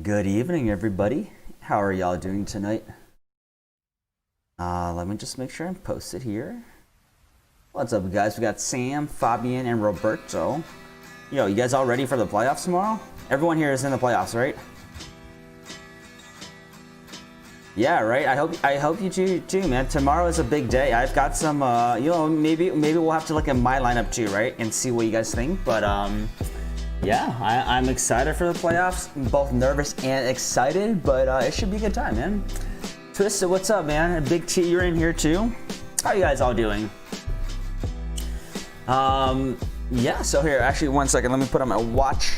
Good evening, everybody. How are y'all doing tonight? Let me just make sure I'm posted here. What's up, guys? We got Sam, Fabian, and Roberto. Yo, you guys all ready for the playoffs tomorrow? Everyone here is in the playoffs, right? Yeah, right. I hope you too, man. Tomorrow is a big day. I've got some, maybe we'll have to look at my lineup too, right, and see what you guys think. But yeah, I'm excited for the playoffs. I'm both nervous and excited, but it should be a good time, man. Twisted, what's up, man? Big T, you're in here too. How you guys all doing? Yeah. So here, actually, 1 second. Let me put on my watch.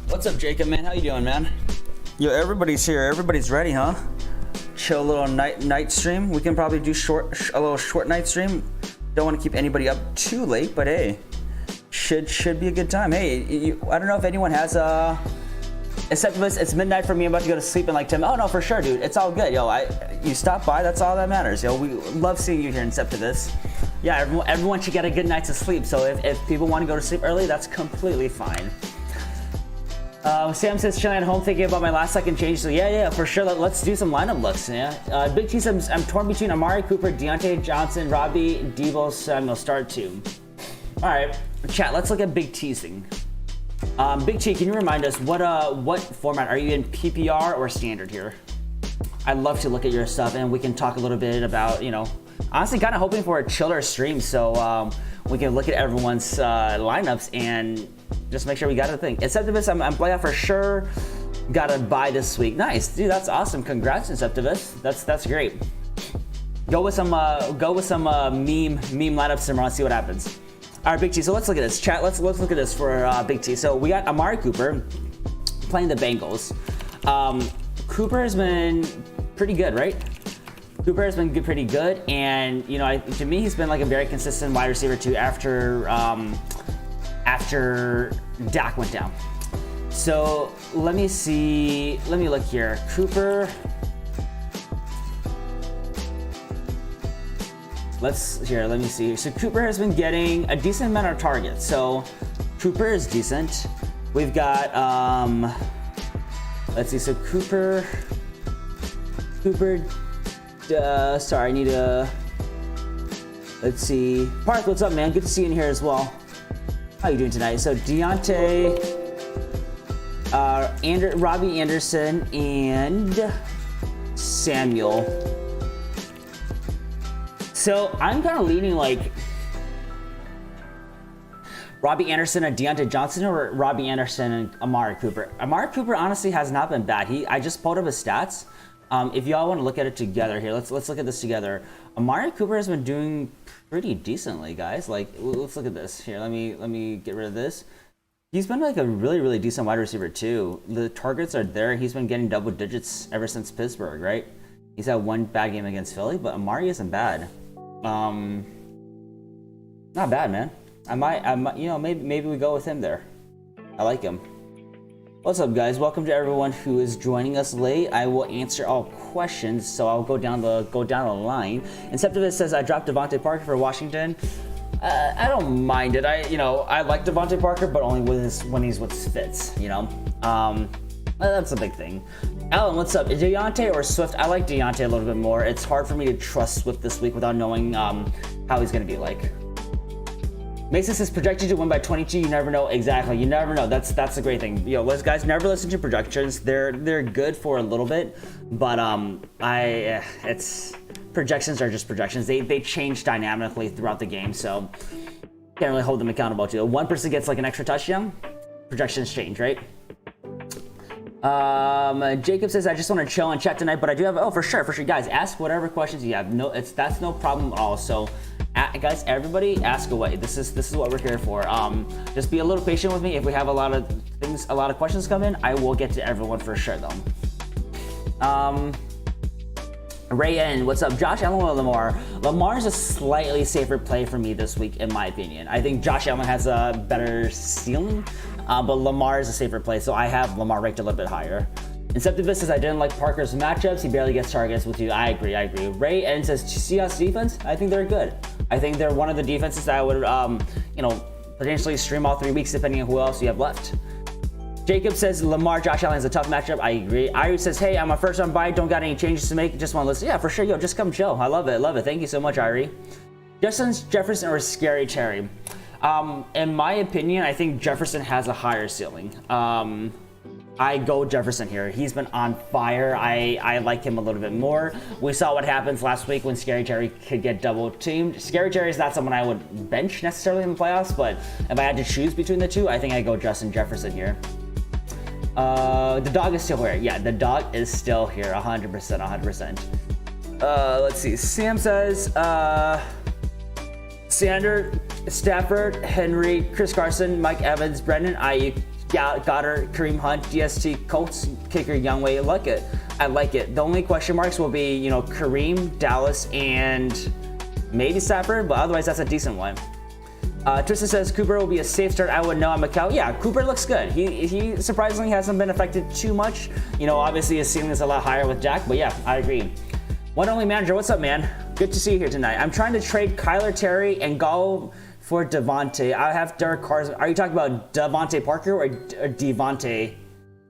What's up, Jacob, man? How you doing, man? Yo, everybody's here. Everybody's ready, huh? Chill, a little night stream. We can probably do a little short night stream. Don't want to keep anybody up too late, but hey, should be a good time. Hey, I don't know if anyone has except for this, it's midnight for me. I'm about to go to sleep in like 10 minutes. Oh no, for sure, dude. It's all good. Yo, you stopped by. That's all that matters. Yo, we love seeing you here. Except for this, yeah, everyone should get a good night to sleep. So if people want to go to sleep early, that's completely fine. Sam says chilling at home thinking about my last second change. So yeah, for sure. Let's do some lineup looks. Yeah. Big T says I'm torn between Amari Cooper, Deontay Johnson, Robbie, Devo, Samuel. Start two. All right, chat. Let's look at Big T's thing. Big T, can you remind us what format are you in? PPR or standard here? I'd love to look at your stuff and we can talk a little bit about, honestly kind of hoping for a chiller stream so we can look at everyone's lineups and just make sure we got a thing. Inceptivus, I'm playoff for sure. Got to buy this week. Nice, dude. That's awesome. Congrats, Inceptivus. That's great. Go with some meme lineups tomorrow and see what happens. All right, Big T. So let's look at this, chat. Let's look at this for Big T. So we got Amari Cooper playing the Bengals. Cooper has been pretty good, right? Cooper has been pretty good, and to me, he's been like a very consistent wide receiver too. After Dak went down. So let me see. Let me look here. Cooper. Let me see. So Cooper has been getting a decent amount of targets. So Cooper is decent. We've got let's see. So Cooper. Sorry, I need to. Let's see. Parth, what's up, man? Good to see you in here as well. How you doing tonight? So Deontay, Robbie Anderson, and Samuel. So I'm kind of leaning like Robbie Anderson and Deontay Johnson, or Robbie Anderson and Amari Cooper. Amari Cooper honestly has not been bad. I just pulled up his stats. If y'all want to look at it together here, let's look at this together. Amari Cooper has been doing pretty decently, guys. Like, let's look at this here. Let me get rid of this. He's been like a really decent wide receiver too. The targets are there. He's been getting double digits ever since Pittsburgh, right? He's had one bad game against Philly, but Amari isn't bad. Not bad, man. I might, maybe we go with him there. I like him. What's up, guys? Welcome to everyone who is joining us late. I will answer all questions, so I'll go down the line. Inceptivus says I dropped Devontae Parker for Washington. I don't mind it. I like Devontae Parker, but only when he's with Fitz. That's a big thing. Alan, what's up? Deontay or Swift? I like Deontay a little bit more. It's hard for me to trust Swift this week without knowing how he's gonna be like. Mason says projected to win by 22. You never know. Exactly. You never know. That's the great thing. Guys, never listen to projections. They're good for a little bit, but projections are just projections. They change dynamically throughout the game, so can't really hold them accountable to. One person gets like an extra touchdown, projections change, right? Jacob says I just want to chill and chat tonight, but I do have for sure, guys. Ask whatever questions you have. That's no problem at all. So. Guys, everybody ask away. This is what we're here for. Just be a little patient with me. If we have a lot of questions come in, I will get to everyone for sure though. Ray N, what's up? Josh Allen or Lamar? Lamar's a slightly safer play for me this week, in my opinion. I think Josh Allen has a better ceiling, but Lamar is a safer play, so I have Lamar ranked a little bit higher. Inceptivus says, I didn't like Parker's matchups. He barely gets targets with you. I agree. Ray N says, Seahawks defense? I think they're good. I think they're one of the defenses that I would, you know, potentially stream all 3 weeks depending on who else you have left. Jacob says Lamar, Josh Allen is a tough matchup. I agree. Irie says, hey, I'm a first round buy. Don't got any changes to make. Just want to listen. Yeah, for sure. Yo, just come chill. I love it. Love it. Thank you so much, Irie. Justin Jefferson or Scary Terry? In my opinion, I think Jefferson has a higher ceiling. I go Jefferson here. He's been on fire. I like him a little bit more. We saw what happens last week when Scary Terry could get double teamed. Scary Terry is not someone I would bench necessarily in the playoffs, but if I had to choose between the two, I think I go Justin Jefferson here. The dog is still here. Yeah, the dog is still here. 100%, 100%. Let's see. Sam says, Sander, Stafford, Henry, Chris Carson, Mike Evans, Brendan Ayuk, Goddard, Kareem Hunt, DST, Colts, kicker, Youngway. I like it. I like it. The only question marks will be, you know, Kareem, Dallas, and maybe Stafford, but otherwise that's a decent one. Tristan says Cooper will be a safe start. I would know. I'm a cow. Yeah, Cooper looks good. He surprisingly hasn't been affected too much. You know, obviously his ceiling is a lot higher with Dak, but yeah, I agree. One only manager, what's up, man? Good to see you here tonight. I'm trying to trade Kyler Terry and Gall for Devontae. I have Derek Carr's. Are you talking about Devontae Parker or Devontae?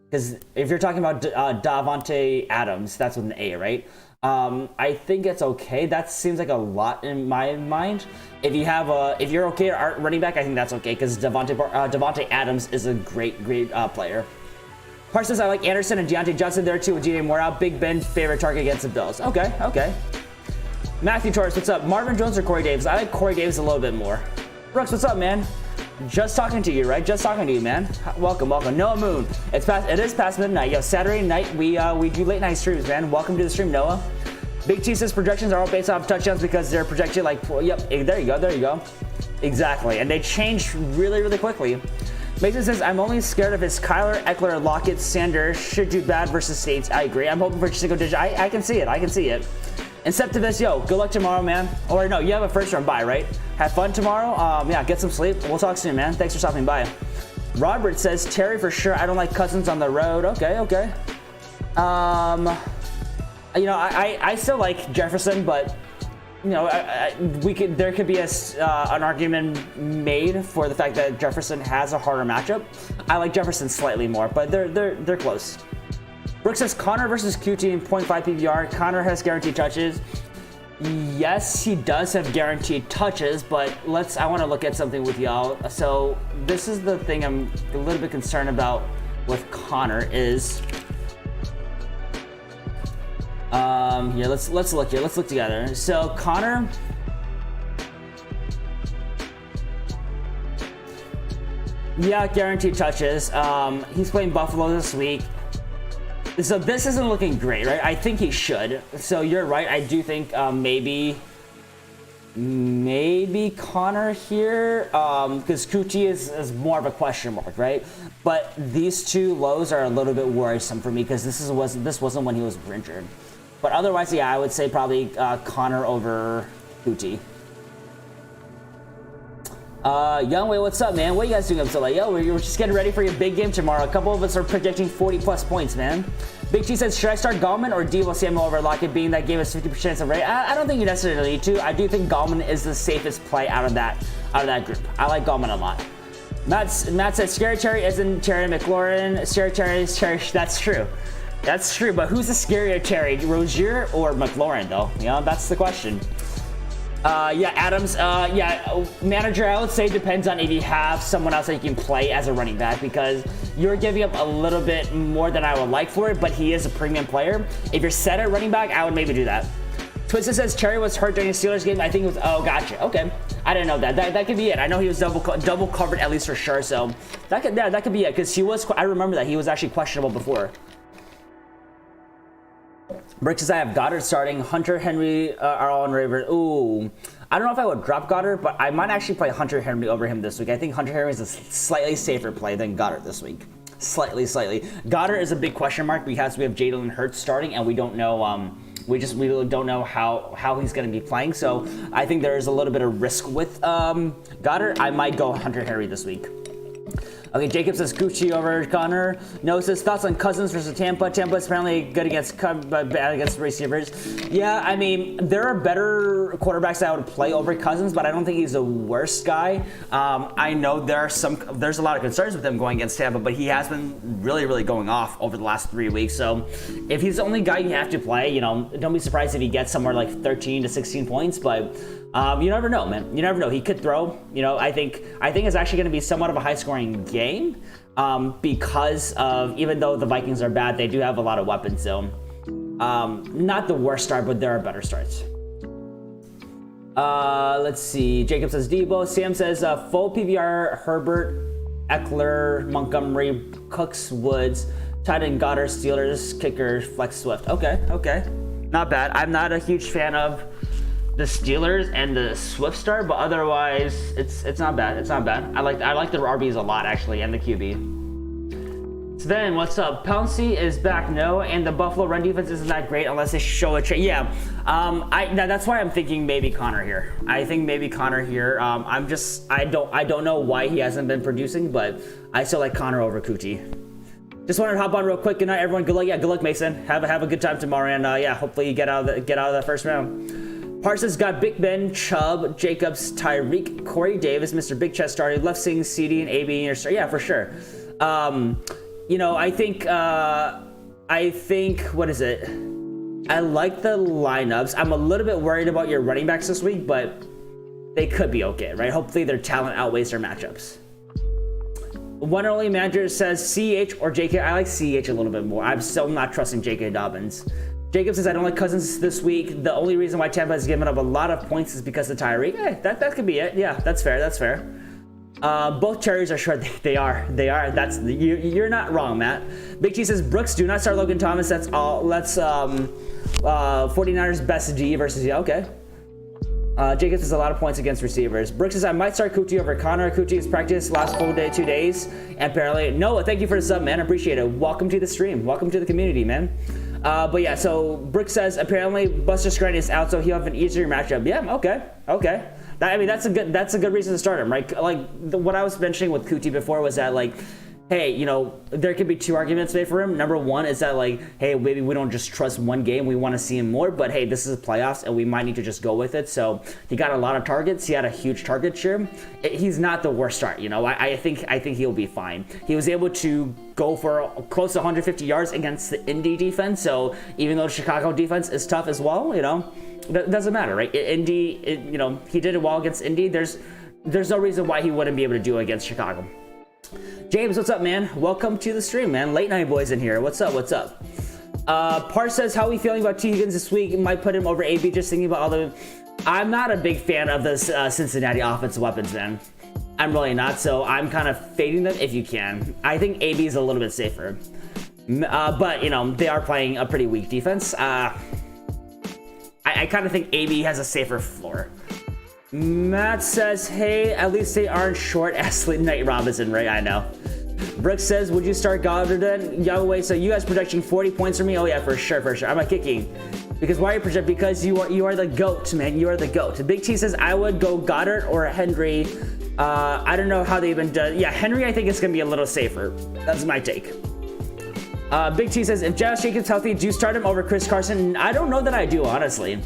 Because if you're talking about Davante Adams, that's with an A, right? I think it's okay. That seems like a lot in my mind. If you're okay at running back, I think that's okay because Devontae Adams is a great player. Parsons, I like Anderson and Deontay Johnson there too with DJ Moore out. Big Ben favorite target against the Bills. Okay. Matthew Torres, what's up? Marvin Jones or Corey Davis? I like Corey Davis a little bit more. Brooks, what's up, man? Just talking to you, right? Just talking to you, man. Welcome. Noah Moon. It is past midnight. Yo, Saturday night we do late night streams, man. Welcome to the stream, Noah. Big T says projections are all based off touchdowns because they're projected like, yep, there you go. Exactly, and they change really quickly. Mason says, I'm only scared of his Kyler, Eckler, Lockett, Sanders should do bad versus States. I agree. I'm hoping for a single digit. I can see it. Inceptivus, yo, good luck tomorrow, man. Or no, you have a first round bye, right? Have fun tomorrow. Yeah, get some sleep. We'll talk soon, man. Thanks for stopping by. Robert says, Terry for sure. I don't like Cousins on the road. Okay. You know, I still like Jefferson, but you know, there could be an argument made for the fact that Jefferson has a harder matchup. I like Jefferson slightly more, but they're close. Brooks says Connor versus QT in 0.5 PPR. Connor has guaranteed touches. Yes, he does have guaranteed touches, but I want to look at something with y'all. So this is the thing I'm a little bit concerned about with Connor is. Here, let's look here. Let's look together. So Connor. Yeah, guaranteed touches. He's playing Buffalo this week. So this isn't looking great, right? I think he should. So you're right. I do think maybe Connor here, because Kuti is more of a question mark, right? But these two lows are a little bit worrisome for me because this wasn't when he was injured. But otherwise, yeah, I would say probably Connor over Kuti. Youngway, what's up, man? What are you guys doing up so late? Yo, we're just getting ready for your big game tomorrow. A couple of us are predicting 40+ points, man. Big T says, should I start Gallman or Deebo Samuel over Lockett, being that gave us 50% of rate? I don't think you necessarily need to. I do think Gallman is the safest play out of that group. I like Gallman a lot. Matt says, Scary Terry isn't Terry McLaurin. Scary Terry is Terry. That's true. That's true, but who's the scarier Terry? Rozier or McLaurin, though? You know, that's the question. Yeah, Adams, manager, I would say depends on if you have someone else that you can play as a running back because you're giving up a little bit more than I would like for it, but he is a premium player. If you're set at running back, I would maybe do that. Twisted says Terry was hurt during the Steelers game. I think it was, oh, gotcha. Okay. I didn't know that. That could be it. I know he was double covered at least for sure, so that could be it because I remember that he was actually questionable before. Brick says I have Goddard starting. Hunter, Henry are all in Raven. Ooh, I don't know if I would drop Goddard, but I might actually play Hunter Henry over him this week. I think Hunter Henry is a slightly safer play than Goddard this week. Slightly. Goddard is a big question mark because we have Jalen Hurts starting, and we don't know. We really don't know how he's going to be playing. So I think there is a little bit of risk with Goddard. I might go Hunter Henry this week. Okay, Jacob says Gucci over Connor. Noah says thoughts on Cousins versus Tampa. Tampa is apparently good against, but bad against receivers. Yeah, I mean, there are better quarterbacks that I would play over Cousins, but I don't think he's the worst guy. I know there's a lot of concerns with him going against Tampa, but he has been really, really going off over the last 3 weeks. So if he's the only guy you have to play, you know, don't be surprised if he gets somewhere like 13 to 16 points, but you never know, man. You never know. He could throw. You know, I think it's actually going to be somewhat of a high-scoring game because of, even though the Vikings are bad, they do have a lot of weapons. So not the worst start, but there are better starts. Let's see. Jacob says Debo. Sam says full PVR Herbert, Eckler, Montgomery, Cooks, Woods, tight end Goddard, Steelers, kicker, flex Swift. Okay. Not bad. I'm not a huge fan of the Steelers and the Swift start, but otherwise it's not bad. It's not bad. I like the RBs a lot actually, and the QB. Sven, what's up? Pouncey is back, no, and the Buffalo run defense isn't that great unless they show a trade. Yeah, that's why I'm thinking maybe Connor here. I think maybe Connor here. I don't know why he hasn't been producing, but I still like Connor over Coochie. Just wanted to hop on real quick. Good night, everyone. Good luck. Yeah, good luck, Mason. Have a good time tomorrow, and yeah, hopefully you get out of the first round. Parsons got Big Ben, Chubb, Jacobs, Tyreek, Corey Davis, Mr. Big Chest started, left seeing CD and AB in your start. Yeah, for sure. You know, I think what is it? I like the lineups. I'm a little bit worried about your running backs this week, but they could be okay, right? Hopefully their talent outweighs their matchups. One and only manager says CH or JK. I like CH a little bit more. I'm still not trusting JK Dobbins. Jacob says, I don't like Cousins this week. The only reason why Tampa has given up a lot of points is because of Tyreek. That could be it. Yeah, that's fair. Both cherries are short. They are. You're not wrong, Matt. Big T says, Brooks, do not start Logan Thomas. That's all. Let's 49ers best D versus, yeah, okay. Jacob says a lot of points against receivers. Brooks says, I might start Kuti over Connor. Kuti has practiced last full day, 2 days. And apparently, Noah, thank you for the sub, man. I appreciate it. Welcome to the stream. Welcome to the community, man. But yeah, so Brooks says apparently Buster Scranton is out, so he'll have an easier matchup. Yeah, okay. I mean, that's a good reason to start him, right? Like what I was mentioning with Kuti before was that like, hey, you know, there could be two arguments made for him. Number one is that like, hey, maybe we don't just trust one game. We want to see him more, but hey, this is playoffs and we might need to just go with it. So he got a lot of targets. He had a huge target share. He's not the worst start, you know. I think he'll be fine. He was able to go for close to 150 yards against the Indy defense. So even though the Chicago defense is tough as well, you know, it doesn't matter, right? Indy, you know, he did it well against Indy. There's no reason why he wouldn't be able to do it against Chicago. James, what's up, man? Welcome to the stream, man. Late night boys in here. What's up? Par says, how are we feeling about T. Higgins this week? Might put him over AB, just thinking about all the... I'm not a big fan of the Cincinnati offensive weapons, man. I'm really not, so I'm kind of fading them if you can. I think AB is a little bit safer. But, you know, they are playing a pretty weak defense. I kind of think AB has a safer floor. Matt says, hey, at least they aren't short as Nate Robinson, right? I know. Brooks says, would you start Goddard then? Yahweh, so you guys projecting 40 points for me? Oh yeah, for sure. I'm not kicking. Because why are you projecting? Because you are the GOAT, man. You are the GOAT. Big T says, I would go Goddard or Henry. I don't know how they even do. Yeah, Henry, I think it's going to be a little safer. That's my take. Big T says, if Josh Jacobs healthy, do you start him over Chris Carson? I don't know that I do, honestly.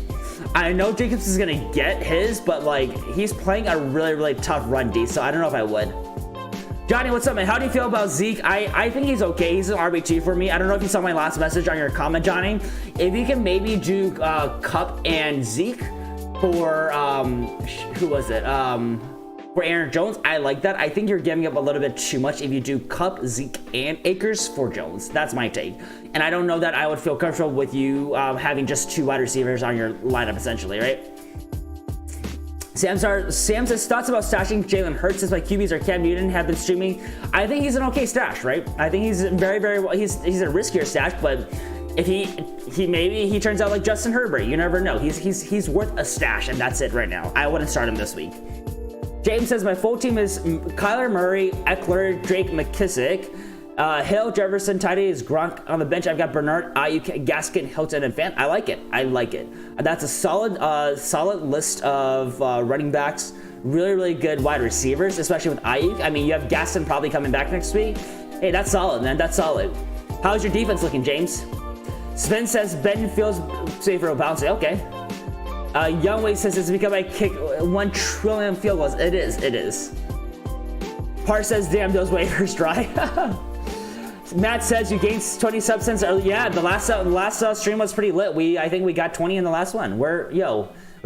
I know Jacobs is going to get his, but like he's playing a really, really tough run D, so I don't know if I would. Johnny, what's up, man? How do you feel about Zeke? I think he's okay. He's an RB2 for me. I don't know if you saw my last message on your comment, Johnny. If you can maybe do Kupp and Zeke for, who was it? For Aaron Jones, I like that. I think you're giving up a little bit too much if you do Kupp, Zeke, and Akers for Jones. That's my take. And I don't know that I would feel comfortable with you having just two wide receivers on your lineup, essentially, right? Sam says, thoughts about stashing Jalen Hurts since my QBs are Cam Newton have been streaming. I think he's an okay stash, right? I think he's very, very well. He's a riskier stash, but if he turns out like Justin Herbert, you never know. He's worth a stash, and that's it right now. I wouldn't start him this week. James says, my full team is Kyler Murray, Eckler, Drake McKissick, Hill, Jefferson, Tidy is Gronk on the bench. I've got Bernard, Ayuk, Gaskin, Hilton, and Fant. I like it. That's a solid list of running backs, really, really good wide receivers, especially with Ayuk. I mean, you have Gaston probably coming back next week. Hey, that's solid, man. That's solid. How's your defense looking, James? Sven says Ben feels safe for a bounce. Okay. Youngway says it's because I kick 1 trillion field goals. It is. It is. Part says, damn, those waivers dry. Matt says you gained 20 subs since. Yeah, the last stream was pretty lit. I think we got 20 in the last one. We're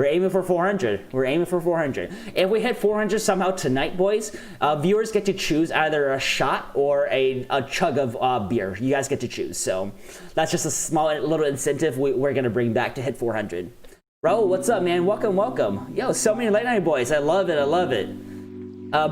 aiming for 400. We're aiming for 400. If we hit 400 somehow tonight, boys, viewers get to choose either a shot or a chug of beer. You guys get to choose. So that's just a small little incentive we're gonna bring back to hit 400. Bro, what's up, man? Welcome, welcome. Yo, so many late night boys. I love it. I love it.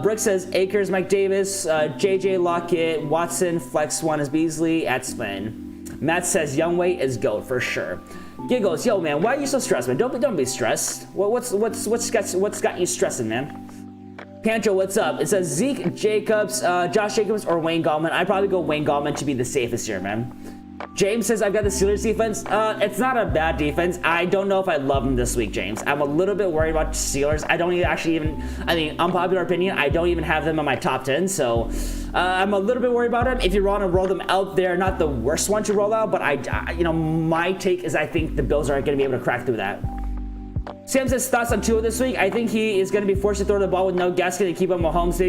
Brooke says Akers, Mike Davis, JJ Lockett, Watson, Flex One is Beasley, at Spin. Matt says Youngway is GOAT for sure. Giggles, yo man, why are you so stressed, man? Don't be stressed. What's got you stressing, man? Pancho, what's up? It says Zeke Jacobs, Josh Jacobs, or Wayne Gallman. I'd probably go Wayne Gallman to be the safest here, man. James says I've got the Steelers defense. It's not a bad defense. I don't know if I love them this week, James. I'm a little bit worried about Steelers. I don't even I mean, unpopular opinion, I don't even have them on my top 10. So I'm a little bit worried about them. If you want to roll them out, they're not the worst one to roll out. But my take is I think the Bills are going to be able to crack through that. Sam says thoughts on Tua this week. I think he is going to be forced to throw the ball with no Gaskin to keep up Mahomes.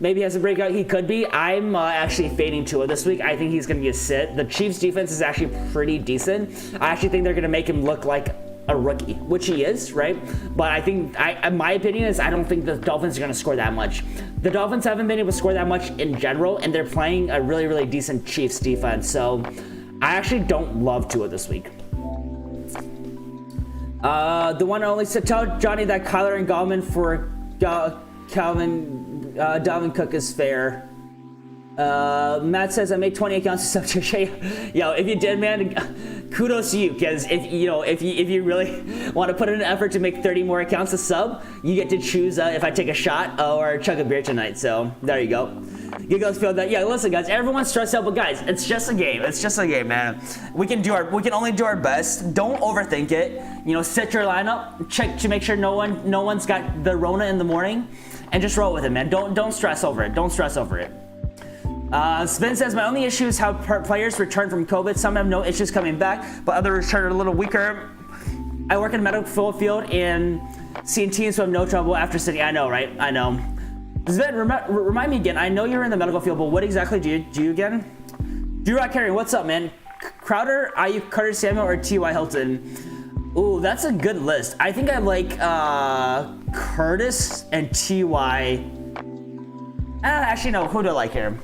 Maybe he has a breakout. He could be. I'm actually fading Tua this week. I think he's going to be a sit. The Chiefs defense is actually pretty decent. I actually think they're going to make him look like a rookie, which he is, right? But I think, my opinion is I don't think the Dolphins are going to score that much. The Dolphins haven't been able to score that much in general, and they're playing a really, really decent Chiefs defense. So I actually don't love Tua this week. The one only said, tell Johnny that Kyler and Gallman for Dalvin Cook is fair. Matt says I made 20 accounts of substitution. Yo, if you did, man, kudos to you, because if you really want to put in an effort to make 30 more accounts of sub, you get to choose if I take a shot or chug a beer tonight. So there you go. You guys feel that? Yeah, listen, guys, everyone's stressed out, but guys, it's just a game. It's just a game, man. We can only do our best. Don't overthink it. Set your lineup, check to make sure no one's got the Rona in the morning, and just roll with it, man. Don't stress over it. Don't stress over it. Sven says my only issue is how players return from COVID. Some have no issues coming back, but others return a little weaker. I work in medical field and seeing teams who have no trouble after sitting. I know, right? I know. Sven, remind me again. I know you're in the medical field, but what exactly do you do again? D-Rock Carey, what's up, man? Crowder, Ayuk, Carter Samuel, or T.Y. Hilton? Ooh, that's a good list. I think I like Curtis and T.Y. Actually, no. Who do I like here?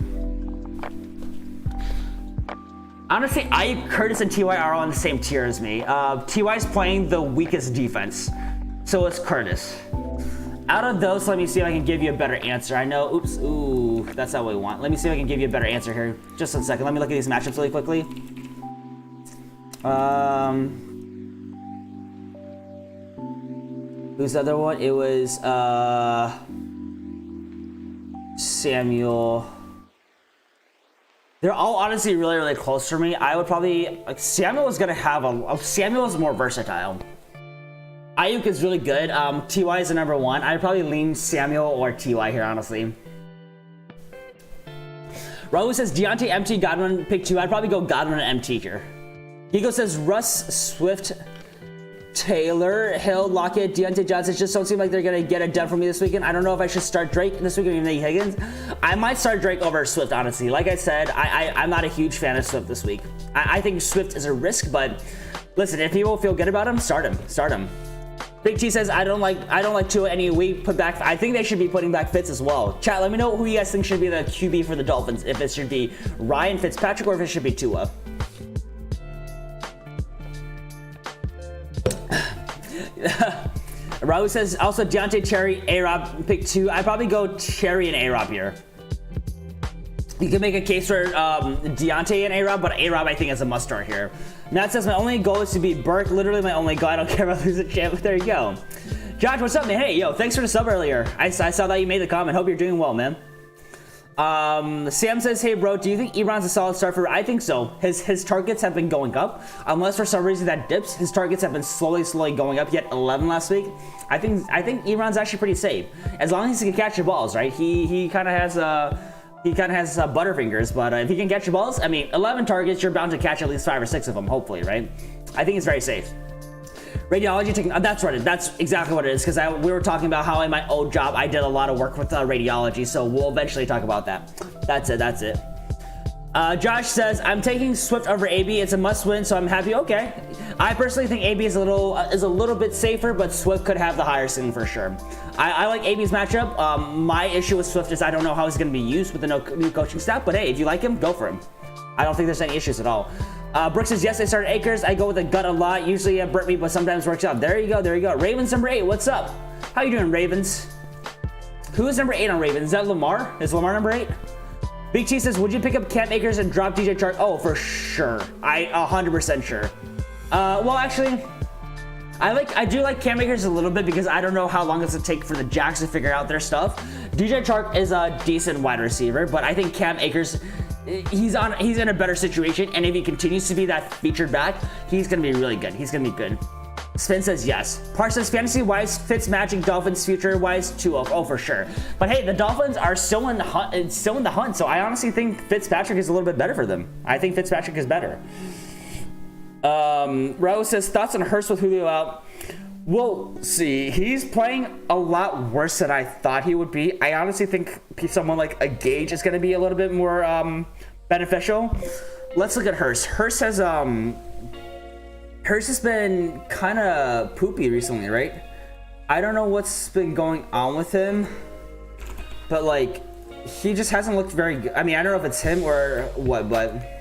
Honestly, Curtis and T.Y. are all on the same tier as me. T.Y.'s playing the weakest defense, so it's Curtis. Out of those, let me see if I can give you a better answer. I know, ooh, that's not what we want. Let me see if I can give you a better answer here. Just a second. Let me look at these matchups really quickly. Who's the other one? It was Samuel. They're all honestly really, really close for me. I would probably, Samuel is more versatile. Ayuk is really good. T.Y. is the number one. I'd probably lean Samuel or T.Y. here, honestly. Raul says Deontay, MT, Godwin, pick 2. I'd probably go Godwin and MT here. Gigo says Russ, Swift, Taylor, Hill, Lockett, Deontay Johnson just don't seem like they're going to get it done for me this weekend. I don't know if I should start Drake this weekend, even Higgins. I might start Drake over Swift, honestly. Like I said, I'm not a huge fan of Swift this week. I think Swift is a risk, but listen, if people feel good about him, start him. Big T says I don't like Tua any week. Put back. I think they should be putting back Fitz as well. Chat, let me know who you guys think should be the QB for the Dolphins. If it should be Ryan Fitzpatrick or if it should be Tua. Raul says also Deontay, Cherry, A-Rob, pick 2. I'd probably go Cherry and A-Rob here. You can make a case for Deontay and A-Rob, but A-Rob I think is a must start here. Matt says my only goal is to beat Burke. Literally my only goal. I don't care about losing champ. There you go. Josh, what's up, man? Hey, yo, thanks for the sub earlier. I saw that you made the comment. Hope you're doing well, man. Sam says, hey bro, do you think Ebron's a solid start for? I think so. His targets have been going up. Unless for some reason that dips, his targets have been slowly going up. He had 11 last week. I think Ebron's actually pretty safe. As long as he can catch the balls, right? He kind of has butterfingers, but if he can catch the balls, I mean, 11 targets, you're bound to catch at least 5 or 6 of them, hopefully, right? I think it's very safe. Radiology technology, that's right, that's exactly what it is, because we were talking about how in my old job I did a lot of work with radiology, so we'll eventually talk about that. That's it. Josh says, I'm taking Swift over AB. It's a must win, so I'm happy. Okay. I personally think AB is a little bit safer, but Swift could have the higher ceiling for sure. I like AB's matchup. My issue with Swift is I don't know how he's going to be used with the new coaching staff, but hey, if you like him, go for him. I don't think there's any issues at all. Brooks says, yes, I started Akers. I go with the gut a lot. Usually I burnt me, but sometimes works out. There you go. Ravens number 8. What's up? How you doing, Ravens? Who is number 8 on Ravens? Is that Lamar? Is Lamar number 8? Big T says, would you pick up Cam Akers and drop DJ Chark? Oh, for sure. 100% sure. Well, actually, I do like Cam Akers a little bit because I don't know how long it's going to take for the Jacks to figure out their stuff. DJ Chark is a decent wide receiver, but I think Cam Akers, he's in a better situation, and if he continues to be that featured back, he's going to be really good. He's going to be good. Spin says yes. Park says fantasy-wise, Fitz matching Dolphins future-wise 2-0. Oh, for sure. But hey, the Dolphins are still in the hunt, so I honestly think Fitzpatrick is a little bit better for them. I think Fitzpatrick is better. Raul says thoughts on Hurst with Julio out. We'll see. He's playing a lot worse than I thought he would be. I honestly think someone like a Gage is going to be a little bit more beneficial. Let's look at Hurst. Hurst has been kind of poopy recently, right? I don't know what's been going on with him, but like he just hasn't looked very good. I mean, I don't know if it's him or what, but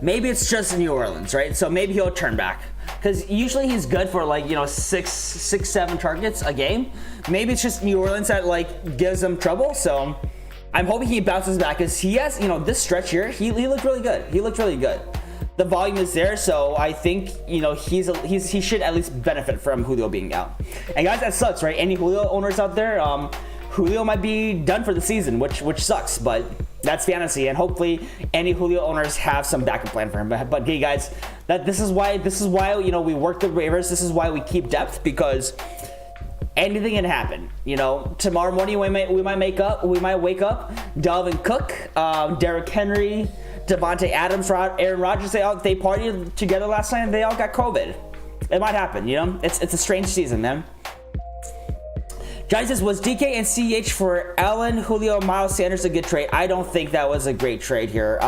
maybe it's just New Orleans, right? So maybe he'll turn back. Because usually he's good for like, 7 targets a game. Maybe it's just New Orleans that like gives him trouble. So I'm hoping he bounces back because he has, this stretch here, he looked really good. He looked really good. The volume is there, so I think, he should at least benefit from Julio being out. And guys, that sucks, right? Any Julio owners out there, Julio might be done for the season, which sucks, but that's fantasy, and hopefully any Julio owners have some backup plan for him. But hey, guys, this is why we work the waivers. This is why we keep depth, because anything can happen. Tomorrow morning we might wake up. Dalvin Cook, Derrick Henry, Devontae Adams, Aaron Rodgers. They partied together last night and they all got COVID. It might happen. It's a strange season, man. Johnny says, was DK and CEH for Allen, Julio, Miles Sanders a good trade? I don't think that was a great trade here,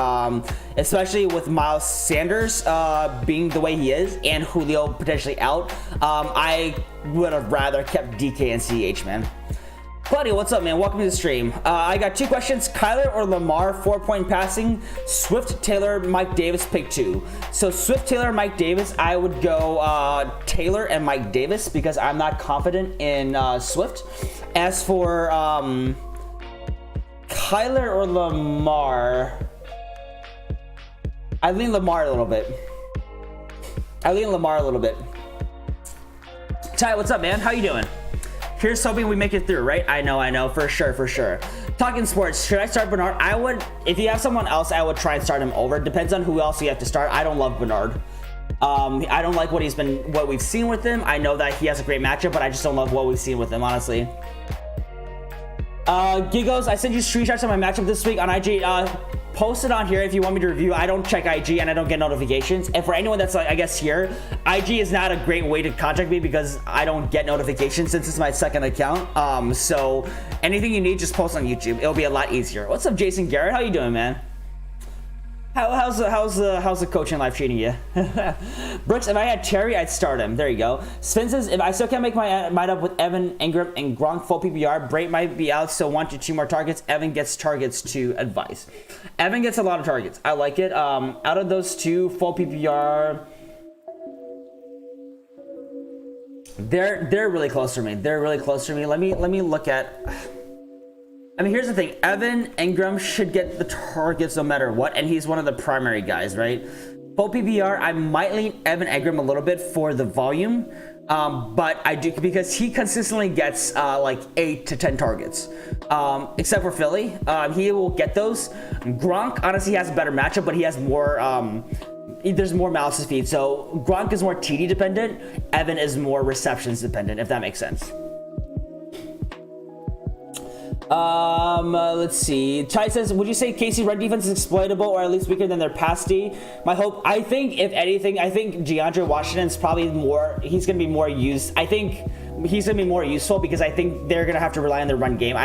especially with Miles Sanders being the way he is and Julio potentially out. I would have rather kept DK and CEH, man. Buddy, what's up, man? Welcome to the stream. I got 2 questions. Kyler or Lamar, 4-point passing. Swift, Taylor, Mike Davis, pick 2. So Swift, Taylor, Mike Davis, I would go Taylor and Mike Davis because I'm not confident in Swift. As for Kyler or Lamar, I lean Lamar a little bit. Ty, what's up, man? How you doing? Here's hoping we make it through, right? I know, for sure. Talking sports, should I start Bernard? I would, if you have someone else, I would try and start him over. Depends on who else you have to start. I don't love Bernard. I don't like what we've seen with him. I know that he has a great matchup, but I just don't love what we've seen with him, honestly. Giggles, I sent you screenshots of my matchup this week on IG. Post it on here if you want me to review. I don't check IG and I don't get notifications. And for anyone that's like, I guess here, IG is not a great way to contact me because I don't get notifications since it's my second account. So anything you need, just post on YouTube. It'll be a lot easier. What's up, Jason Garrett? How you doing, man? How's the coaching life treating you? Brooks, if I had Terry, I'd start him. There you go. Spin says, if I still can't make my mind up with Evan, Ingram, and Gronk full PPR, Brait might be out, so 1 to 2 more targets. Evan gets targets to advice. Evan gets a lot of targets. I like it. Out of those 2, full PPR, they're really close to me. Let me look at. I mean, here's the thing. Evan Ingram should get the targets no matter what, and he's one of the primary guys, right? Full PPR, I might lean Evan Ingram a little bit for the volume, But I do, because he consistently gets like 8 to 10 targets. Except for Philly, he will get those. Gronk honestly has a better matchup, but he has more. There's more mouths to feed. So Gronk is more TD dependent. Evan is more receptions dependent, if that makes sense. Let's see. Chai says, would you say KC run defense is exploitable or at least weaker than their pass D? My hope, I think, if anything, I think DeAndre Washington's probably more, he's going to be more used. I think he's going to be more useful because I think they're going to have to rely on their run game.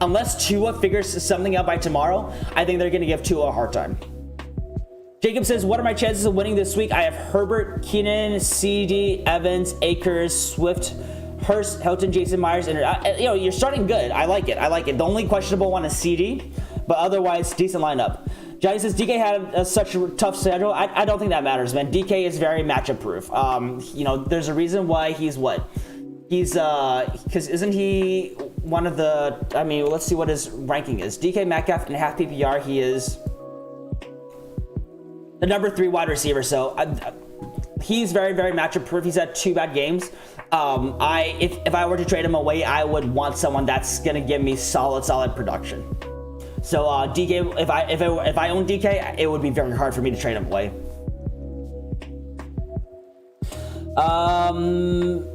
Unless Tua figures something out by tomorrow, I think they're going to give Tua a hard time. Jacob says, what are my chances of winning this week? I have Herbert, Keenan, CD, Evans, Akers, Swift, Hurst, Hilton, Jason Myers, and you're starting good. I like it. The only questionable one is CD, but otherwise decent lineup. Johnny says DK had such a tough schedule. I don't think that matters, man. DK is very matchup proof. There's a reason why he's what? He's because isn't he one of the? I mean, let's see what his ranking is. DK Metcalf in half PPR. He is the number 3 wide receiver. So he's very, very matchup proof. He's had 2 bad games. If I were to trade him away, I would want someone that's gonna give me solid production. So DK, if I own DK, it would be very hard for me to trade him away.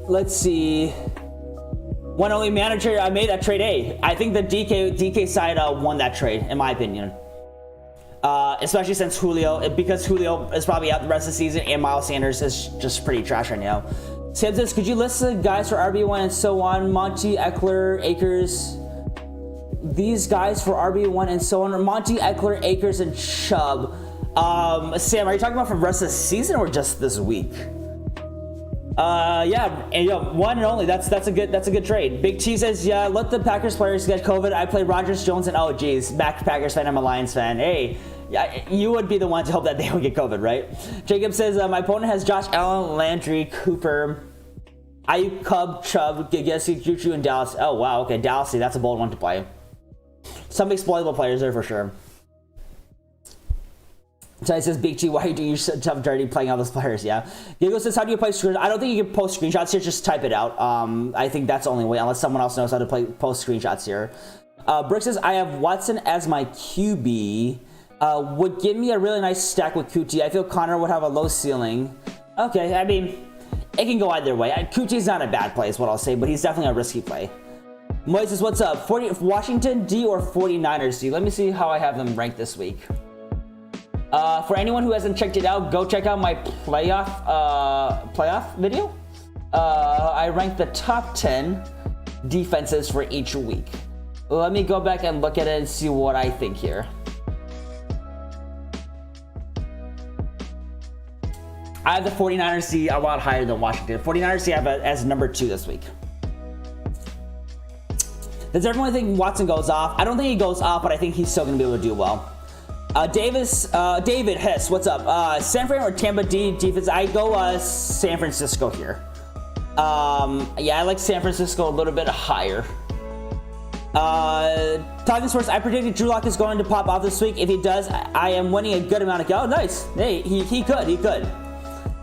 Let's see. One only manager I made that trade A. I think the DK side won that trade, in my opinion. Especially since Julio, because Julio is probably out the rest of the season, and Miles Sanders is just pretty trash right now. Sam says, could you list the guys for RB1 and so on? Monty, Eckler, Akers. These guys for RB1 and so on. Monty, Eckler, Akers, and Chubb. Sam, are you talking about for the rest of the season or just this week? Yeah, and one and only. That's a good trade. Big T says, yeah, let the Packers players get COVID. I play Rodgers, Jones, and oh geez, back to Packers fan. I'm a Lions fan. Hey, yeah, you would be the one to hope that they would get COVID, right? Jacob says, my opponent has Josh Allen, Landry, Cooper, Ayuk, Cub, Chubb, Gessie, Juju, and Dallas. Oh wow, okay, Dallas. That's a bold one to play. Some exploitable players there for sure. So it says, Big T, why are you doing your tough dirty playing all those players? Yeah. Diego says, how do you play screenshots? I don't think you can post screenshots here. Just type it out. I think that's the only way, unless someone else knows how to post screenshots here. Brick says, I have Watson as my QB. Would give me a really nice stack with Kuti. I feel Connor would have a low ceiling. Okay, I mean, it can go either way. Kuti's not a bad play is what I'll say, but he's definitely a risky play. Moy says, what's up? Washington D or 49ers D? Let me see how I have them ranked this week. For anyone who hasn't checked it out, go check out my playoff video. I ranked the top 10 defenses for each week. Let me go back and look at it and see what I think here. I have the 49ers C a lot higher than Washington. 49ers C I have as number 2 this week. Does everyone think Watson goes off? I don't think he goes off, but I think he's still going to be able to do well. David Hess, what's up? San Fran or Tampa D defense? I go San Francisco here. Yeah, I like San Francisco a little bit higher. Talking sports, I predicted Drew Lock is going to pop off this week. If he does, I am winning a good amount of. Oh, nice. Hey, he could.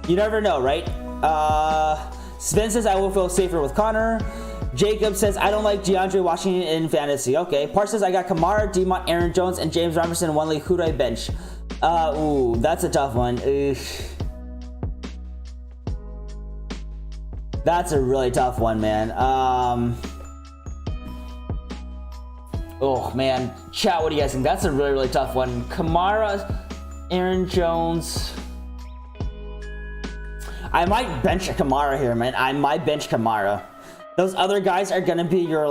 You never know, right? Sven says I will feel safer with Connor. Jacob says, I don't like DeAndre Washington in fantasy. Okay. Parr says, I got Kamara, Demont, Aaron Jones, and James Robinson in one league. Who do I bench? Ooh, that's a tough one. That's a really tough one, man. Oh, man. Chat, what do you guys think? That's a really, really tough one. Kamara, Aaron Jones. I might bench Kamara here, man. I might bench Kamara. Those other guys are gonna be your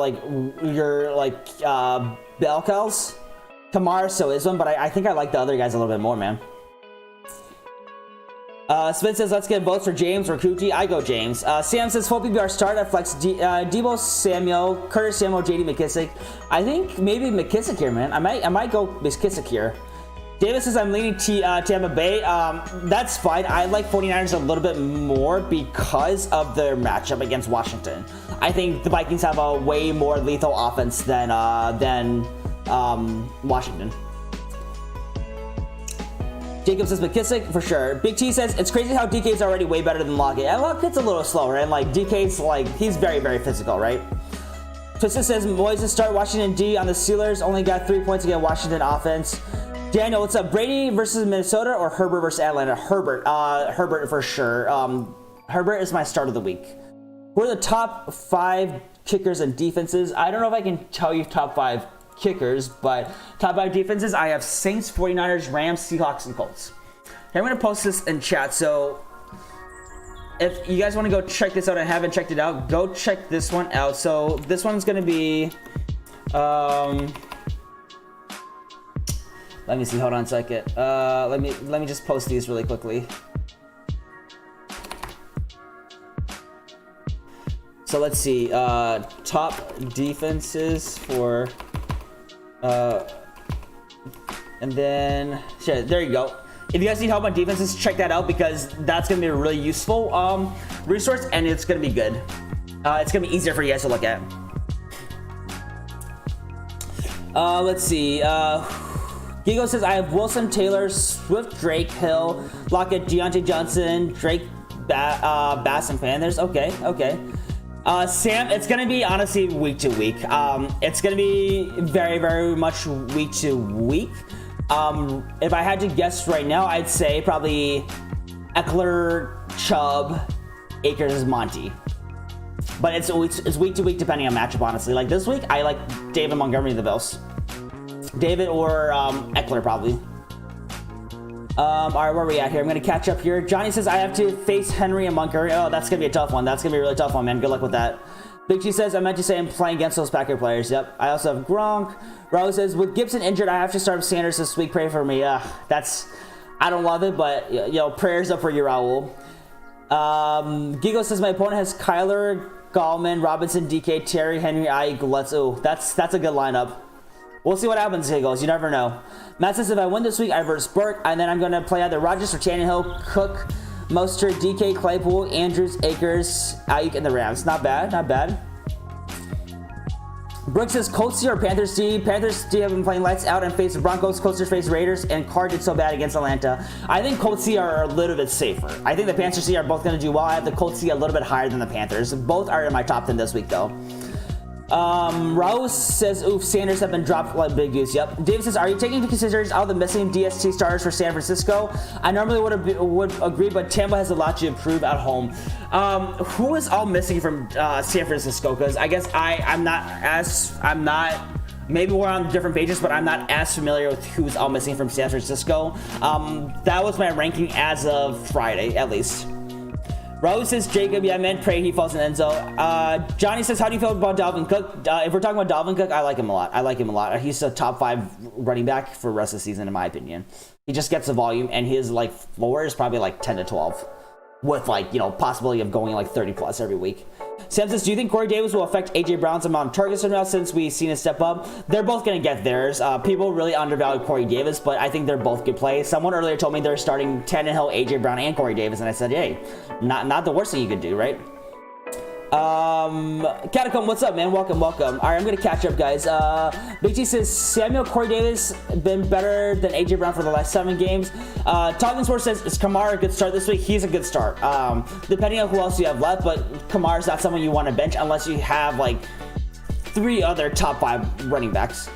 bell cows. Kamara so is one, but I think I like the other guys a little bit more, man. Sven says, let's get votes for James or Kuti. I go James. Sam says, full PPR start at flex. Debo Samuel, Curtis Samuel, JD McKissick. I think maybe McKissick here, man. I might go McKissick here. Davis says I'm leaning Tampa Bay. That's fine. I like 49ers a little bit more because of their matchup against Washington. I think the Vikings have a way more lethal offense than Washington. Jacob says McKissick for sure. Big T says it's crazy how DK's already way better than Lockett. And Lockett's a little slower, and like DK's like he's very, very physical, right? Twisted says Moises start Washington D on the Steelers. Only got 3 points against Washington offense. Daniel, what's up? Brady versus Minnesota or Herbert versus Atlanta? Herbert for sure. Herbert is my start of the week. Who are the top 5 kickers and defenses? I don't know if I can tell you top 5 kickers, but top 5 defenses, I have Saints, 49ers, Rams, Seahawks, and Colts. Okay, I'm going to post this in chat, so if you guys want to go check this out and haven't checked it out, go check this one out. So this one's going to be... let me see. Hold on a second. Let me just post these really quickly. So let's see. Top defenses for. And then sure, there you go. If you guys need help on defenses, check that out because that's gonna be a really useful resource and it's gonna be good. It's gonna be easier for you guys to look at. Let's see. Gigo says, I have Wilson, Taylor, Swift, Drake, Hill, Lockett, Deontay Johnson, Drake, Bass, and Panthers. Okay. Sam, it's going to be honestly week to week. It's going to be very, very much week to week. If I had to guess right now, I'd say probably Eckler, Chubb, Akers, Monty. But it's week to week depending on matchup, honestly. Like this week, I like David Montgomery of the Bills. David or Eckler probably. All right, where are we at here? I'm gonna catch up here. Johnny says I have to face Henry and Montgomery. Oh, that's gonna be a tough one. That's gonna be a really tough one, man. Good luck with that. Big G says I meant to say I'm playing against those Packer players. Yep. I also have Gronk. Raul says with Gibson injured, I have to start Sanders this week. Pray for me. I don't love it, but you know, prayers up for you, Raul. Gigo says my opponent has Kyler, Gallman, Robinson, DK, Terry, Henry, Ike, Let's. That's a good lineup. We'll see what happens, Giggles. You never know. Matt says if I win this week, I verse Burke, and then I'm going to play either Rodgers or Tannehill, Cook, Mostert, DK, Claypool, Andrews, Akers, Ayuk, and the Rams. Not bad. Brooks says Colts D or Panthers D. Panthers D have been playing lights out and face the Broncos. Colts face Raiders, and Carr did so bad against Atlanta. I think Colts D are a little bit safer. I think the Panthers D are both going to do well. I have the Colts D a little bit higher than the Panthers. Both are in my top 10 this week, though. Rose says, oof, Sanders have been dropped like big goose. Yep. David says, are you taking into consideration all the missing DST starters for San Francisco? I normally would agree, but Tampa has a lot to improve at home. Who is all missing from San Francisco? Because I guess I'm not, maybe we're on different pages, but I'm not as familiar with who's all missing from San Francisco. That was my ranking as of Friday, at least. Raul says, Jacob, yeah, I meant pray he falls in the end zone. Johnny says, how do you feel about Dalvin Cook? If we're talking about Dalvin Cook, I like him a lot. He's a top 5 running back for the rest of the season, in my opinion. He just gets the volume, and his like floor is probably like 10 to 12, with like, you know, possibility of going like 30 plus every week. Sam says, do you think Corey Davis will affect AJ Brown's amount of targets now since we've seen it step up? They're both going to get theirs. People really undervalue Corey Davis, but I think they're both good plays. Someone earlier told me they're starting Tannehill, AJ Brown, and Corey Davis, and I said, hey, not the worst thing you could do, right? Catacomb, what's up, man? Welcome. All right, I'm gonna catch up, guys. Big T says Samuel, Corey Davis been better than AJ Brown for the last 7 games. Talking Sports says, is Kamara a good start this week? He's a good start. Depending on who else you have left, but Kamara's not someone you want to bench unless you have like 3 other top 5 running backs.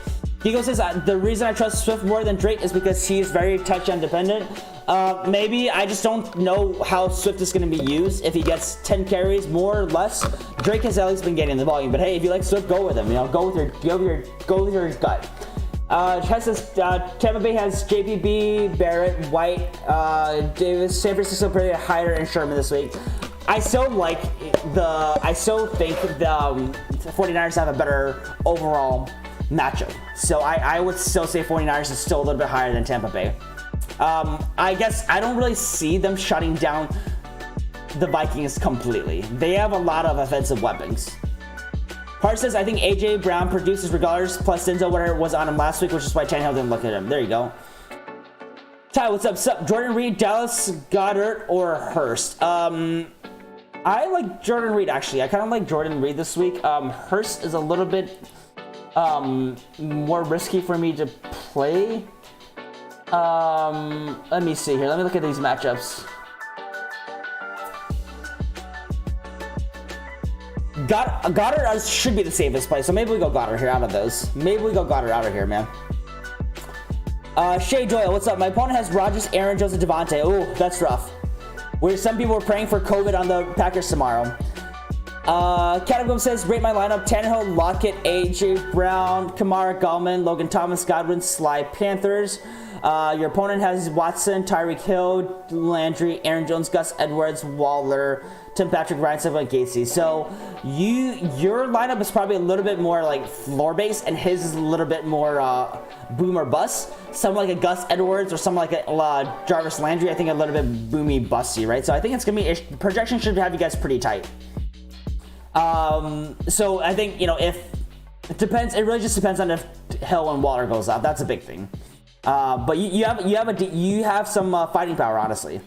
Hugo says the reason I trust Swift more than Drake is because he's very touchdown dependent. Maybe I just don't know how Swift is going to be used. If he gets 10 carries, more or less, Drake has at least been getting the volume. But hey, if you like Swift, go with him. You know, go with your gut. Chess says Tampa Bay has JPB, Barrett, White, Davis, San Francisco pretty higher, and Sherman this week. I still think the 49ers have a better overall matchup. So I would still say 49ers is still a little bit higher than Tampa Bay. I guess I don't really see them shutting down the Vikings completely. They have a lot of offensive weapons. Hart says, I think AJ Brown produces regardless, plus Denzel whatever was on him last week, which is why Tannehill didn't look at him. There you go. Ty, what's up? Sup? Jordan Reed, Dallas, Goddard, or Hurst? I like Jordan Reed, actually. I kind of like Jordan Reed this week. Hurst is a little bit more risky for me to play. Let me see here. Let me look at these matchups. Goddard should be the safest play, so maybe we go Goddard here out of those. Maybe we go Goddard out of here, man. Shay Doyle, what's up? My opponent has Rodgers, Aaron Jones, and Devontae. Ooh, that's rough. Where some people were praying for COVID on the Packers tomorrow. Catacomb says, rate my lineup: Tannehill, Lockett, AJ Brown, Kamara, Gallman, Logan Thomas, Godwin, Sly, Panthers. Your opponent has Watson, Tyreek Hill, Landry, Aaron Jones, Gus Edwards, Waller, Tim Patrick, Ryan Stuff, and Casey. So your lineup is probably a little bit more like floor based, and his is a little bit more boom or bust. Something like a Gus Edwards or something like a Jarvis Landry, I think a little bit boomy busty, right? So I think it's gonna be projection should have you guys pretty tight. So I think, you know, if it depends, it really just depends on if Hill and Waller goes up. That's a big thing. But you have some fighting power, honestly.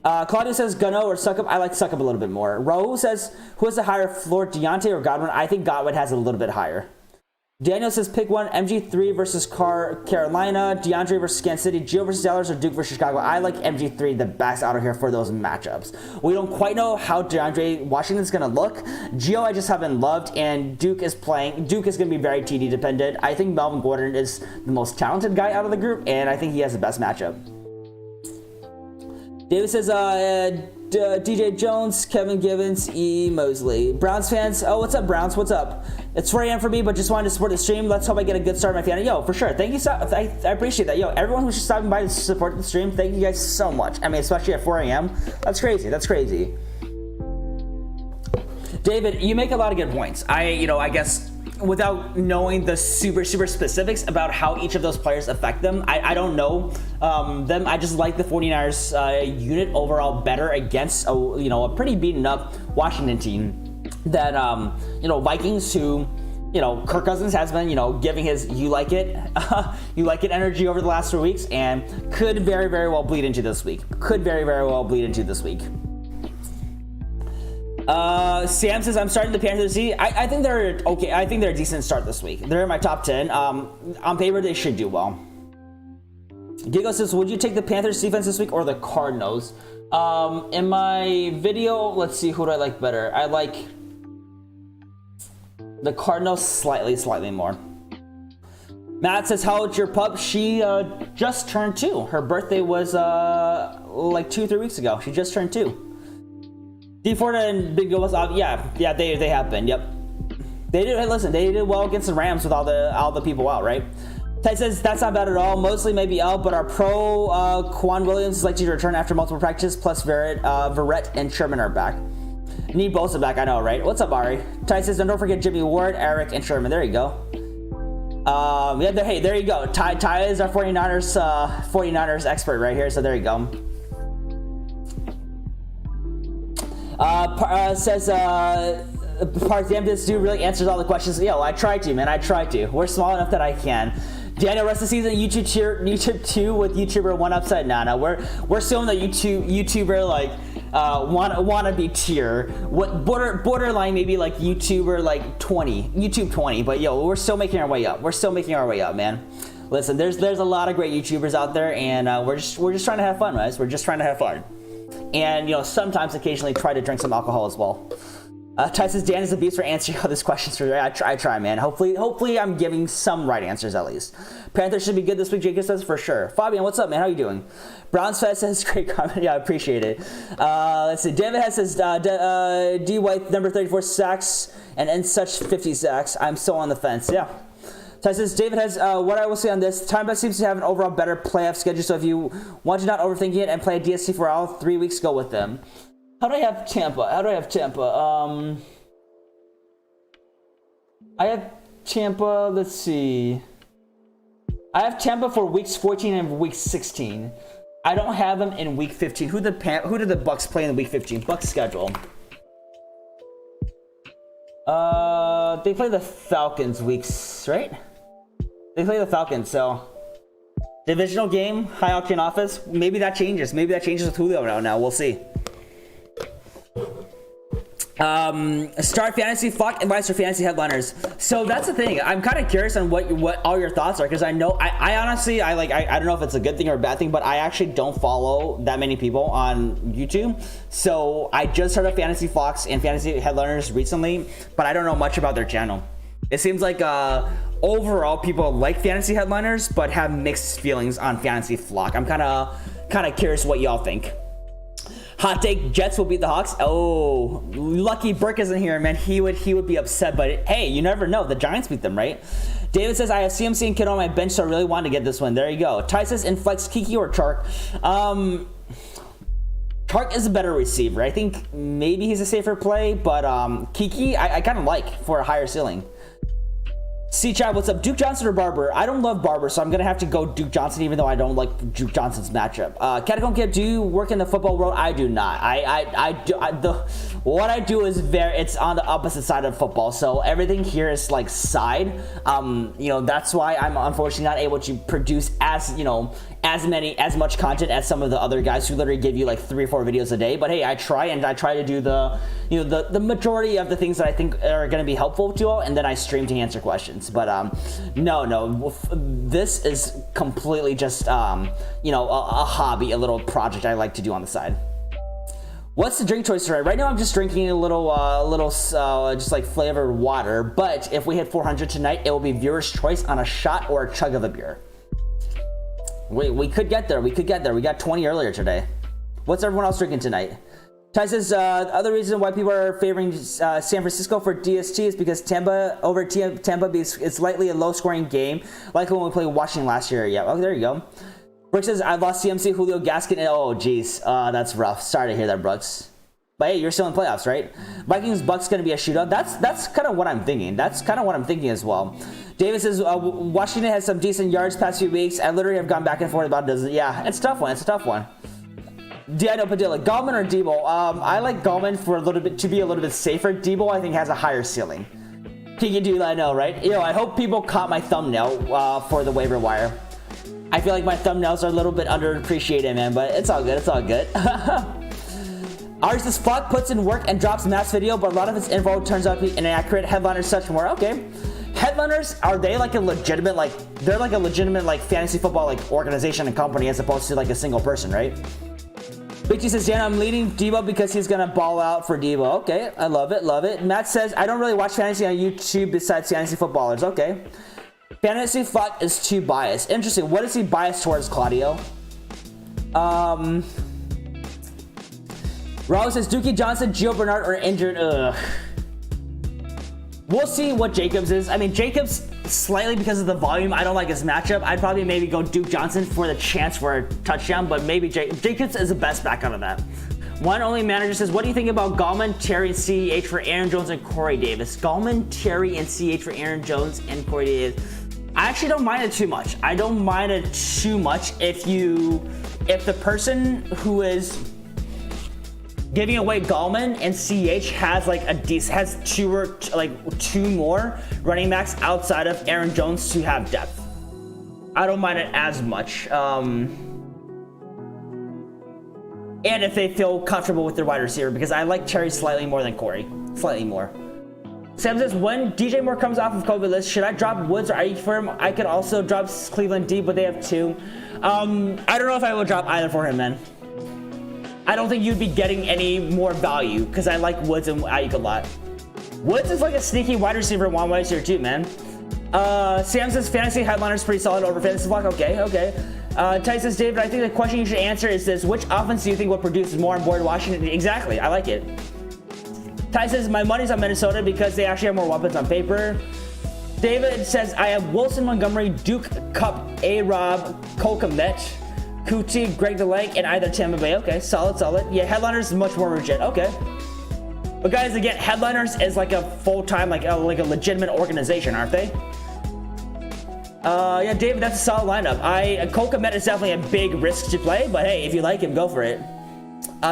Claudio says Gano or Suckup. I like Suckup a little bit more. Raul says, who has a higher floor, Deontay or Godwin? I think Godwin has a little bit higher. Daniel says pick one: MG3 versus Carolina, DeAndre versus Kansas City, Gio versus Dallas, or Duke versus Chicago. I like MG3 the best out of here for those matchups. We don't quite know how DeAndre Washington's going to look. Gio I just haven't loved, and Duke is going to be very TD dependent. I think Melvin Gordon is the most talented guy out of the group, and I think he has the best matchup. David says, DJ Jones, Kevin Givens, E. Mosley. Browns fans, oh, what's up, Browns? What's up? It's 4 a.m. for me, but just wanted to support the stream. Let's hope I get a good start, my fan. Yo, for sure. Thank you. I appreciate that. Yo, everyone who's just stopping by to support the stream, thank you guys so much. I mean, especially at 4 a.m. That's crazy. That's crazy. David, you make a lot of good points. I guess without knowing the super specifics about how each of those players affect them, I don't know them. I just like the 49ers unit overall better against a pretty beaten up Washington team that Vikings, who Kirk Cousins has been giving his you like it energy over the last 3 weeks, and could very well bleed into this week. Sam says, I'm starting the Panthers. I think they're okay. I think they're a decent start this week. They're in my top 10. On paper, they should do well. Gigo says, would you take the Panthers defense this week or the Cardinals? In my video, let's see, who do I like better? I like the Cardinals slightly more. Matt says, how old's your pup? She just turned 2. Her birthday was like 2-3 weeks ago. She just turned 2. D4 and Big Go was yeah, they have been. Yep, they did. Hey, listen, they did well against the Rams with all the people out, right? Ty says that's not bad at all. Mostly maybe out, but our pro Quan Williams is likely to return after multiple practices. Plus Verrett and Sherman are back. Need Bosa back, I know, right? What's up, Ari? Ty says, and don't forget Jimmy Ward, Eric, and Sherman. There you go. Hey, there you go. Ty is our 49ers expert right here. So there you go. Says, Park, damn, this dude really answers all the questions. Yo, I tried to, man. I tried to. We're small enough that I can. Daniel, rest of the season, YouTube 2 with YouTuber 1 upside. No, we're still in the YouTuber like wanna be tier. What borderline maybe like YouTuber like 20, YouTube 20. But yo, we're still making our way up. Man. Listen, there's a lot of great YouTubers out there, and we're just trying to have fun, guys. We're just trying to have fun. And sometimes occasionally try to drink some alcohol as well. Ty says, Dan is a beast for answering all these questions. I try, man. Hopefully I'm giving some right answers at least. Panthers should be good this week, Jacob says, for sure. Fabian, what's up, man? How you doing? Browns Fest says, great comment. Yeah, I appreciate it. Let's see. David has says, D White, number 34 sacks, and in such 50 sacks. I'm still on the fence. Yeah. Ty says, David has, what I will say on this, Time seems to have an overall better playoff schedule, so if you want to not overthink it and play a DSC for all 3 weeks, go with them. How do I have Tampa? I have Tampa, let's see. I have Tampa for weeks 14 and week 16. I don't have them in week 15. Who did the Bucks play in week 15? Bucks schedule. They play the Falcons weeks, right? They play the Falcons, so divisional game, high octane offense. Maybe that changes. Maybe that changes with Julio now. We'll see. Start fantasy flock advice for fantasy headliners. So that's the thing. I'm kind of curious on what all your thoughts are, because I know I honestly I don't know if it's a good thing or a bad thing, but I actually don't follow that many people on YouTube. So I just heard of fantasy flocks and fantasy headliners recently, but I don't know much about their channel. It seems like overall people like fantasy headliners, but have mixed feelings on fantasy flock. I'm kind of curious what y'all think. Hot take: Jets will beat the Hawks. Oh, lucky Burke isn't here, man. He would be upset, but hey, you never know. The Giants beat them, right? David says, I have CMC and Kittle on my bench, so I really wanted to get this one. There you go. Ty says, in flex, Kiki or Chark? Chark is a better receiver. I think maybe he's a safer play, but Kiki, I kind of like for a higher ceiling. C-Chat, what's up? Duke Johnson or Barber? I don't love Barber, so I'm going to have to go Duke Johnson, even though I don't like Duke Johnson's matchup. Catacomb Kid, do you work in the football world? I do not. What I do is it's on the opposite side of football, so everything here is like side. That's why I'm unfortunately not able to produce as much content as some of the other guys who literally give you like 3 or 4 videos a day. But hey, I try to do the majority of the things that I think are going to be helpful to you all, and then I stream to answer questions. But no, this is completely just a hobby, a little project I like to do on the side. What's the drink choice today? Right now I'm just drinking a little just like flavored water, but if we hit 400 tonight, it will be viewer's choice on a shot or a chug of a beer. We could get there. We got 20 earlier today. What's everyone else drinking tonight? Ty says, the other reason why people are favoring San Francisco for DST is because Tampa is slightly a low-scoring game, like when we played Washington last year. Yeah, oh, there you go. Brooks says, I lost CMC, Julio, Gaskin. Oh, geez. That's rough. Sorry to hear that, Brooks. But hey, you're still in playoffs, right? Vikings-Bucks going to be a shootout. That's kind of what I'm thinking. That's kind of what I'm thinking as well. David says, Washington has some decent yards past few weeks. I literally have gone back and forth about this. Yeah, it's a tough one. It's a tough one. Diano Padilla, Gallman or Debo? I like Gallman to be a little bit safer. Debo, I think, has a higher ceiling. Kiki do I know, right? I hope people caught my thumbnail for the waiver wire. I feel like my thumbnails are a little bit underappreciated, man, but it's all good. It's all good. Aris' Flock puts in work and drops mass video, but a lot of its info turns out to be inaccurate. Headliners, such more. Okay. Headliners, are they like a legitimate, they're like a legitimate, fantasy football, organization and company as opposed to, a single person, right? Big T says, Dan, I'm leading Debo because he's going to ball out for Debo. Okay, I love it, love it. Matt says, I don't really watch fantasy on YouTube besides fantasy footballers. Okay. Fantasy Flock is too biased. Interesting. What is he biased towards, Claudio? Raul says, Dookie Johnson, Gio Bernard are injured. Ugh. We'll see what Jacobs is. I mean, Jacobs, slightly because of the volume, I don't like his matchup. I'd probably maybe go Duke Johnson for the chance for a touchdown, but maybe Jacobs is the best back out of that. One only manager says, what do you think about Gallman, Terry, and CEH for Aaron Jones and Corey Davis? Gallman, Terry, and CEH for Aaron Jones and Corey Davis. I actually don't mind it too much. I don't mind it too much if the person who is giving away Gallman and CH has two more running backs outside of Aaron Jones to have depth. I don't mind it as much. And if they feel comfortable with their wide receiver, because I like Terry slightly more than Corey. Slightly more. Sam says, when DJ Moore comes off of COVID list, should I drop Woods or Ayuk for him? I could also drop Cleveland D, but they have 2. I don't know if I will drop either for him, man. I don't think you'd be getting any more value because I like Woods and Ayuk a lot. Woods is like a sneaky wide receiver, one wide receiver too, man. Sam says fantasy headliners pretty solid over fantasy block. Okay. Ty says, David, I think the question you should answer is this: which offense do you think will produce more on board Washington? Exactly, I like it. Ty says, my money's on Minnesota because they actually have more weapons on paper. David says, I have Wilson, Montgomery, Duke, Cup, A-Rob, Cole Kmet, Kuti, Greg DeLank, and either Tampa Bay. Okay, solid. Yeah, Headliners is much more legit. Okay. But guys, again, Headliners is like a full-time, like a legitimate organization, aren't they? Yeah, David, that's a solid lineup. Cole Kmet is definitely a big risk to play, but hey, if you like him, go for it.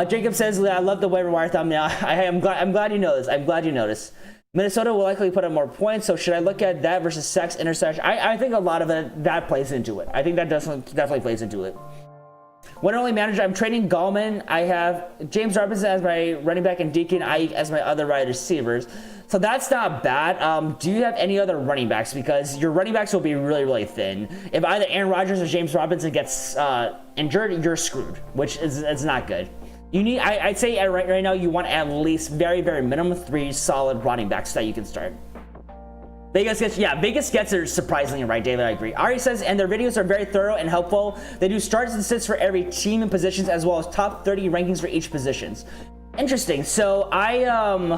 Jacob says, I love the waiver wire thumbnail. I'm glad you know this. I'm glad you noticed. Minnesota will likely put up more points, so should I look at that versus sacks, interception? I think a lot of that plays into it. I think that definitely plays into it. When only manager, I'm trading Gallman. I have James Robinson as my running back and Deacon Ike as my other wide receivers. So that's not bad. Do you have any other running backs? Because your running backs will be really, really thin. If either Aaron Rodgers or James Robinson gets injured, you're screwed, which is not good. You need, I'd say right now, you want at least very, very minimum 3 solid running backs that you can start. Vegas gets it surprisingly right, David. I agree. Ari says, and their videos are very thorough and helpful. They do starts and sits for every team and positions, as well as top 30 rankings for each positions. Interesting. So I'm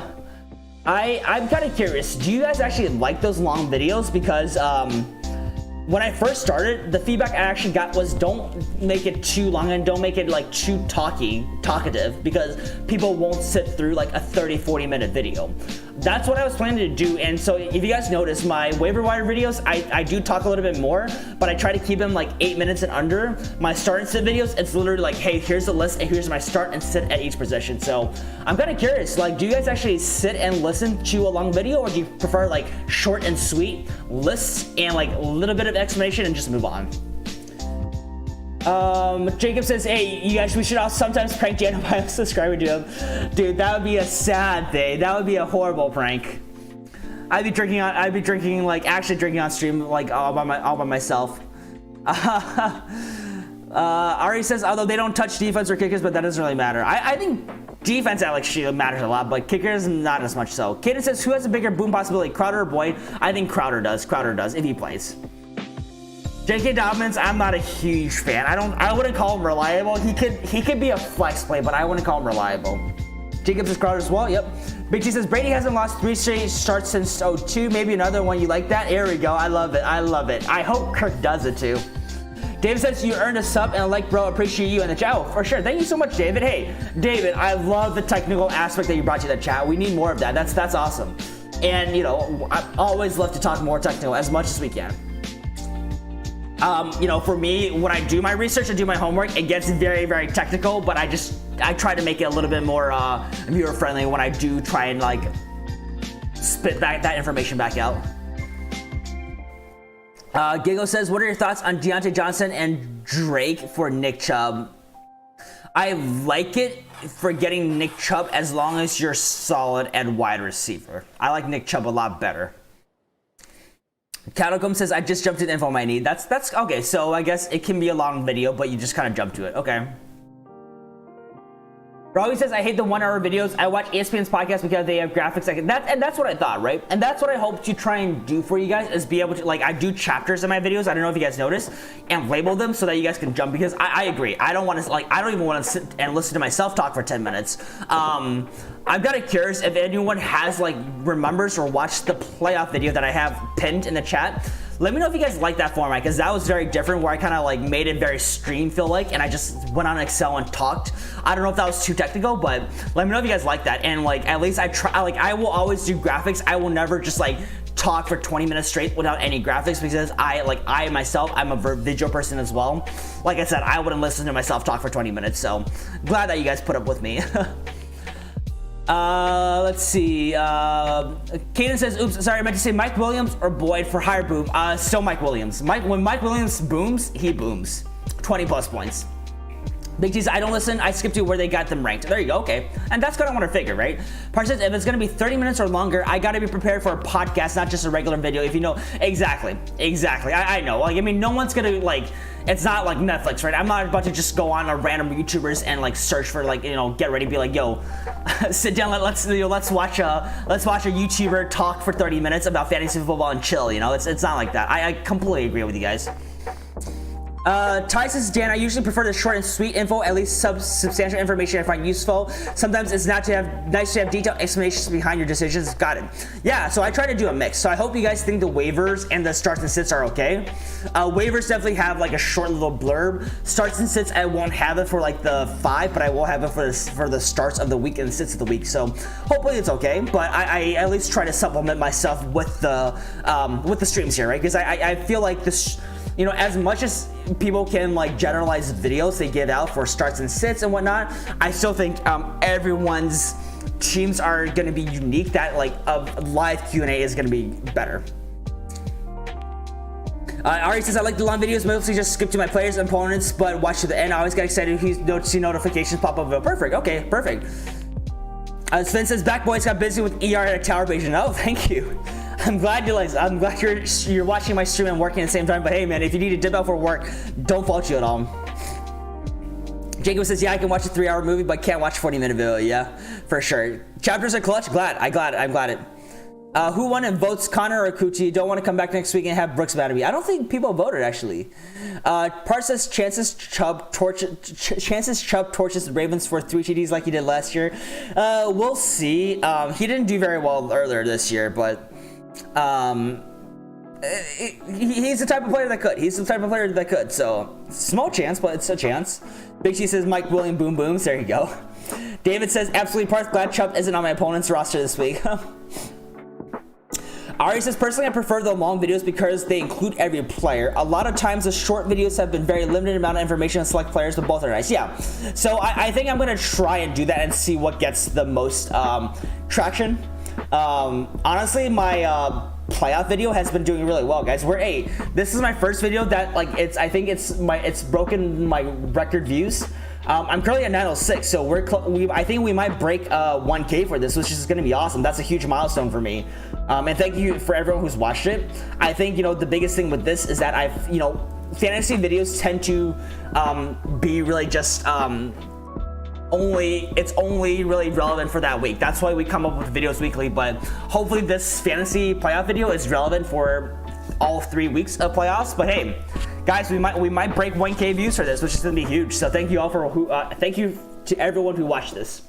kind of curious. Do you guys actually like those long videos? Because when I first started, the feedback I actually got was don't make it too long and don't make it like too talkative, because people won't sit through like a 30-40 minute video. That's what I was planning to do. And so if you guys notice, my waiver wire videos, I do talk a little bit more, but I try to keep them like 8 minutes and under. My start and sit videos, it's literally like, hey, here's the list and here's my start and sit at each position. So I'm kind of curious, like, do you guys actually sit and listen to a long video, or do you prefer like short and sweet lists and like a little bit of explanation and just move on? Jacob says, hey, you guys, we should all sometimes prank Daniel by subscribing to him. Dude, that would be a sad thing. That would be a horrible prank. I'd be drinking, like actually drinking on stream, like all by myself. Ari says, although they don't touch defense or kickers, but that doesn't really matter. I think defense actually matters a lot, but kickers not as much so. Kaden says, who has a bigger boom possibility, Crowder or Boyd? I think Crowder does if he plays. J.K. Dobbins, I'm not a huge fan. I wouldn't call him reliable. He could be a flex play, but I wouldn't call him reliable. Jacobs is Crowder as well. Yep. Big T says Brady hasn't lost 3 straight starts since 2002. Maybe another one. You like that? There we go. I love it. I hope Kirk does it too. David says you earned a sub and a like, bro. Appreciate you in the chat. Oh, for sure. Thank you so much, David. Hey, David, I love the technical aspect that you brought to the chat. We need more of that. That's awesome. And you know, I always love to talk more technical as much as we can. You know, for me, when I do my research and do my homework, it gets very, very technical, but I try to make it a little bit more viewer friendly when I do try and like spit that information back out. Gigo says, what are your thoughts on Deontay Johnson and Drake for Nick Chubb? I like it for getting Nick Chubb as long as you're solid at wide receiver. I like Nick Chubb a lot better. Catacomb says, I just jumped to the info I need. That's okay. So I guess it can be a long video, but you just kind of jump to it. Okay. Robbie says, I hate the 1 hour videos. I watch ESPN's podcast because they have graphics. And that's what I thought, right? And that's what I hope to try and do for you guys, is be able to, like, I do chapters in my videos. I don't know if you guys noticed, and label them so that you guys can jump, because I agree. I don't want to, like, I don't even want to sit and listen to myself talk for 10 minutes. I'm kind of curious if anyone has, like, remembers or watched the playoff video that I have pinned in the chat. Let me know if you guys like that format, because that was very different, where I kind of like made it very stream feel like, and I just went on Excel and talked. I don't know if that was too technical, but let me know if you guys like that. And like, at least I try, like, I will always do graphics. I will never just like talk for 20 minutes straight without any graphics, because I myself, I'm a visual person as well. Like I said, I wouldn't listen to myself talk for 20 minutes. So glad that you guys put up with me. Let's see. Kaden says, oops, sorry, I meant to say Mike Williams or Boyd for higher boom. Still Mike Williams. When Mike Williams booms, he booms. 20 plus points. Big T's, I don't listen. I skip to where they got them ranked. There you go. Okay. And that's what I want to figure, right? Part says, if it's going to be 30 minutes or longer, I got to be prepared for a podcast, not just a regular video. If you know, exactly. I know. Like, I mean, no one's going to like, it's not like Netflix, right? I'm not about to just go on a random YouTubers and like search for like, you know, get ready, be like, yo, sit down, let's watch a YouTuber talk for 30 minutes about fantasy football and chill. You know, it's not like that. I completely agree with you guys. Ty says, Dan, I usually prefer the short and sweet info, at least substantial information I find useful. Sometimes it's nice to have detailed explanations behind your decisions. Got it. Yeah, so I try to do a mix. So I hope you guys think the waivers and the starts and sits are okay. Waivers definitely have like a short little blurb. Starts and sits, I won't have it for like the 5, but I will have it for the starts of the week and the sits of the week. So hopefully it's okay. But I at least try to supplement myself with the streams here, right? Because I feel like this, you know, as much as people can like generalize videos they give out for starts and sits and whatnot, I still think everyone's teams are going to be unique. That like a live Q&A is going to be better. Ari says, I like the long videos, mostly just skip to my players and opponents, but watch to the end. I always get excited to see notifications pop up. Perfect. Okay, perfect. Sven says, Back Boys got busy with ER at Tower Invasion. Oh, thank you. I'm glad you're watching my stream and working at the same time. But hey, man, if you need to dip out for work, don't fault you at all. Jacob says, yeah, I can watch a 3-hour movie, but can't watch a 40-minute video. Yeah, for sure. Chapters are clutch. I'm glad it. Who won in votes, Connor or Kuti? Don't want to come back next week and have Brooks mad at me. I don't think people voted, actually. Part says Chances Chubb torches the Ravens for 3 TDs like he did last year. We'll see. He didn't do very well earlier this year, but he's the type of player that could. So small chance, but it's a chance. Big T says Mike William Boom Booms. There you go. David says absolutely Parth. Glad Chubb isn't on my opponent's roster this week. Ari says, personally, I prefer the long videos because they include every player. A lot of times, the short videos have been very limited amount of information on select players, but both are nice. Yeah. So I think I'm going to try and do that and see what gets the most traction. Honestly, my playoff video has been doing really well, guys. We're 8. This is my first video that I think it's broken my record views. I'm currently at 906, so I think we might break 1K for this, which is going to be awesome. That's a huge milestone for me. And thank you for everyone who's watched it. I think, the biggest thing with this is that fantasy videos tend to be really just it's only really relevant for that week. That's why we come up with videos weekly, but hopefully this fantasy playoff video is relevant for all 3 weeks of playoffs. But hey, guys, we might break 1K views for this, which is gonna be huge. So thank you all thank you to everyone who watched this.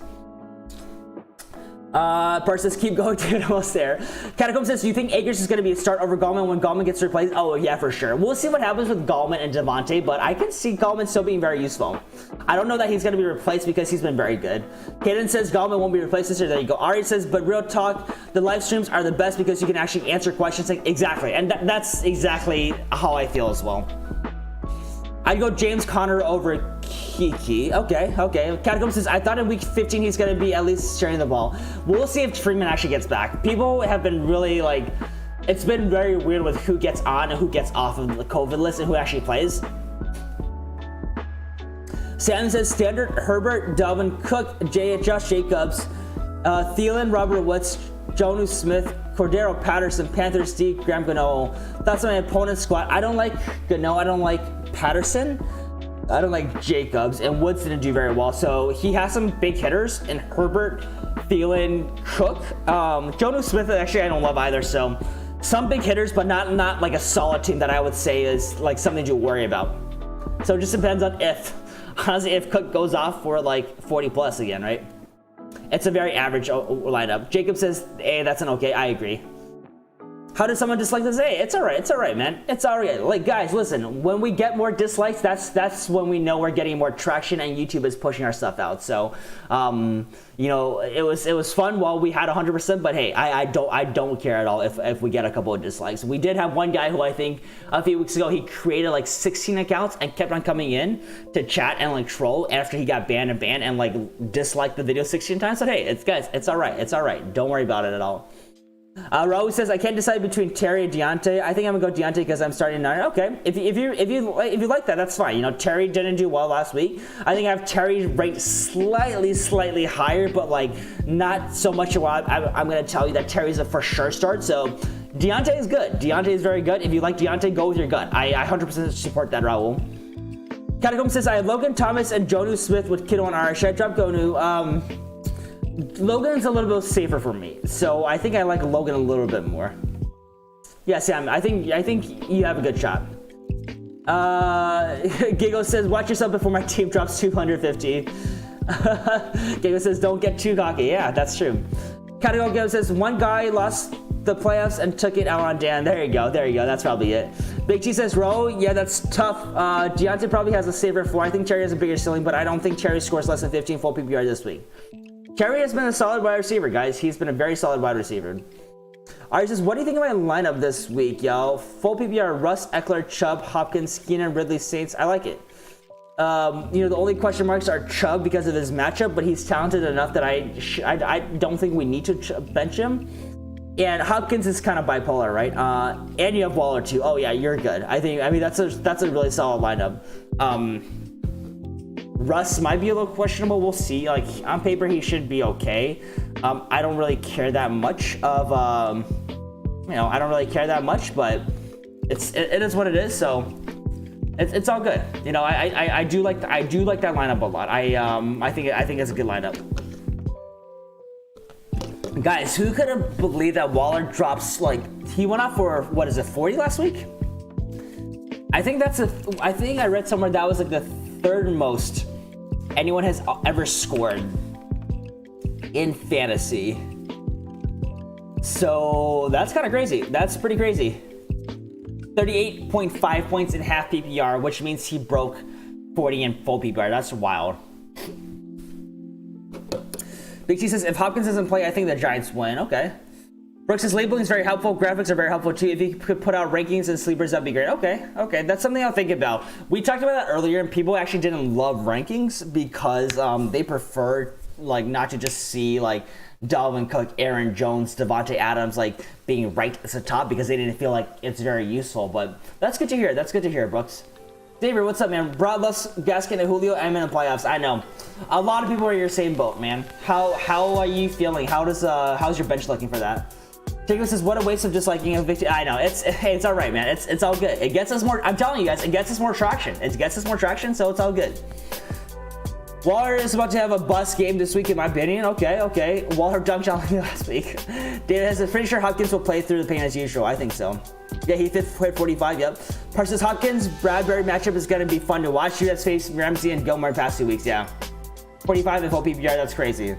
Persons keep going to almost there. Catacomb says, do you think Akers is going to be a start over Gallman when Gallman gets replaced? Oh, yeah, for sure. We'll see what happens with Gallman and Devontae, but I can see Gallman still being very useful. I don't know that he's going to be replaced because he's been very good. Kaden says Gallman won't be replaced this year. There you go. Ari says, but real talk, the live streams are the best because you can actually answer questions. Exactly. And that's exactly how I feel as well. I'd go James Conner over Kiki. Okay. Catacomb says, I thought in week 15 he's going to be at least sharing the ball. We'll see if Freeman actually gets back. People have been really it's been very weird with who gets on and who gets off of the COVID list and who actually plays. Sam says, standard Herbert, Dalvin Cook, Josh Jacobs, Thielen, Robert Woods, Jonnu Smith, Cordero Patterson, Panthers D, Graham Gano. That's my opponent's squad. I don't like Gano. I don't like Patterson. I don't like Jacobs, and Woods didn't do very well. So he has some big hitters in Herbert, Thielen, Cook. Jonnu Smith, actually, I don't love either. So some big hitters, but not like a solid team that I would say is like something to worry about. So it just depends on honestly, if Cook goes off for 40 plus again, right? It's a very average lineup. Jacob says, hey, that's an okay. I agree. How did someone dislike this? Hey, it's all right, man. It's all right. Guys, listen, when we get more dislikes, that's when we know we're getting more traction and YouTube is pushing our stuff out. So, it was fun while we had 100%, but hey, I don't care at all if we get a couple of dislikes. We did have one guy who I think a few weeks ago, he created 16 accounts and kept on coming in to chat and troll after he got banned and disliked the video 16 times. So hey, it's all right. Don't worry about it at all. Raul says, I can't decide between Terry and Deontay. I think I'm gonna go Deontay because I'm starting 9. Okay, if you like that, that's fine. Terry didn't do well last week. I think I have Terry ranked slightly higher, but not so much. I'm gonna tell you that Terry's a for sure start. So Deontay is good. Deontay is very good. If you like Deontay, go with your gut. I 100% support that, Raul. Catacomb says, I have Logan Thomas and Jonnu Smith with Kittle and R. Should I drop Gonu? Logan's a little bit safer for me, so I think I like Logan a little bit more. Yeah, Sam, I think you have a good shot. Gigo says, watch yourself before my team drops 250. Gigo says, don't get too cocky. Yeah, that's true. Category says, one guy lost the playoffs and took it out on Dan. There you go. That's probably it. Big T says, Ro, yeah, that's tough. Deontay probably has a safer floor. I think Terry has a bigger ceiling, but I don't think Terry scores less than 15 full PPR this week. Terry has been a solid wide receiver, guys. He's been a very solid wide receiver. Ari says, what do you think of my lineup this week, yo? Full PPR, Russ, Eckler, Chubb, Hopkins, Keenan, Ridley, Saints. I like it. The only question marks are Chubb because of his matchup, but he's talented enough that I don't think we need to bench him. And Hopkins is kind of bipolar, right? And you have Waller too. Oh yeah, you're good. I mean that's a really solid lineup. Russ might be a little questionable. We'll see. Like on paper, he should be okay. I don't really care that much of I don't really care that much, but it is what it is. So it's all good. You know, I do like that lineup a lot. I think it's a good lineup. Guys, who could have believed that Waller drops, like, he went off for, what is it, 40 last week? I think I read somewhere that was like the third most anyone has ever scored in fantasy. So that's kind of crazy. That's pretty crazy. 38.5 points in half PPR, which means he broke 40 in full PPR. That's wild. Big T says, if Hopkins doesn't play, I think the Giants win. Okay. Brooks says, labeling is very helpful. Graphics are very helpful too. If you could put out rankings and sleepers, that'd be great. Okay. That's something I'll think about. We talked about that earlier, and people actually didn't love rankings because they prefer, like, not to just see, like, Dalvin Cook, Aaron Jones, Devontae Adams, like, being right at the top because they didn't feel like it's very useful. But that's good to hear. That's good to hear, Brooks. David, what's up, man? Broad loves Gaskin and Julio. I'm in the playoffs. I know. A lot of people are in your same boat, man. How are you feeling? How's your bench looking for that? Jacob says, what a waste of just liking a victory. I know. It's all right, man. It's all good. It gets us more. I'm telling you guys, it gets us more traction. It gets us more traction, so it's all good. Waller is about to have a bust game this week, in my opinion. Okay. Waller dunked on me last week. David says, pretty sure Hopkins will play through the pain as usual. I think so. Yeah, he hit 45, yep. Parsons Hopkins, Bradbury matchup is going to be fun to watch. You guys face Ramsey and Gilmore past 2 weeks, yeah. 45 in full PPR, that's crazy.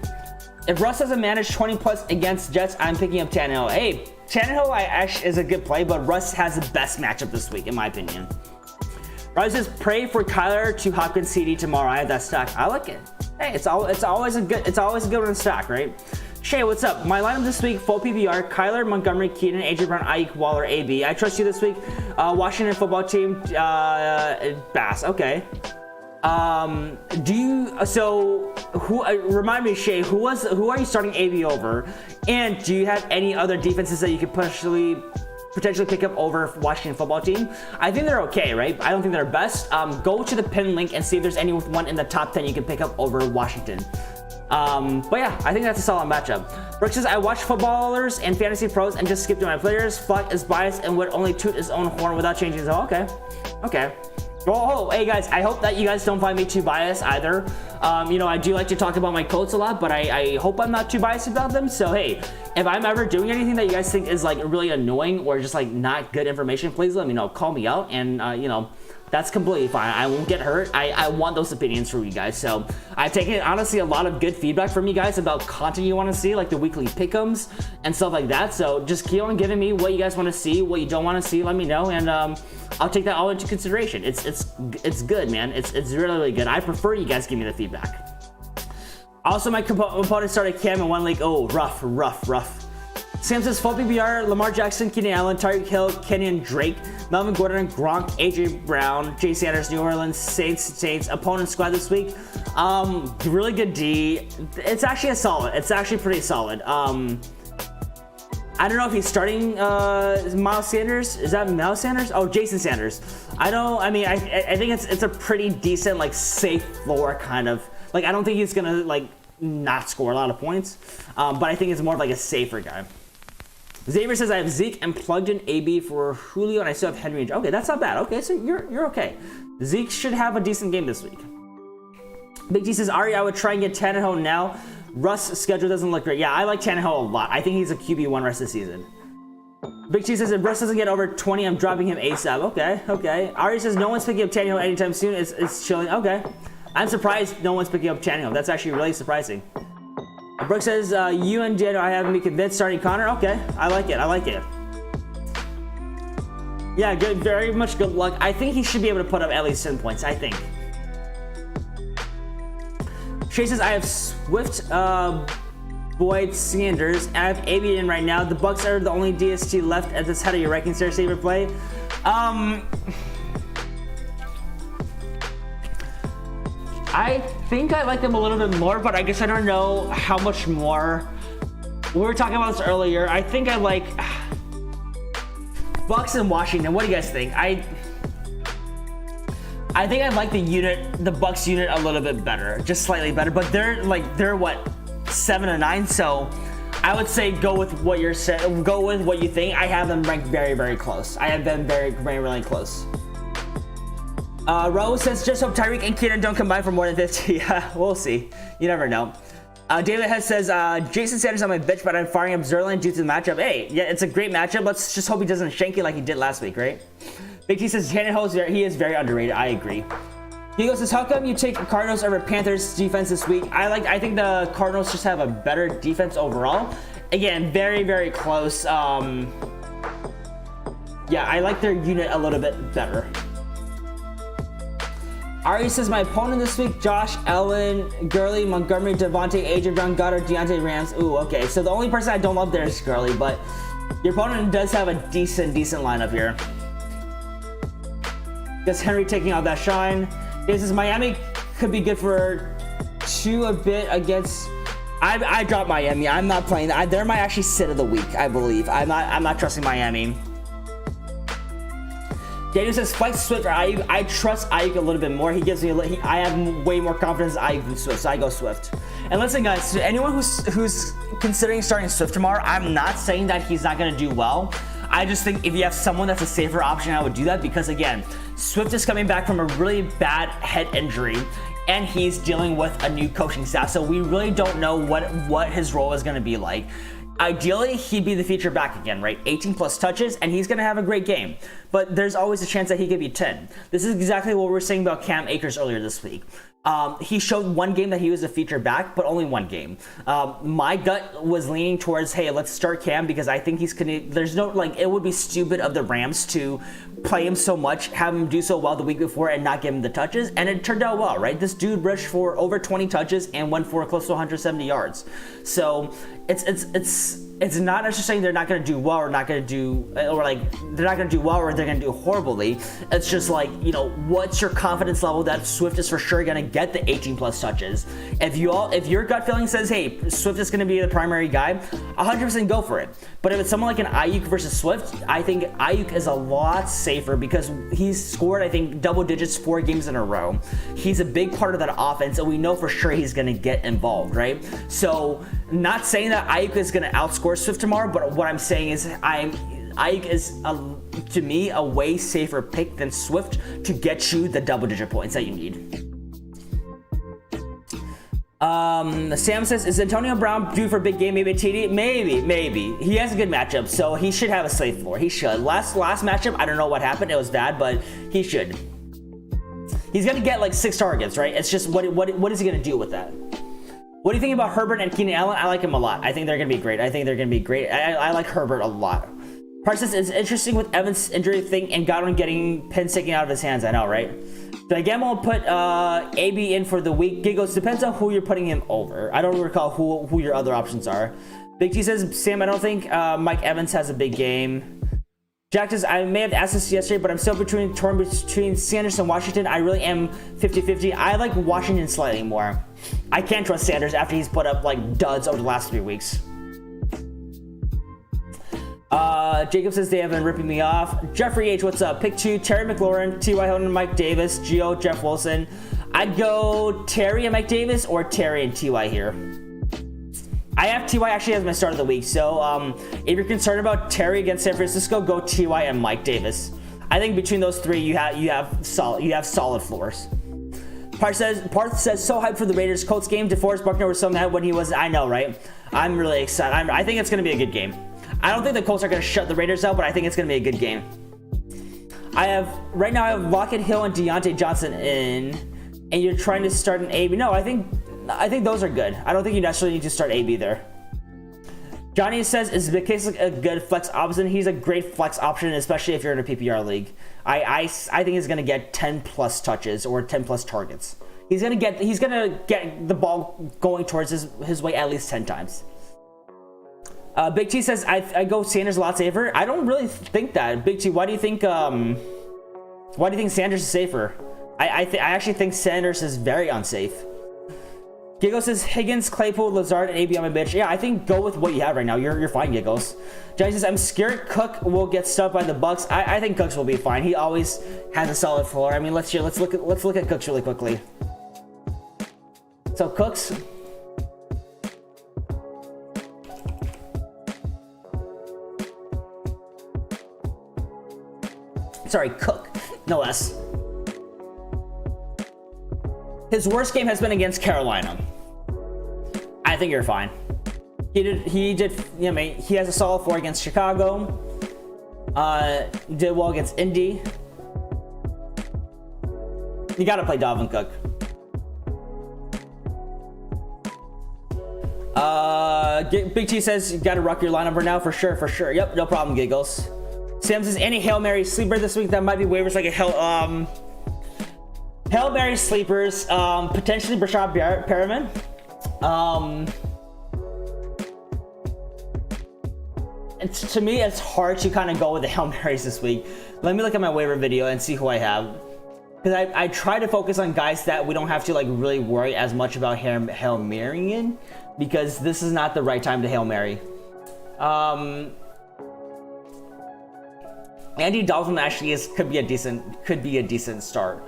If Russ doesn't manage 20 plus against Jets, I'm picking up Tannehill. Hey, Tannehill is a good play, but Russ has the best matchup this week, in my opinion. Riley says, pray for Kyler to Hopkins CD tomorrow. I have that stock. I like it. Hey, it's always a good one in stock, right? Shay, what's up? My lineup this week, full PPR, Kyler, Montgomery, Keenan, AJ Brown, Ike, Waller, AB. I trust you this week. Washington football team, Bass. Okay. Remind me, Shay, who are you starting AB over? And do you have any other defenses that you could potentially pick up over Washington football team? I think they're okay, right? I don't think they're best. Go to the pin link and see if there's anyone in the top 10 you can pick up over Washington. But yeah, I think that's a solid matchup. Brooks says, I watch footballers and fantasy pros and just skip to my players. Flock is biased and would only toot his own horn without changing his own. Okay. Oh, hey guys, I hope that you guys don't find me too biased either. I do like to talk about my Colts a lot, but I hope I'm not too biased about them. So hey, if I'm ever doing anything that you guys think is like really annoying or just like not good information, please let me know. Call me out, and that's completely fine. I won't get hurt. I want those opinions from you guys. So I've taken, honestly, a lot of good feedback from you guys about content you want to see, like the weekly pick'ems and stuff like that. So just keep on giving me what you guys want to see, what you don't want to see. Let me know, and I'll take that all into consideration. It's good, man. It's really, really good. I prefer you guys give me the feedback. Also, my opponent started Cam in 1 league. Oh, rough. Sam says, full PPR, Lamar Jackson, Keenan Allen, Tyreek Hill, Kenyon Drake, Melvin Gordon, Gronk, AJ Brown, Jay Sanders, New Orleans, Saints, opponent squad this week. Really good D. It's actually pretty solid. I don't know if he's starting Miles Sanders. Is that Miles Sanders? Oh, Jason Sanders. I think it's a pretty decent, like, safe floor kind of. Like, I don't think he's gonna, like, not score a lot of points. But I think it's more of like a safer guy. Xavier says, I have Zeke and plugged in AB for Julio, and I still have Henry. Okay, that's not bad. Okay, so you're okay. Zeke should have a decent game this week. Big T says, Ari, I would try and get Tannehill now. Russ' schedule doesn't look great. Yeah, I like Tannehill a lot. I think he's a QB1 rest of the season. Big T says, if Russ doesn't get over 20, I'm dropping him ASAP. Okay. Ari says, no one's picking up Tannehill anytime soon. It's chilling. Okay. I'm surprised no one's picking up Tannehill. That's actually really surprising. Brooks says, you and Daniel, I haven't been convinced starting Connor. Okay, I like it. Yeah, good. Very much good luck. I think he should be able to put up at least 10 points, I think. Shay says, I have Swift, Boyd, Sanders, and I have AB in right now. The Bucks are the only DST left at this head of your ranking star saver play. I think I like them a little bit more, but I guess I don't know how much more We were talking about this earlier. I think I like Bucks and Washington. What do you guys think? I think I like the Bucks unit a little bit better, just slightly better. But they're what, 7-9. So I would say go with what you're saying. Go with what you think. I have them ranked very, very close. I have them very, very, really close. Rose says, just hope Tyreek and Keenan don't combine for more than 50. Yeah, we'll see. You never know. David Hess says, Jason Sanders on my bench, but I'm firing up Zerline due to the matchup. Hey, yeah, it's a great matchup. Let's just hope he doesn't shank you like he did last week, right? Big T says, he is very underrated. I agree. Diego says, how come you take Cardinals over Panthers defense this week? I think the Cardinals just have a better defense overall. Again, very, very close. Yeah, I like their unit a little bit better. Ari says, my opponent this week, Josh, Allen, Gurley, Montgomery, Devontae, AJ Brown, Goddard, Deontay, Rams. Ooh, okay. So the only person I don't love there is Gurley, but your opponent does have a decent lineup here. Guess Henry taking out that shine. This is Miami could be good for 2 a bit against. I dropped Miami. I'm not playing that. They're my actually sit of the week, I believe. I'm not trusting Miami. Daniel says, fight Swift or Ayuk. I trust Ayuk a little bit more. He gives me I have way more confidence in Ayuk than Swift, so I go Swift. And listen, guys, to anyone who's considering starting Swift tomorrow, I'm not saying that he's not going to do well. I just think if you have someone that's a safer option, I would do that because, again, Swift is coming back from a really bad head injury, and he's dealing with a new coaching staff, so we really don't know what his role is going to be like. Ideally, he'd be the feature back again, right? 18 plus touches, and he's going to have a great game. But there's always a chance that he could be 10. This is exactly what we were saying about Cam Akers earlier this week. He showed one game that he was a feature back, but only one game. My gut was leaning towards, hey, let's start Cam because I think he's gonna. There's no it would be stupid of the Rams to play him so much, have him do so well the week before, and not give him the touches. And it turned out well, right? This dude rushed for over 20 touches and went for close to 170 yards. So it's not necessarily saying they're not going to do well or not going to do, or they're not going to do well or they're going to do horribly. It's just what's your confidence level that Swift is for sure going to get the 18 plus touches? If your gut feeling says, hey, Swift is going to be the primary guy, 100% go for it. But if it's someone like an Ayuk versus Swift, I think Ayuk is a lot safer because he's scored, I think, double digits 4 games in a row. He's a big part of that offense, and we know for sure he's going to get involved, right? So, not saying that Ayuk is going to outscore Swift tomorrow, but what I'm saying is Ayuk is, to me, a way safer pick than Swift to get you the double-digit points that you need. Sam says, is Antonio Brown due for a big game? Maybe a TD? Maybe. He has a good matchup, so he should have a safe floor. He should. Last matchup, I don't know what happened. It was bad, but he should. He's going to get 6 targets, right? It's just what is he going to do with that? What do you think about Herbert and Keenan Allen? I like him a lot. I think they're going to be great. I like Herbert a lot. Price says, it's interesting with Evans' injury thing and Godwin getting pins taken out of his hands. I know, right? So again, we'll put AB in for the week. Giggles, depends on who you're putting him over. I don't recall who your other options are. Big T says, Sam, I don't think Mike Evans has a big game. Jack says, I may have asked this yesterday, but I'm still torn between Sanders and Washington. I really am 50-50. I like Washington slightly more. I can't trust Sanders after he's put up duds over the last 3 weeks. Jacob says they have been ripping me off. Jeffrey H, what's up? Pick 2, Terry McLaurin, T.Y. Hilton, Mike Davis, Gio, Jeff Wilson. I'd go Terry and Mike Davis or Terry and T.Y. here. I have T.Y. actually as my start of the week, so if you're concerned about Terry against San Francisco, go T.Y. and Mike Davis. I think between those 3, you have solid floors. Parth says, so hyped for the Raiders Colts game. DeForest Buckner was so mad when he was. I know, right? I'm really excited. I think it's going to be a good game. I don't think the Colts are going to shut the Raiders out, but I think it's going to be a good game. Right now I have Lockett, Hill, and Deontay Johnson in, and you're trying to start an AB. No, I think those are good. I don't think you necessarily need to start AB there. Johnny says, is McKissic a good flex option? He's a great flex option, especially if you're in a PPR league. I think he's going to get 10 plus touches or 10 plus targets. He's going to get the ball going towards his way at least 10 times. Big T says, I go Sanders a lot safer. I don't really think that. Big T, why do you think Sanders is safer? I actually think Sanders is very unsafe. Giggles says Higgins, Claypool, Lazard, and AB on my bench. Yeah, I think go with what you have right now. You're fine, Giggles. Johnny says I'm scared Cook will get stuffed by the Bucks. I think Cooks will be fine. He always has a solid floor. I mean, let's look at Cooks really quickly. So Cooks. Sorry, Cook, no less. His worst game has been against Carolina. I think you're fine. He did, you know, he has a solid floor against Chicago. Did well against Indy. You gotta play Dalvin Cook. Big T says you gotta rock your lineup right now for sure. Yep, no problem, Giggles. Sam says any Hail Mary sleeper this week that might be waivers like a Hail Mary sleepers, potentially Brashad Perriman. To me, it's hard to kind of go with the Hail Marys this week. Let me look at my waiver video and see who I have. Because I try to focus on guys that we don't have to like really worry as much about Hail Marying in, because this is not the right time to Hail Mary. Andy Dalton actually could be a decent start.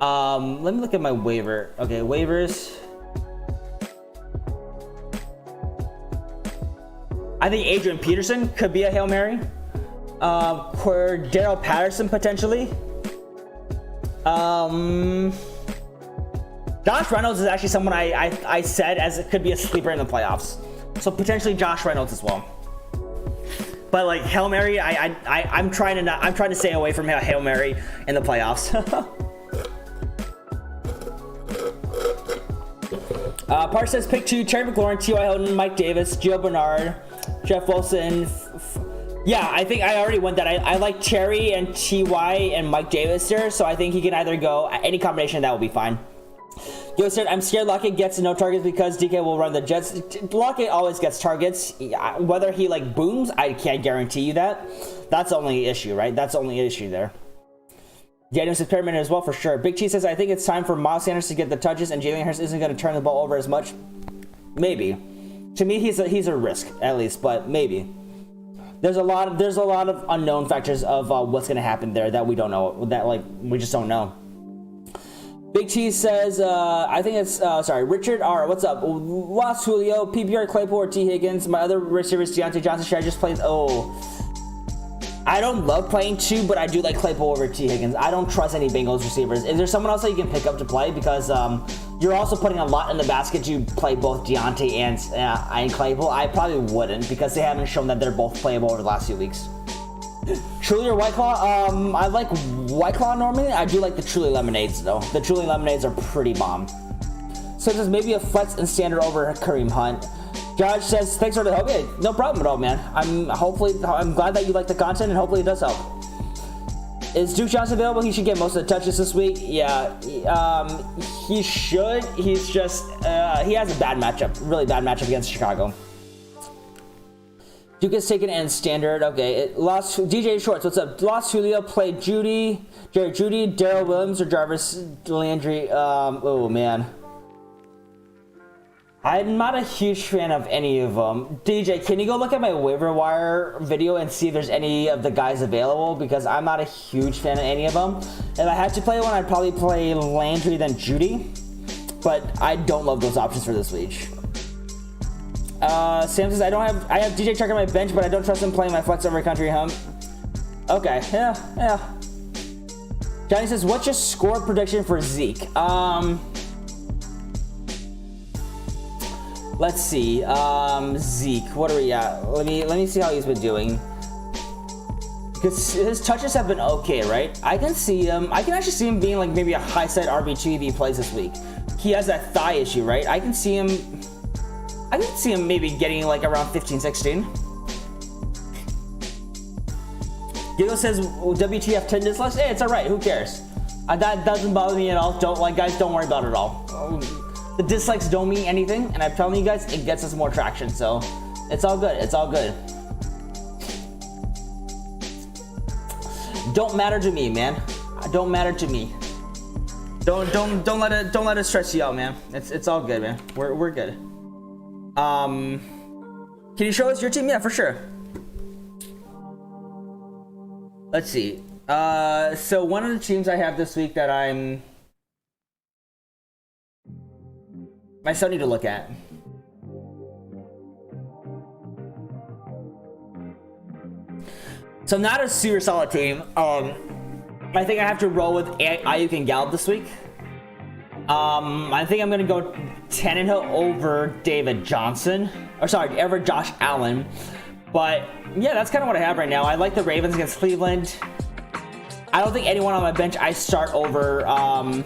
Let me look at my waiver. Okay, waivers. I think Adrian Peterson could be a Hail Mary. Cordero Patterson potentially. Josh Reynolds is actually someone I said as it could be a sleeper in the playoffs. So potentially Josh Reynolds as well. But like Hail Mary, I'm trying to stay away from Hail Mary in the playoffs. Park says pick 2, Terry McLaurin, T.Y. Hilton, Mike Davis, Gio Bernard, Jeff Wilson. Yeah, I think I already went that. I like Terry and T.Y. and Mike Davis there, so I think he can either go any combination of that will be fine. Yo said, I'm scared Lockett gets no targets because DK will run the Jets. Lockett always gets targets. Whether he like booms, I can't guarantee you that. That's the only issue, right? That's the only issue there. Daniel says Perriman as well for sure. Big T says, I think it's time for Miles Sanders to get the touches and Jalen Hurts isn't going to turn the ball over as much. Maybe. To me, he's a risk at least, but maybe. There's a lot of unknown factors of what's going to happen there that we don't know, that like we just don't know. Big T says, I think it's, Richard R. What's up? Los Julio, PPR Claypool or T. Higgins. My other receivers, Deontay Johnson. Should I just play? I don't love playing 2, but I do like Claypool over T. Higgins. I don't trust any Bengals receivers. Is there someone else that you can pick up to play? Because you're also putting a lot in the basket to play both Deontay and Claypool. I probably wouldn't because they haven't shown that they're both playable over the last few weeks. Truly or White Claw? I like White Claw normally. I do like the Truly Lemonades though. The Truly Lemonades are pretty bomb. So there's maybe a flex and standard over Kareem Hunt. Josh says, thanks for the help. Okay, no problem at all, man. I'm glad that you like the content and hopefully it does help. Is Duke Johnson available? He should get most of the touches this week. Yeah, he should. He's just, he has a bad matchup, really bad matchup against Chicago. Duke is taken in standard. Okay, DJ Shorts, what's up? Lost Julio played Jerry Judy, Daryl Williams, or Jarvis Landry. Oh man, I'm not a huge fan of any of them. DJ, can you go look at my waiver wire video and see if there's any of the guys available? Because I'm not a huge fan of any of them. If I had to play one, I'd probably play Landry then Judy. But I don't love those options for this week. Sam says, I have DJ Chark on my bench, but I don't trust him playing my flex over country home. Okay, yeah. Johnny says, what's your score prediction for Zeke? Let's see. Zeke, what are we at? Let me see how he's been doing. Because his touches have been okay, right? I can actually see him being like maybe a high side RB2 if he plays this week. He has that thigh issue, right? I can see him maybe getting like around 15, 16. Giggle says, WTF 10 dislikes? Hey, it's all right. Who cares? That doesn't bother me at all. Guys, don't worry about it at all. The dislikes don't mean anything, and I'm telling you guys, it gets us more traction. So it's all good. It's all good. Don't matter to me, man. Don't matter to me. Don't let it stress you out, man. It's all good, man. We're good. Can you show us your team? Yeah, for sure. Let's see. So one of the teams I have this week that I still need to look at. So not a super solid team. I think I have to roll with Ayuk and Gallup this week. I think I'm gonna go Tannehill over David Johnson, or sorry, over Josh Allen. But yeah, that's kind of what I have right now. I like the Ravens against Cleveland. I don't think anyone on my bench I start over. I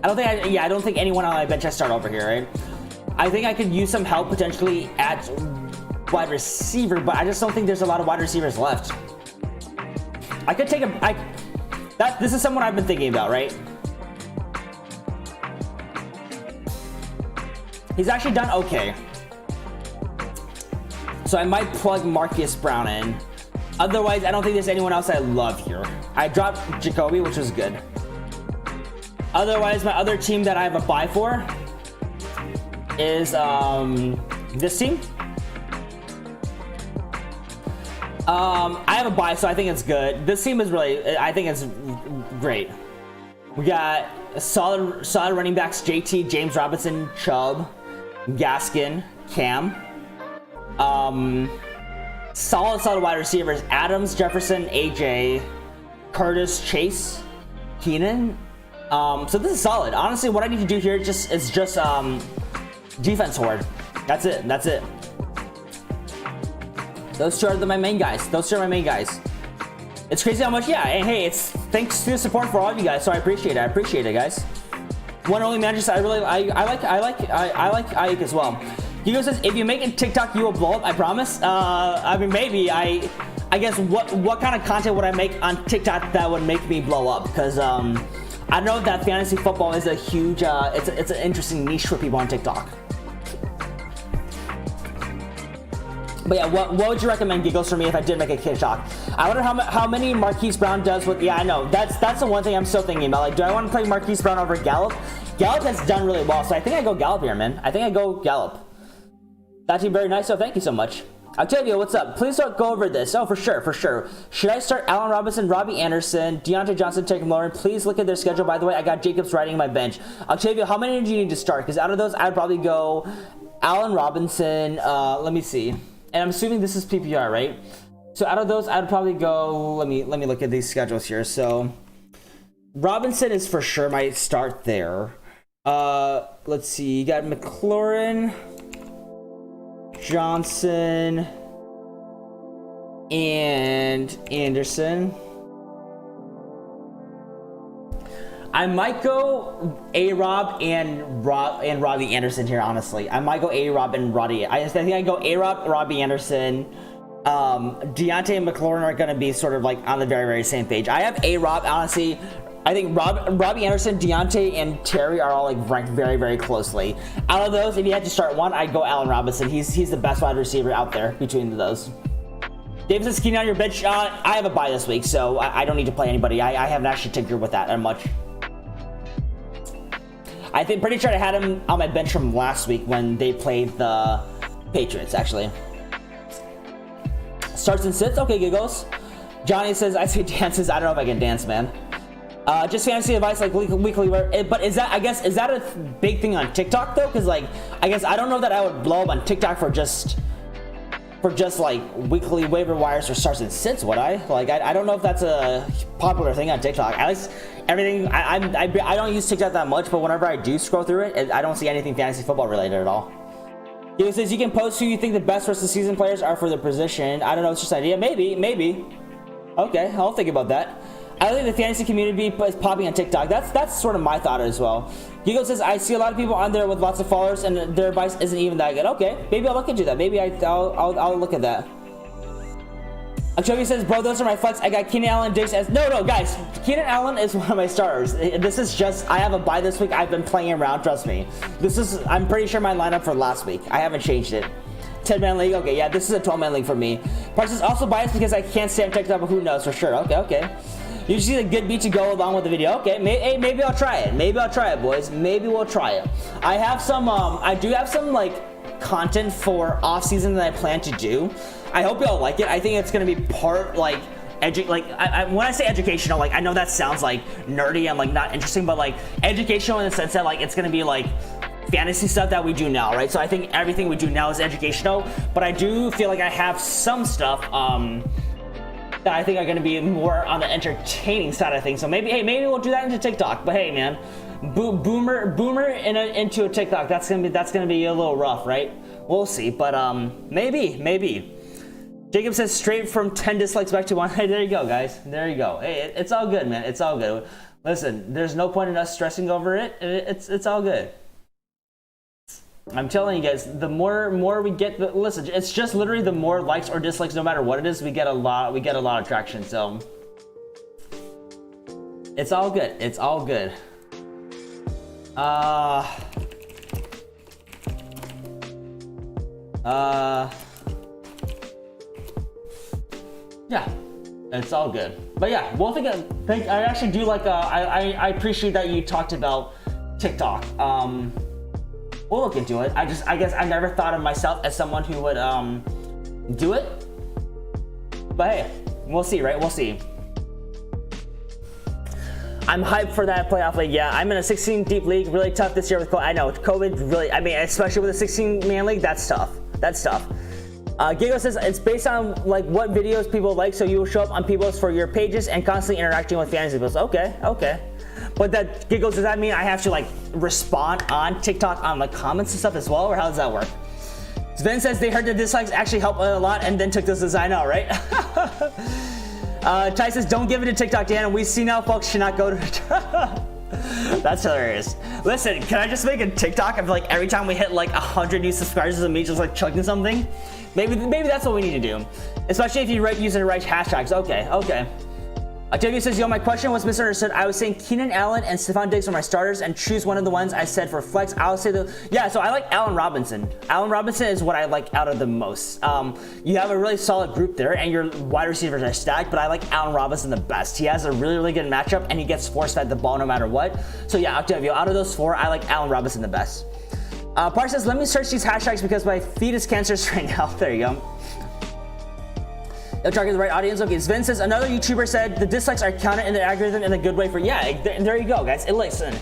don't think anyone on my bench I start over here, right? I think I could use some help potentially at wide receiver, but I just don't think there's a lot of wide receivers left. I could take this is someone I've been thinking about, right? He's actually done okay. So I might plug Marcus Brown in. Otherwise, I don't think there's anyone else I love here. I dropped Jacoby, which was good. Otherwise, my other team that I have a buy for is this team. I have a buy, so I think it's good. This team is really, I think it's great. We got solid running backs: JT, James Robinson, Chubb, Gaskin, Cam. Solid wide receivers: Adams, Jefferson, AJ, Curtis, Chase, Keenan. So this is solid. Honestly, what I need to do here is just defense horde. That's it. Those two are my main guys. It's crazy how much, yeah. And hey, it's thanks to the support for all of you guys. So I appreciate it, guys. One only manager. I like Ayuk as well. Hugo says, if you make a TikTok, you will blow up. I promise. I mean, maybe. I guess what kind of content would I make on TikTok that would make me blow up? Because I know that fantasy football is a huge. It's an interesting niche for people on TikTok. But yeah, what would you recommend, Giggles, for me if I did make a TikTok? I wonder how many Marquise Brown does with. Yeah, I know. That's the one thing I'm still thinking about. Like, do I want to play Marquise Brown over Gallup? Gallup has done really well, so I think I go Gallup here, man. I think I go Gallup. That team very nice, so thank you so much. Octavio, what's up? Please don't go over this. Oh, for sure. Should I start Allen Robinson, Robbie Anderson, Deontay Johnson, Terry Lauren? Please look at their schedule. By the way, I got Jacobs riding my bench. Octavio, how many do you need to start? Because out of those, I'd probably go Allen Robinson. Let me see. And I'm assuming this is PPR, right? So out of those, I'd probably go. Let me look at these schedules here. So Robinson is for sure my start there. Let's see. You got McLaurin, Johnson, and Anderson. I might go A-Rob and Robbie Anderson here, honestly. I might go A-Rob and Roddy. I think I go A-Rob, Robbie Anderson. Deontay and McLaurin are going to be sort of like on the very, very same page. I have A-Rob, honestly. I think Robbie Anderson, Deontay, and Terry are all like ranked very, very closely. Out of those, if you had to start one, I'd go Allen Robinson. He's the best wide receiver out there between those. Davis is keen on your bench. I have a bye this week, so I don't need to play anybody. I haven't actually tinkered with that much. I think pretty sure I had him on my bench from last week when they played the Patriots, actually. Starts and sits. Okay, Giggles. Johnny says, I say dances. I don't know if I can dance, man. Just fantasy advice, like weekly. But is that a big thing on TikTok though? Because like, I guess I don't know that I would blow up on TikTok for just like weekly waiver wires or starts and sits. Would I? Like, I don't know if that's a popular thing on TikTok. At least everything. I don't use TikTok that much, but whenever I do scroll through it, I don't see anything fantasy football related at all. He says you can post who you think the best rest of the season players are for the position. I don't know. It's just an idea. Maybe. Okay, I'll think about that. I think the fantasy community is popping on TikTok. That's sort of my thought as well. Gigo says, I see a lot of people on there with lots of followers and their advice isn't even that good. Okay, maybe I'll look into that. Maybe I'll look at that. Octavio says, bro, those are my flex. I got Keenan Allen, Diggs as... No, guys. Keenan Allen is one of my starters. This is just... I have a bye this week. I've been playing around, trust me. I'm pretty sure my lineup for last week. I haven't changed it. 10-man league. Okay, yeah, this is a 12-man league for me. Parks is also biased because I can't stand TikTok, but who knows for sure. Okay. You see a good beat to go along with the video. Okay, maybe I'll try it. Maybe I'll try it, boys. Maybe we'll try it. I have some, I do have some like content for off season that I plan to do. I hope y'all like it. I think it's gonna be part like when I say educational, like I know that sounds like nerdy and like not interesting, but like educational in the sense that like it's gonna be like fantasy stuff that we do now, right? So I think everything we do now is educational, but I do feel like I have some stuff that I think are gonna be more on the entertaining side of things. So maybe we'll do that into TikTok. But hey, man, boomer into a TikTok. That's gonna be a little rough, right? We'll see. But maybe. Jacob says straight from 10 dislikes back to 1. Hey, there you go, guys. There you go. Hey, it's all good, man. It's all good. Listen, there's no point in us stressing over it. It's all good. I'm telling you guys, the more we get, listen, it's just literally the more likes or dislikes, no matter what it is, we get a lot of traction. So it's all good. It's all good. Yeah, it's all good. But yeah, we'll think I actually do like I appreciate that you talked about TikTok. We'll look into it. I guess I never thought of myself as someone who would do it. But hey, we'll see, right? We'll see. I'm hyped for that playoff league. Yeah, I'm in a 16 deep league. Really tough this year with COVID. I know COVID really. I mean, especially with a 16-man league, that's tough. That's tough. Gigo says it's based on like what videos people like, so you will show up on people's for your pages and constantly interacting with fantasy posts. Okay. But that Gigo, does that mean I have to like respond on TikTok on the comments and stuff as well, or how does that work? Sven says they heard the dislikes actually help a lot and then took this as I know, right? Ty says don't give it to TikTok, Dan. We see now folks should not go to. That's hilarious. Listen, can I just make a TikTok of like every time we hit like 100 new subscribers of me just like chugging something? Maybe that's what we need to do. Especially if you use the right hashtags. Okay. Octavio says, yo, my question was misunderstood. I was saying Keenan Allen and Stephon Diggs are my starters and choose one of the ones I said for flex. I'll say so I like Allen Robinson. Allen Robinson is what I like out of the most. You have a really solid group there and your wide receivers are stacked, but I like Allen Robinson the best. He has a really good matchup and he gets force-fed the ball no matter what. So yeah, Octavio, out of those four, I like Allen Robinson the best. Park says, let me search these hashtags because my feed is cancerous right now. There you go. You're targeting the right audience. Okay, Sven says, another YouTuber said the dislikes are counted in the algorithm in a good way for, there you go, guys. Listen,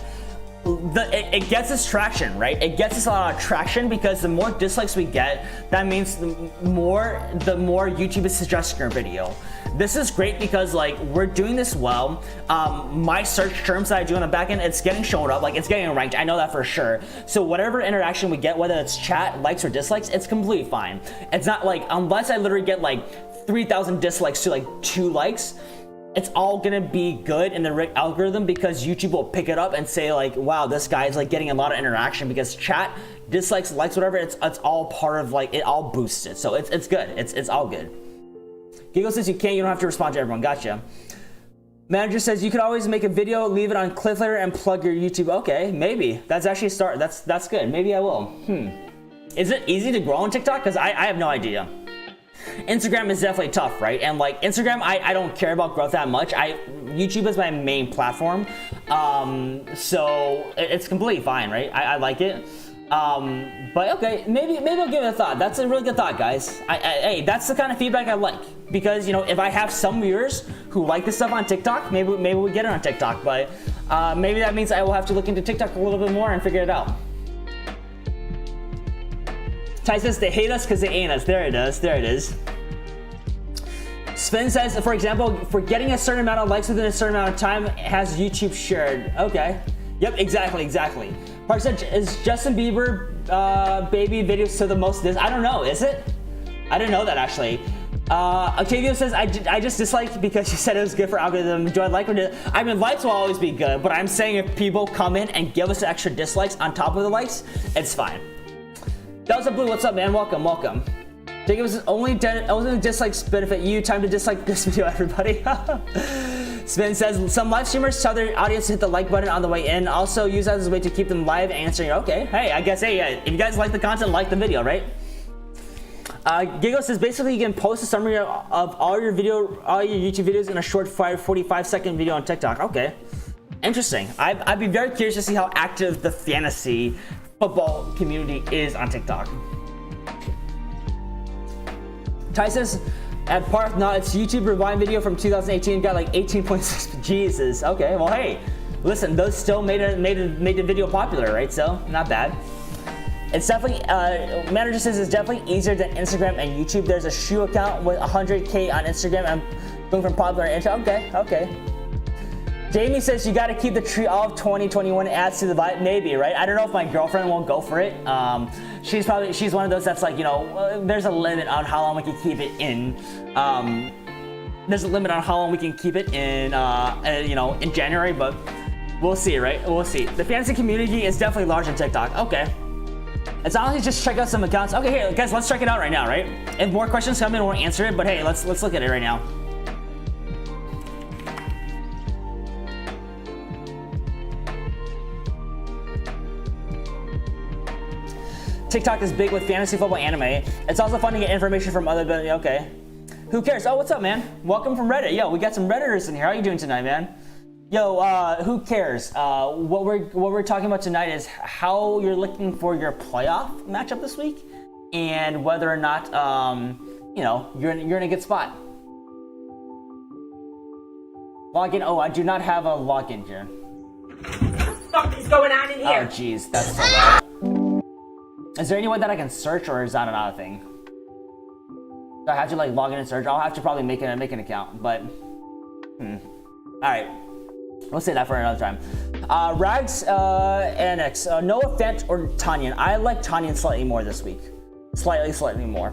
it gets us traction, right? It gets us a lot of traction because the more dislikes we get, that means the more YouTube is suggesting our video. This is great because like we're doing this well. My search terms that I do on the back end, it's getting shown up, like it's getting ranked. I know that for sure. So whatever interaction we get, whether it's chat, likes, or dislikes, it's completely fine. It's not like, unless I literally get like 3,000 dislikes to like 2 likes, it's all gonna be good in the right algorithm because YouTube will pick it up and say like, wow, this guy is like getting a lot of interaction because chat, dislikes, likes, whatever, it's all part of like, it all boosts it. So it's good, it's all good. Gigo says you don't have to respond to everyone, gotcha. Manager says you could always make a video, leave it on Clifflater and plug your YouTube. Okay, maybe, that's actually a start, that's good, maybe I will. Is it easy to grow on TikTok? Because I have no idea. Instagram is definitely tough, right? And like Instagram, I don't care about growth that much. YouTube is my main platform, so it's completely fine, right? I like it, but okay, maybe I'll give it a thought. That's a really good thought, guys. Hey, that's the kind of feedback I like because you know if I have some viewers who like this stuff on TikTok, maybe we get it on TikTok, but maybe that means I will have to look into TikTok a little bit more and figure it out. Ty says they hate us because they ain't us. There it is. Sven says, for example, for getting a certain amount of likes within a certain amount of time, has YouTube shared. Okay. Yep, exactly. Park said, is Justin Bieber baby video still the most this? I don't know, is it? I didn't know that actually. Octavio says, I just disliked because you said it was good for algorithm. Do I like or I mean, likes will always be good, but I'm saying if people come in and give us extra dislikes on top of the likes, it's fine. Delta Blue, what's up, man? Welcome. Jacob's only dislikes benefit you. Time to dislike this video, everybody. Sven says some live streamers tell their audience to hit the like button on the way in. Also use that as a way to keep them live and answering. Okay, hey, I guess, if you guys like the content, like the video, right? Gigo says basically you can post a summary of all your YouTube videos in a short 45-second video on TikTok. Okay, interesting. I'd be very curious to see how active the fantasy football community is on TikTok. Ty says at Parth, no, it's YouTube rewind video from 2018 got like 18.6. Jesus. Okay, well hey, listen, those still made the video popular, right? So not bad. It's definitely, manager says it's definitely easier than Instagram and YouTube. There's a shoe account with 100K on Instagram and going from popular into, okay. Jamie says you gotta keep the tree all of 2021 adds to the vibe. Maybe, right? I don't know if my girlfriend won't go for it. She's one of those that's like, you know, there's a limit on how long we can keep it in. There's a limit on how long we can keep it in, you know, in January, but we'll see, right? We'll see. The fantasy community is definitely large on TikTok. Okay. It's honestly just check out some accounts. Okay, here, guys, let's check it out right now, right? If more questions come in, we'll answer it, but hey, let's look at it right now. TikTok is big with fantasy football anime. It's also fun to get information from other, okay. Who cares? Oh, what's up, man? Welcome from Reddit. Yo, we got some Redditors in here. How you doing tonight, man? Yo, who cares? What we're talking about tonight is how you're looking for your playoff matchup this week, and whether or not you know you're in a good spot. Login. Oh, I do not have a login here. What the fuck is going on in here? Oh, jeez, that's so loud. Is there any way that I can search, or is that another thing? Do I have to like log in and search? I'll have to probably make an account, but all right. We'll say that for another time. Rags Annex, Noah Fent or Tanyan? I like Tanyan slightly more this week. Slightly more.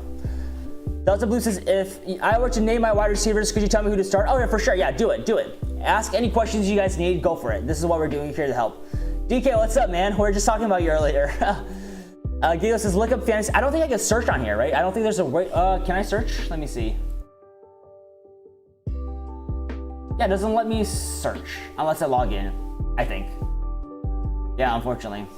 Delta Blue says, if I were to name my wide receivers, could you tell me who to start? Oh yeah, for sure. Yeah, do it. Ask any questions you guys need. Go for it. This is what we're doing here to help. DK, what's up, man? We were just talking about you earlier. Gigo says, look up fantasy. I don't think I can search on here, right? I don't think there's a way. Can I search? Let me see. Yeah, it doesn't let me search unless I log in, I think. Yeah, unfortunately.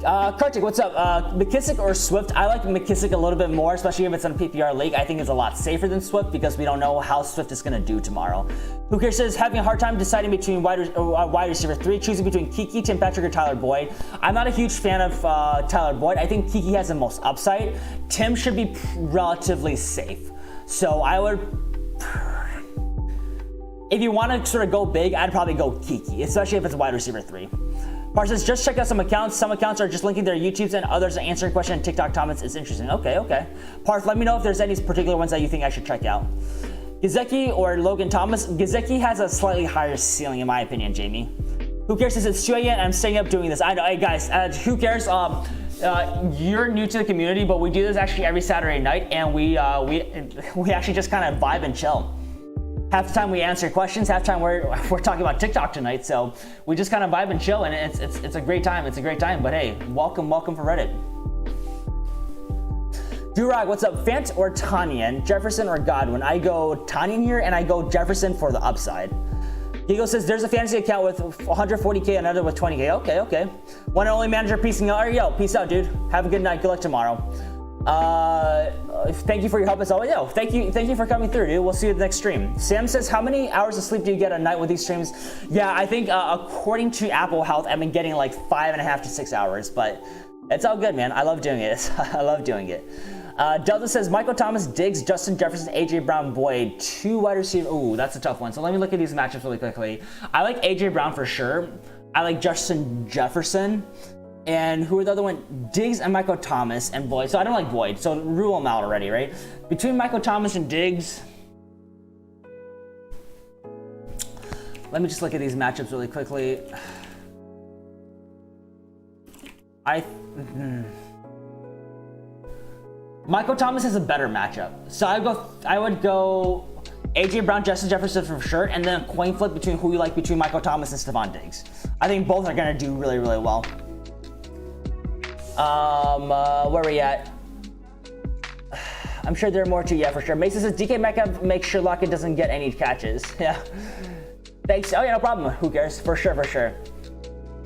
Kartik, what's up? McKissick or Swift? I like McKissick a little bit more, especially if it's in a PPR league. I think it's a lot safer than Swift because we don't know how Swift is going to do tomorrow. Who cares says, having a hard time deciding between wide receiver 3, choosing between Kiki, Tim Patrick, or Tyler Boyd. I'm not a huge fan of Tyler Boyd. I think Kiki has the most upside. Tim should be relatively safe. So I would... If you want to sort of go big, I'd probably go Kiki, especially if it's wide receiver 3. Parsons, just check out some accounts. Some accounts are just linking their YouTubes and others are answering questions in TikTok comments. It's interesting. Okay. Parth, let me know if there's any particular ones that you think I should check out. Gizeki or Logan Thomas? Gizeki has a slightly higher ceiling in my opinion, Jamie. Who cares since it's 2 a.m. and I'm staying up doing this? I know, hey guys, who cares? You're new to the community, but we do this actually every Saturday night, and we actually just kind of vibe and chill. Half the time we answer questions, half the time we're talking about TikTok tonight, so we just kind of vibe and chill, and it's a great time. It's a great time. But hey, welcome for Reddit. Durag, what's up? Fant or Tanyan, Jefferson or Godwin? I go Tanyan here, and I go Jefferson for the upside. Gigo says there's a fantasy account with 140K, another with 20K. Okay. One and only manager piecing out. Yo, peace out, dude. Have a good night. Good luck tomorrow. Thank you for your help as always. Yo, thank you for coming through, dude. We'll see you at the next stream. Sam says, how many hours of sleep do you get a night with these streams? Yeah, I think according to Apple Health, I've been getting like 5.5 to 6 hours, but it's all good, man. I love doing it. I love doing it. Delta says, Michael Thomas, Diggs, Justin Jefferson, AJ Brown, Boyd, 2 wide receivers. Ooh, that's a tough one. So let me look at these matchups really quickly. I like AJ Brown for sure. I like Justin Jefferson. And who are the other one? Diggs and Michael Thomas and Boyd. So I don't like Boyd, so rule them out already, right? Between Michael Thomas and Diggs, let me just look at these matchups really quickly. Michael Thomas is a better matchup. So I would go AJ Brown, Justin Jefferson for sure, and then a coin flip between who you like between Michael Thomas and Stephon Diggs. I think both are gonna do really, really well. Where are we at? I'm sure there are more too, yeah, for sure. Mason says, DK Metcalf makes sure Lockett doesn't get any catches. Yeah. Thanks. Oh, yeah, no problem. Who cares? For sure.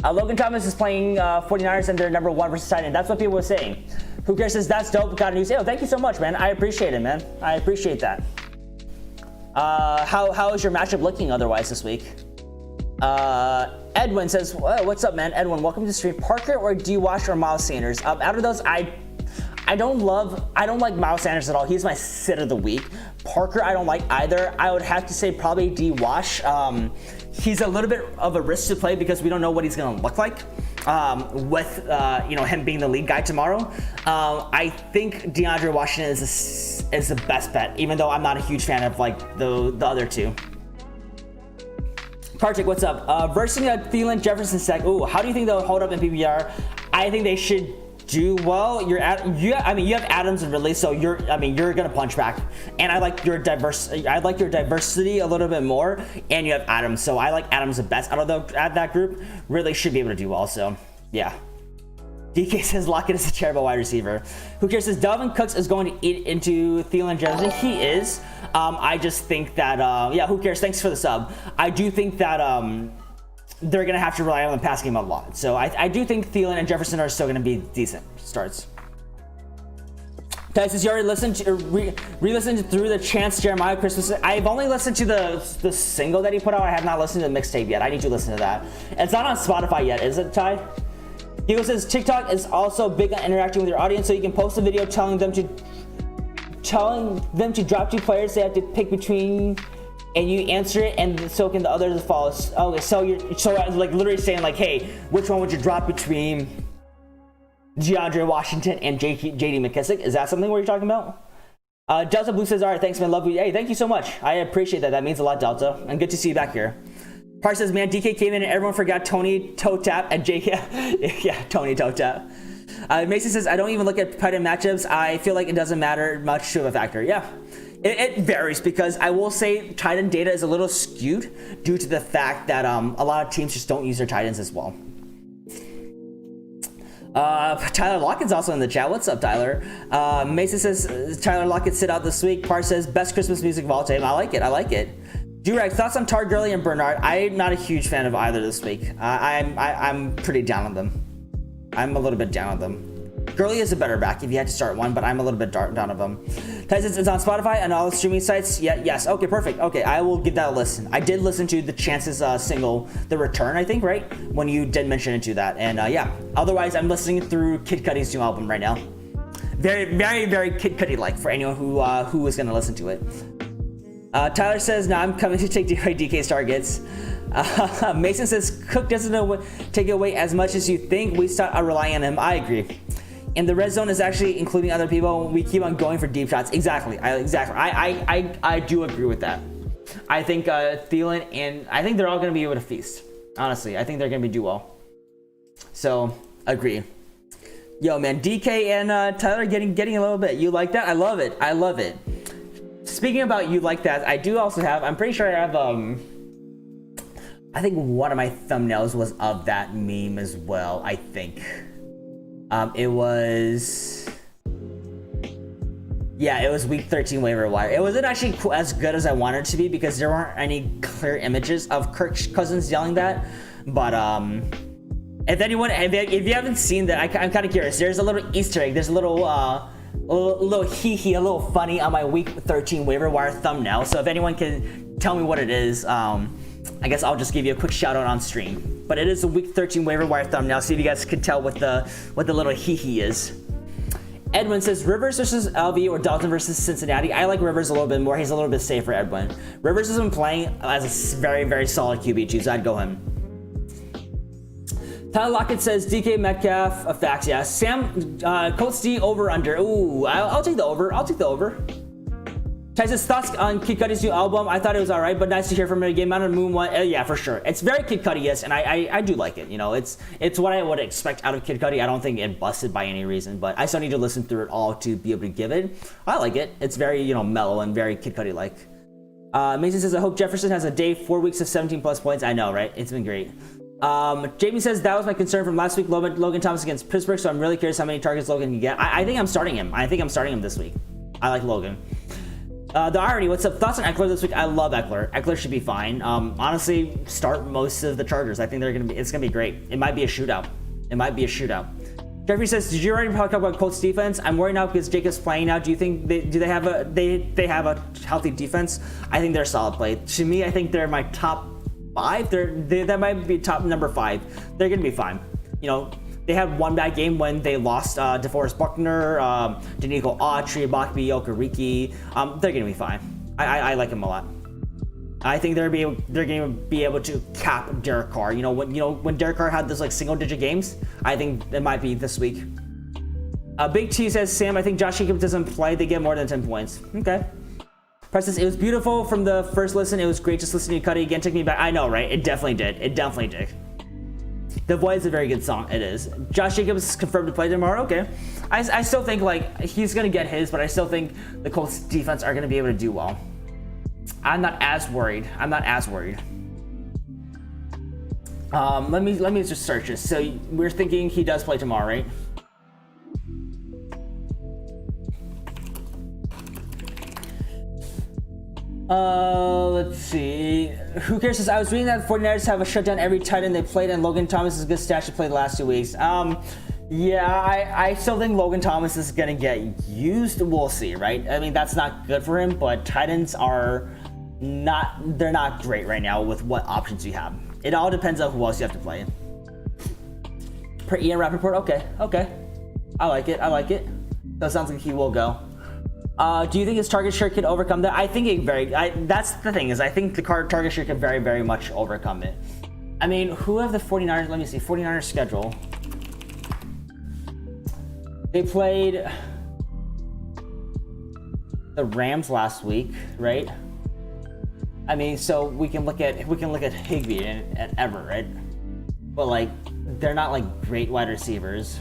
Logan Thomas is playing 49ers and they're number 1 versus tight end. That's what people were saying. Who cares says that's dope. Got news. Oh, thank you so much, man. I appreciate it, man. I appreciate that. How is your matchup looking otherwise this week? Edwin says, what's up, man? Edwin, welcome to the stream. Parker or D-Wash or Miles Sanders? Out of those, I don't like Miles Sanders at all. He's my sit of the week. Parker, I don't like either. I would have to say probably D-Wash. He's a little bit of a risk to play because we don't know what he's going to look like with him being the lead guy tomorrow. I think DeAndre Washington is the best bet, even though I'm not a huge fan of like the other two. Kartik, what's up? Versing Thielen, Jefferson, Sec. Ooh, how do you think they'll hold up in PPR? I think they should do well. You have Adams and Ridley, so you're gonna punch back. And I like your diversity a little bit more. And you have Adams, so I like Adams the best out of that group. Ridley should be able to do well. So yeah. DK says Lockett is a terrible wide receiver. Who cares says Dalvin Cooks is going to eat into Thielen Jefferson. He is. I just think that who cares? Thanks for the sub. I do think that they're going to have to rely on the pass game a lot. So I do think Thielen and Jefferson are still going to be decent starts. Guys, since you already listened to re-listened through the Chance Jeremiah Christmas, I've only listened to the single that he put out. I have not listened to the mixtape yet. I need to listen to that. It's not on Spotify yet, is it, Ty? Hugo says TikTok is also big on interacting with your audience, so you can post a video telling them to drop 2 players they have to pick between, and you answer it, and so can the others follow. Okay, so like literally saying like, hey, which one would you drop between DeAndre Washington and JD McKissick? Is that something what you're talking about? Delta Blue says, all right, thanks, man, love you. Hey, thank you so much. I appreciate that. That means a lot, Delta, and good to see you back here. Park says, man, DK came in and everyone forgot Tony toe tap and JK. Yeah, Tony toe tap. Mason says, I don't even look at tight end matchups. I feel like it doesn't matter much to a factor. Yeah, it varies because I will say tight end data is a little skewed due to the fact that a lot of teams just don't use their tight ends as well. Tyler Lockett's also in the chat. What's up, Tyler? Mason says, Tyler Lockett sit out this week. Park says, best Christmas music of all time. I like it. I like it. Durag, thoughts on Todd Gurley and Bernard? I'm not a huge fan of either this week. I'm pretty down on them. I'm a little bit down on them. Gurley is a better back if you had to start one, but I'm a little bit down on them. Tyson, it's on Spotify and all the streaming sites. Yeah, yes. Okay, perfect. Okay, I will give that a listen. I did listen to the Chances single, The Return, I think, right? When you did mention into that. And yeah, otherwise I'm listening through Kid Cudi's new album right now. Very, very, very Kid Cudi-like for anyone who is going to listen to it. Tyler says, no, I'm coming to take DK's targets. Mason says, Cook doesn't take away as much as you think. We start relying on him. I agree. And the red zone is actually including other people. We keep on going for deep shots. Exactly. I do agree with that. I think Thielen and I think they're all going to be able to feast. Honestly, I think they're going to do well. So, agree. Yo, man, DK and Tyler getting a little bit. You like that? I love it. I love it. Speaking about you like that, I do also have, I'm pretty sure I have, I think one of my thumbnails was of that meme as well, I think. It was week 13 waiver wire. It wasn't actually as good as I wanted it to be because there weren't any clear images of Kirk Cousins yelling that. But if you haven't seen that, I'm kind of curious. There's a little Easter egg. There's a little hee-hee, a little funny on my week 13 waiver wire thumbnail. So if anyone can tell me what it is, I guess I'll just give you a quick shout out on stream. But it is a week 13 waiver wire thumbnail. See if you guys can tell what the little hee-hee is. Edwin says Rivers versus LV or Dalton versus Cincinnati. I like Rivers a little bit more. He's a little bit safer, Edwin. Rivers has been playing as a very, very solid QB too, so I'd go him. Tyler Lockett says DK Metcalf, facts, yeah. Sam, Colts D over under. Ooh, I'll take the over. I'll take the over. Tyson's thoughts on Kid Cudi's new album. I thought it was all right, but nice to hear from him again. Mountain Moon one, yeah, for sure. It's very Kid Cudi-esque, and I do like it. You know, it's what I would expect out of Kid Cudi. I don't think it busted by any reason, but I still need to listen through it all to be able to give it. I like it. It's very, mellow and very Kid Cudi-like. Mason says, I hope Jefferson has a day, 4 weeks of 17 plus points. I know, right? It's been great. Jamie says that was my concern from last week, Logan Thomas against Pittsburgh, so I'm really curious how many targets Logan can get. I think I'm starting him. I think I'm starting him this week. I like Logan. The irony, what's up? Thoughts on Eckler this week? I love Eckler. Eckler should be fine. Honestly, start most of the Chargers. I think it's gonna be great. It might be a shootout. Jeffrey says, "Did you already talk about Colts defense? I'm worried now because Jacob's playing now. Do you think they have a healthy defense? I think they're a solid play. To me, I think they're my top 5. That might be top number 5. They're gonna be fine. You know, they had one bad game when they lost DeForest Buckner, Danico Autry, Bakby Okereke. They're gonna be fine. I like them a lot. I think they're gonna be able to cap Derek Carr. You know when Derek Carr had those like single-digit games. I think it might be this week. Big T says, Sam, I think Josh Jacobs doesn't play. They get more than 10 points. Okay. Preston, it was beautiful from the first listen. It was great just listening to Cuddy again. Took me back. I know, right? It definitely did. It definitely did. The Void is a very good song. It is. Josh Jacobs is confirmed to play tomorrow. Okay. I still think like he's gonna get his, but I still think the Colts defense are gonna be able to do well. I'm not as worried. Let me just search this. So we're thinking he does play tomorrow, right? Let's see. Who cares? Says, I was reading that the 49ers have a shutdown every tight end they played, and Logan Thomas is a good stash to play the last 2 weeks. Yeah, I still think Logan Thomas is gonna get used. We'll see, right? I mean, that's not good for him, but tight ends are they're not great right now with what options you have. It all depends on who else you have to play. Per Ian Rappaport, okay. I like it. So it sounds like he will go. Do you think his target share could overcome that? I think that's the thing is I think the target share could very, very much overcome it. I mean, who have the 49ers? Let me see. 49ers schedule. They played the Rams last week, right? I mean, so we can look at Higbee and Everett, right? But like, they're not like great wide receivers.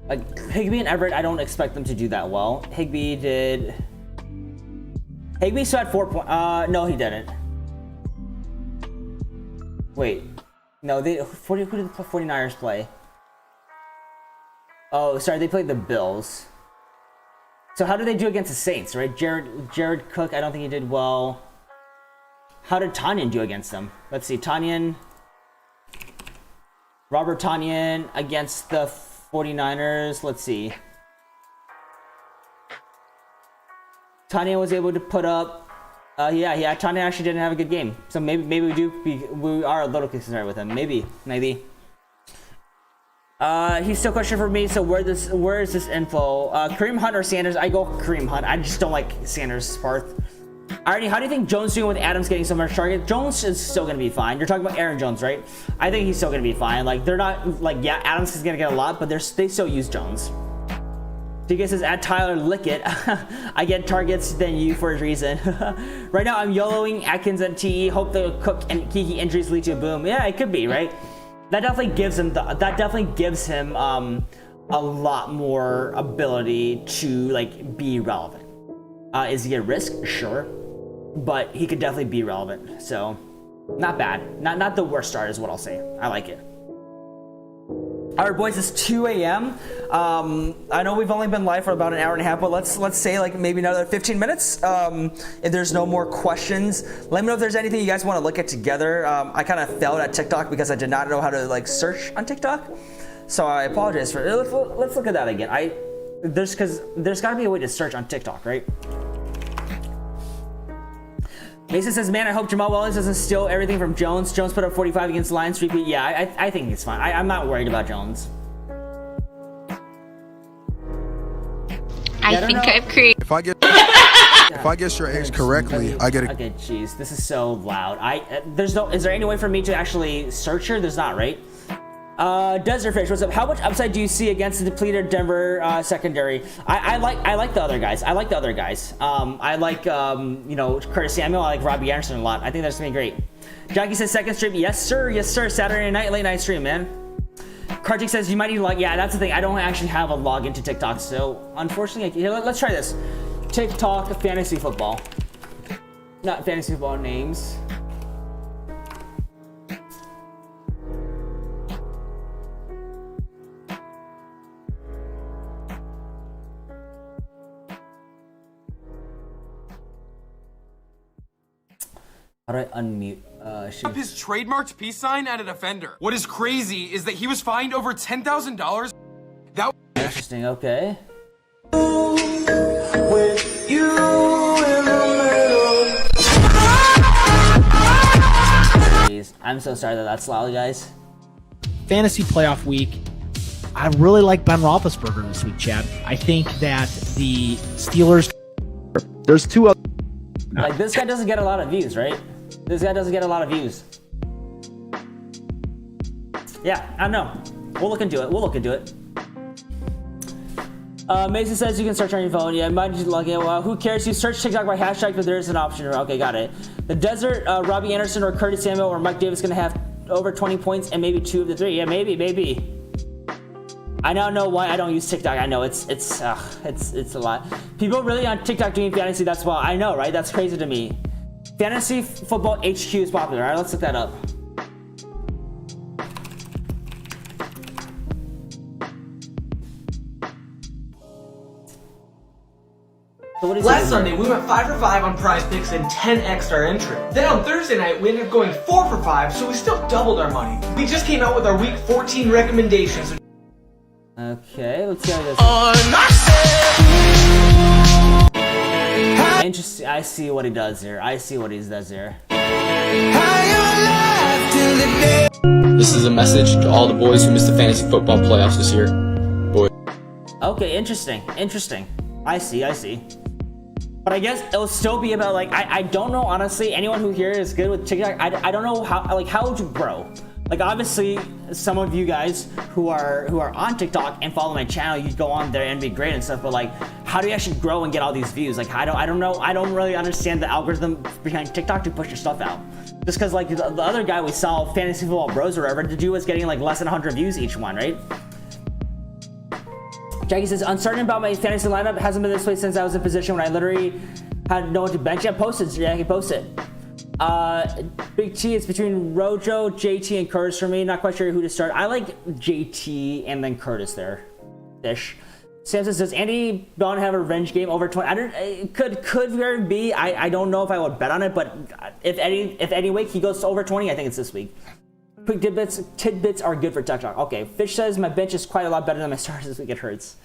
Like Higbee and Everett, I don't expect them to do that well. Higbee still had 4 points. No, he didn't. Wait, no, who did the 49ers play? Oh, sorry, they played the Bills. So how did they do against the Saints, right? Jared Cook, I don't think he did well. How did Tanyan do against them? Let's see, Robert Tanyan against the 49ers. Let's see. Tanyan was able to put up. Yeah. Tanyan actually didn't have a good game, so maybe we are a little concerned with him. Maybe. He's still question for me. So where is this info? Kareem Hunt or Sanders? I go Kareem Hunt. I just don't like Sanders' part. Alrighty, how do you think Jones doing with Adams getting so much target? Jones is still gonna be fine. You're talking about Aaron Jones, right? I think he's still gonna be fine. Like they're not like Adams is gonna get a lot, but they still use Jones. TK says at Tyler Lickett. I get targets than you for a reason. Right now I'm YOLOing Atkins and TE. Hope the Cook and Kiki injuries lead to a boom. Yeah, it could be, right? That definitely gives him a lot more ability to like be relevant. Is he a risk? Sure, but he could definitely be relevant. So not bad. Not the worst start is what I'll say. I like it. All right, boys, it's 2 a.m. I know we've only been live for about an hour and a half, but let's say like maybe another 15 minutes. If there's no more questions, let me know if there's anything you guys want to look at together. I kind of failed at TikTok because I did not know how to like search on TikTok, so I apologize for it. Let's look at that again. There's got to be a way to search on TikTok, right? Mason says, man, I hope Jamal Williams doesn't steal everything from Jones. Jones put up 45 against the Lions. Repeat. Yeah, I think he's fine. I'm not worried about Jones. I think I've created. If I guess your age correctly, I get it. Okay, jeez, this is so loud. Is there any way for me to actually search her? There's not, right? Desert Fish, what's up? How much upside do you see against the depleted Denver secondary? I like the other guys. I like Curtis Samuel. I like Robbie Anderson a lot. I think that's gonna be great. Jackie says second stream. Yes sir. Saturday night, late night stream, man. Kartik says you might need to log. Yeah, that's the thing. I don't actually have a login to TikTok, so unfortunately, here, let's try this. TikTok fantasy football. Not fantasy football names. How do I unmute? his trademarked peace sign at a defender. What is crazy is that he was fined over $10,000. That Interesting, okay. With you in the Jeez, I'm so sorry that that's loud, guys. Fantasy playoff week. I really like Ben Roethlisberger this week, Chad. I think that the Steelers. There's two other. Like, this guy doesn't get a lot of views, right? This guy doesn't get a lot of views. Yeah, I don't know. We'll look into it. We'll look into it. Mason says you can search on your phone. Yeah, might just log in. Well, who cares? You search TikTok by hashtag, but there is an option. Okay, got it. The Desert, Robbie Anderson or Curtis Samuel or Mike Davis gonna have over 20 points and maybe 2 of the 3. Yeah, maybe. I now know why I don't use TikTok. I know it's a lot. People really on TikTok doing fantasy. That's why I know, right? That's crazy to me. Fantasy football HQ is popular. All right, let's look that up. So what is Last Sunday, we went 5 for 5 on prize picks and 10x our entry. Then on Thursday night, we ended up going 4 for 5, so we still doubled our money. We just came out with our week 14 recommendations. Okay, let's see how this. Interesting. I see what he does here. This is a message to all the boys who missed the fantasy football playoffs this year. Boy. Okay, interesting. I see. But I guess it'll still be about, like, I don't know, honestly. Anyone who here is good with TikTok, I don't know how would you grow? Like, obviously, some of you guys who are on TikTok and follow my channel, you go on there and be great and stuff. But, like, how do you actually grow and get all these views? Like, I don't know. I don't really understand the algorithm behind TikTok to push your stuff out. Just because, like, the other guy we saw, Fantasy Football Bros or whatever, the dude was getting like less than 100 views each one, right? Jackie says, uncertain about my fantasy lineup. Hasn't been this way since I was in position when I literally had no one to bench. Yeah, post it, Jackie, post it. Big T, it's between Rojo, JT, and Curtis for me. Not quite sure who to start. I like JT and then Curtis there. Ish. Sam says, does Andy Don have a revenge game over 20? It could very be. I don't know if I would bet on it, but if any week he goes to over 20, I think it's this week. Quick tidbits are good for TikTok. Okay, Fish says my bench is quite a lot better than my starters this week. It hurts.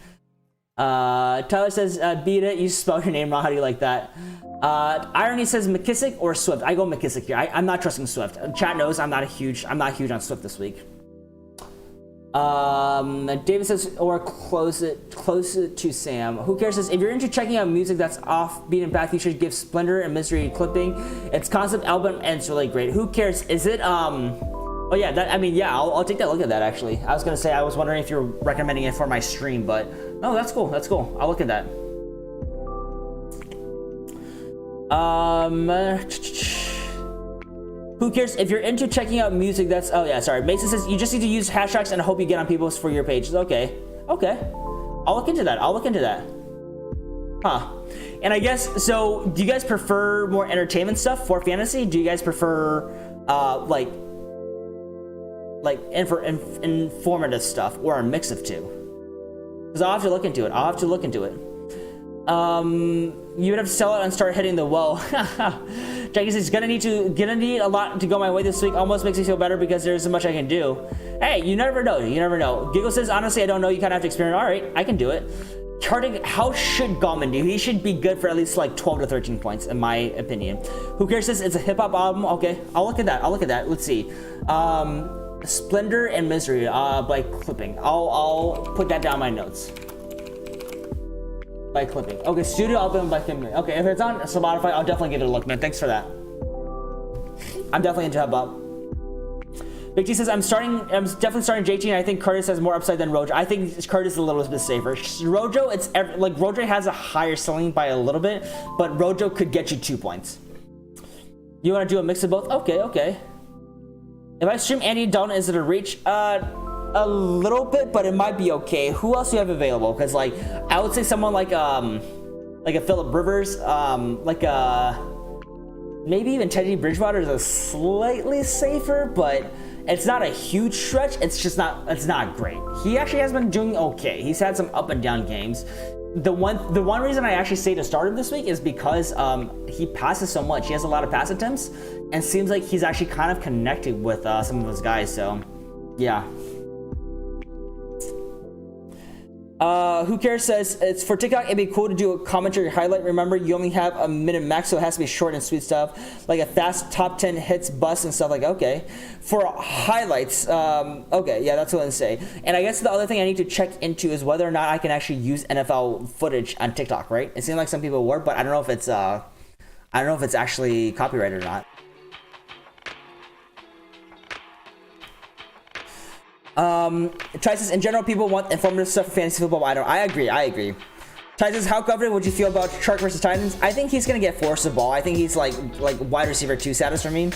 Tyler says beat it. You spelled your name wrong. How do you like that? Irony says McKissick or Swift. I go McKissick here. I'm not trusting Swift. Chat knows I'm not huge on Swift this week. David says or close it to Sam. Who cares? Says if you're into checking out music that's off beaten path, you should give Splendor and Misery clipping. It's concept album and it's really great. Who cares? Is it Oh yeah, I'll take that look at that actually. I was gonna say I was wondering if you're recommending it for my stream, but no, that's cool. I'll look at that. Who cares if you're into checking out music that's Mason says you just need to use hashtags and hope you get on people's for your pages. Okay. I'll look into that. Huh. And I guess so do you guys prefer more entertainment stuff for fantasy? Do you guys prefer informative stuff or a mix of two? Because I'll have to look into it. You would have to sell it and start hitting the wall. Jackie says gonna need a lot to go my way this week. Almost makes me feel better because there's so much I can do. Hey, you never know. Giggle says honestly I don't know. You kind of have to experiment. All right, I can do it. Charting, how should Gallman do? He should be good for at least like 12 to 13 points, in my opinion. Who cares? It's a hip hop album. Okay, I'll look at that. Let's see. Splendor and Misery by clipping. I'll put that down in my notes. By clipping. Okay, studio album by clipping. Okay, if it's on Spotify, I'll definitely give it a look, man. Thanks for that. I'm definitely into hip hop. Big T says I'm definitely starting JT, and I think Curtis has more upside than Rojo. I think Curtis is a little bit safer. Rojo, Rojo has a higher ceiling by a little bit, but Rojo could get you 2 points. You want to do a mix of both? Okay. If I stream Andy Dalton, is it a reach? A little bit, but it might be okay. Who else do you have available? Because like I would say someone like a Phillip Rivers, maybe even Teddy Bridgewater is a slightly safer, but it's not a huge stretch. It's not great. He actually has been doing okay. He's had some up and down games. The one reason I actually say to start him this week is because he passes so much. He has a lot of pass attempts, and seems like he's actually kind of connected with some of those guys. So, yeah. Who cares says it's for TikTok. It'd be cool to do a commentary highlight. Remember, you only have a minute max, so it has to be short and sweet stuff, like a fast top 10 hits, busts, and stuff. Like, okay, for highlights, okay, yeah, that's what I say. And I guess the other thing I need to check into is whether or not I can actually use NFL footage on TikTok. Right? It seems like some people were, but I don't know if it's actually copyrighted or not. Ty says, in general, people want informative stuff for fantasy football. I agree. Ty says, how confident would you feel about Shark versus Titans? I think he's gonna get forced the ball. I think he's like wide receiver 2 status for me.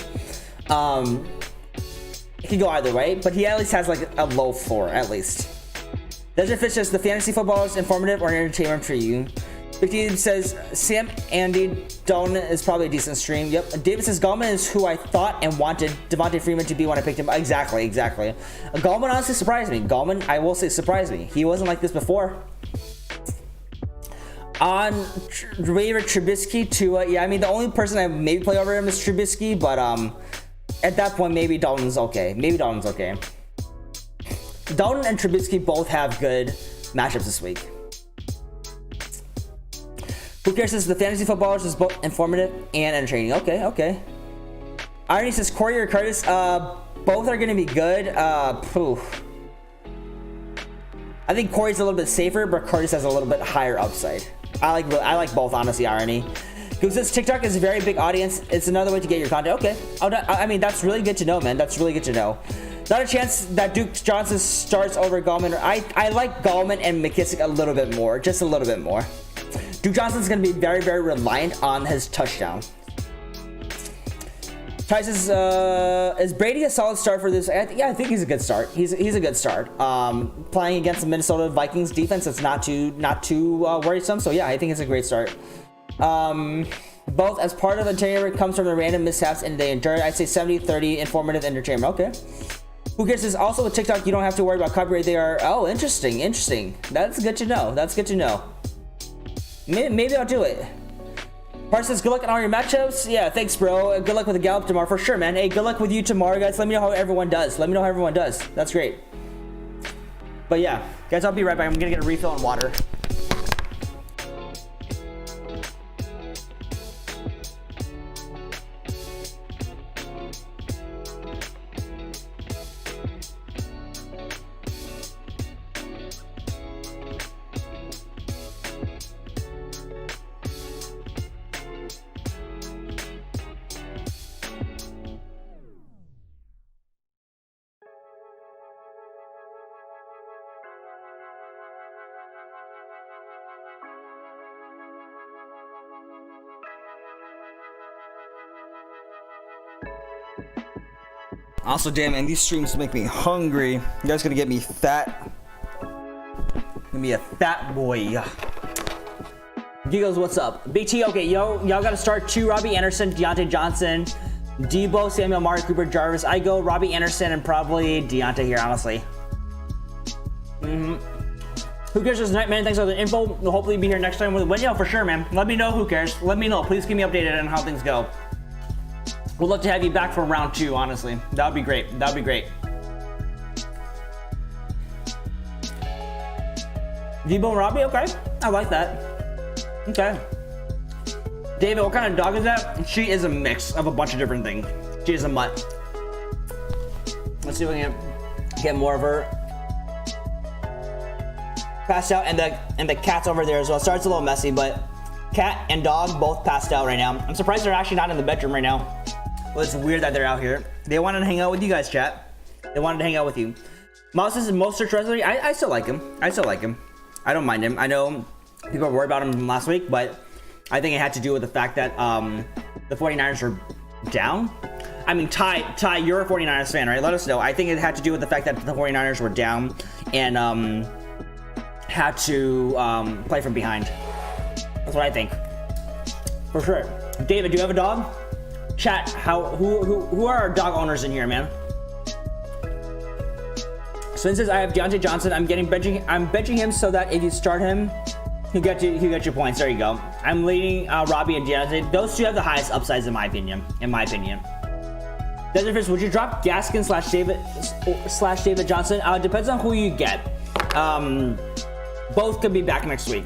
He can go either way, but he at least has like a low floor at least. Desert Fish says, the fantasy football is informative or entertainment for you. 15 says, Sam, Andy, Dalton is probably a decent stream. Yep. David says, Gallman is who I thought and wanted Devontae Freeman to be when I picked him. Exactly. Gallman honestly surprised me. Gallman, I will say, surprised me. He wasn't like this before. On waiver, Trubisky to, yeah, I mean, the only person I maybe play over him is Trubisky, but at that point, maybe Dalton's okay. Dalton and Trubisky both have good matchups this week. Who cares says the fantasy footballers is both informative and entertaining. Okay. Irony says Corey or Curtis, both are going to be good. I think Corey's a little bit safer, but Curtis has a little bit higher upside. I like both, honestly. Irony. Goose says TikTok is a very big audience. It's another way to get your content. Okay. I mean, that's really good to know, man. That's really good to know. Not a chance that Duke Johnson starts over Gallman. I like Gallman and McKissick a little bit more, just a little bit more. Duke Johnson's going to be very, very reliant on his touchdown. Ty says, is Brady a solid start for this? Yeah, I think he's a good start. He's a good start. Playing against the Minnesota Vikings defense, it's not too worrisome. So yeah, I think it's a great start. Both as part of entertainment comes from the random mishaps and they endure. I'd say 70-30 informative entertainment. Okay. Who cares? Is also with TikTok, you don't have to worry about copyright. They are, oh, interesting. That's good to know. Maybe I'll do it. Part says, good luck on all your matchups. Yeah, thanks, bro. Good luck with the Gallup tomorrow for sure, man. Hey, good luck with you tomorrow, guys. Let me know how everyone does. That's great. But yeah, guys, I'll be right back. I'm gonna get a refill on water. Also, damn, man, these streams make me hungry. You guys gonna get me fat. Gonna be a fat boy. Giggles, what's up? Big T, okay, y'all gotta start 2. Robbie Anderson, Deontay Johnson, Debo, Samuel, Amari Cooper, Jarvis. I go Robbie Anderson and probably Deontay here, honestly. Who cares? This night, man. Thanks for the info. We'll hopefully be here next time with a win. Yeah, for sure, man. Let me know. Who cares? Let me know. Please keep me updated on how things go. We'd love to have you back for round 2, honestly. That would be great. Debo and Robbie, okay. I like that. Okay. David, what kind of dog is that? She is a mix of a bunch of different things. She is a mutt. Let's see if we can get more of her. Passed out, and the cat's over there as well. Sorry, it's a little messy, but cat and dog both passed out right now. I'm surprised they're actually not in the bedroom right now. Well, it's weird that they're out here. They wanted to hang out with you guys, chat. They wanted to hang out with you. Mouse is most search resume. I still like him. I don't mind him. I know people were worried about him last week, but I think it had to do with the fact that the 49ers were down. I mean, Ty, you're a 49ers fan, right? Let us know. I think it had to do with the fact that the 49ers were down and had to play from behind. That's what I think. For sure. David, do you have a dog? Chat, who are our dog owners in here, man? Swin says, I have Deontay Johnson. I'm benching him so that if you start him, You got your points. There you go. I'm leading Robbie and Deontay. Those two have the highest upsides in my opinion. Desert would you drop Gaskin / David Johnson? Depends on who you get. Both could be back next week.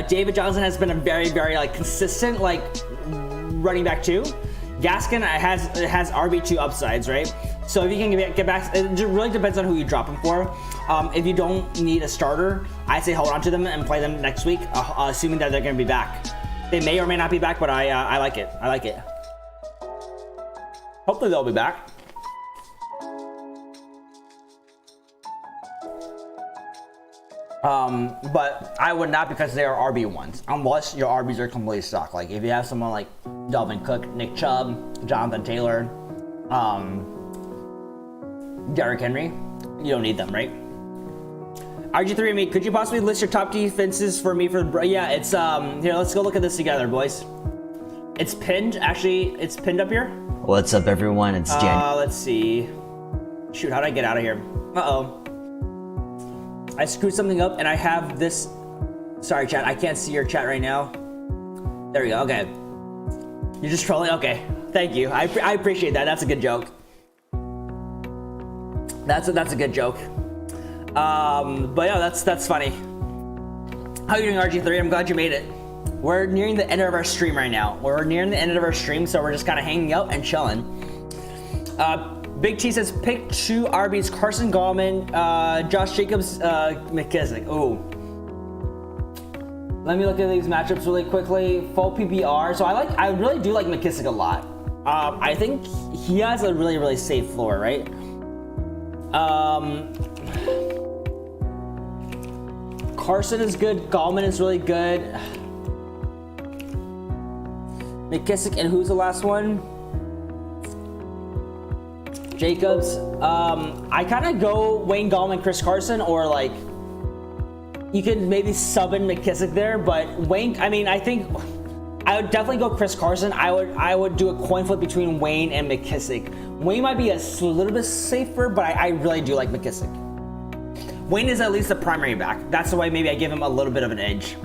David Johnson has been a very, very like consistent like running back too. Gaskin has RB2 upsides, right? So if you can get back, it really depends on who you drop him for. If you don't need a starter, I say hold on to them and play them next week, assuming that they're going to be back. They may or may not be back, but I like it. I like it. Hopefully they'll be back. But I would not because they are RB1s, unless your RBs are completely stocked. Like if you have someone like Dalvin Cook, Nick Chubb, Jonathan Taylor, Derrick Henry, you don't need them, right? RG3 and me, could you possibly list your top defenses for me yeah, it's here, let's go look at this together, boys. It's pinned, actually, it's pinned up here. What's up, everyone? It's Jan. Let's see. Shoot, how did I get out of here? Uh-oh. I screwed something up and I have this. Sorry, chat. I can't see your chat right now. There we go. Okay. You're just trolling? Okay. Thank you. I appreciate that. That's a good joke. That's a good joke. But yeah, that's funny. How are you doing, RG3? I'm glad you made it. We're nearing the end of our stream right now. We're nearing the end of our stream, so we're just kind of hanging out and chilling. Big T says pick 2 RBs: Carson Gallman, Josh Jacobs, McKissick. Ooh. Let me look at these matchups really quickly. Full PPR. So I really do like McKissick a lot. I think he has a really, really safe floor, right? Carson is good. Gallman is really good. McKissick, and who's the last one? Jacobs. I kind of go Wayne Gallman, Chris Carson, or like you could maybe sub in McKissick there, but Wayne, I mean, I think I would definitely go Chris Carson. I would do a coin flip between Wayne and McKissick. Wayne might be a little bit safer, but I really do like McKissick. Wayne is at least the primary back. That's the way maybe I give him a little bit of an edge.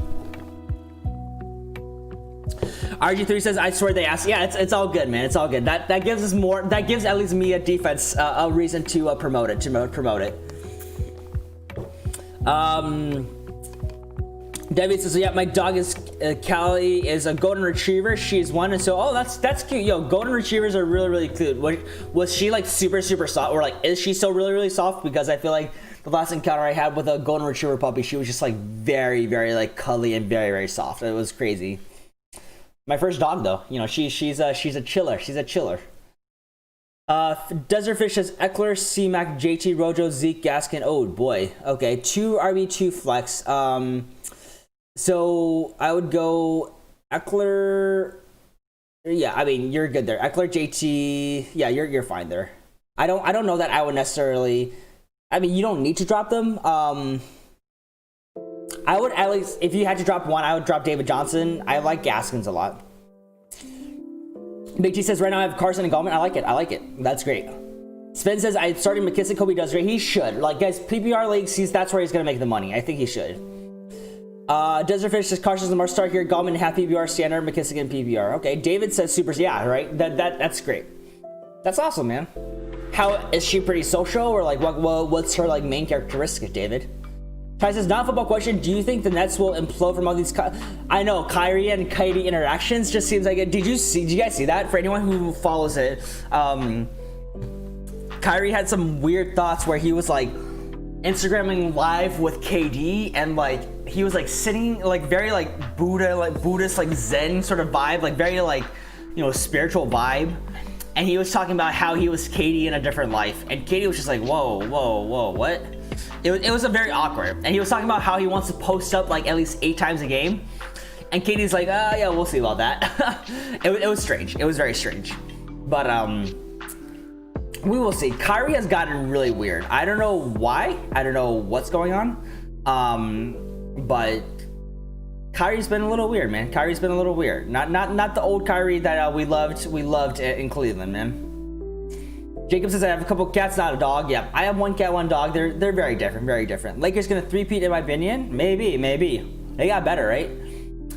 RG3 says, I swear they asked. Yeah, it's all good, man. It's all good. That gives us more. That gives at least me a defense a reason to promote it. Debbie says, yeah, my dog is Callie is a golden retriever. She's one, and so that's cute. Yo, golden retrievers are really, really cute. Was she like super, super soft, or like is she still really, really soft? Because I feel like the last encounter I had with a golden retriever puppy, she was just like very, very like cuddly and very, very soft. It was crazy. My first dog, though, you know, she's a chiller. She's a chiller. Desertfish says Eckler, C-Mac, JT, Rojo, Zeke, Gaskin. Oh boy. Okay, 2 RB2 flex. So I would go Eckler. Yeah, I mean you're good there. Eckler, JT. Yeah, you're fine there. I don't know that I would necessarily. I mean, you don't need to drop them. I would at least, if you had to drop one, I would drop David Johnson. I like Gaskins a lot. Big T says, right now I have Carson and Gallman. I like it. That's great. Sven says, I started McKissick. Kobe does great. He should. Like, guys, PPR leagues, that's where he's going to make the money. I think he should. Desertfish says, Carson's the more start here. Gallman, half PPR, standard, McKissick, and PPR. Okay, David says, super. Yeah, right? That's great. That's awesome, man. How, is she pretty social? Or, like, what's her, like, main characteristic, David? Ty says, not a football question. Do you think the Nets will implode from all these? I know Kyrie and KD interactions just seems like it. Did you guys see that? For anyone who follows it, Kyrie had some weird thoughts where he was like Instagramming live with KD, and like he was like sitting like very like Buddhist like Zen sort of vibe, like very like, you know, spiritual vibe. And he was talking about how he was KD in a different life, and KD was just like, whoa, what? It was a very awkward, and he was talking about how he wants to post up like at least 8 times a game, and Katie's like, yeah, we'll see about that. it was strange. It was very strange, but we will see. Kyrie has gotten really weird. I don't know why. I don't know what's going on, but Kyrie's been a little weird, man. Kyrie's been a little weird. Not the old Kyrie that we loved in Cleveland, man. Jacob says I have a couple cats, not a dog. Yeah, I have one cat, one dog. They're very different, very different. Lakers gonna three-peat in my opinion. Maybe. They got better, right?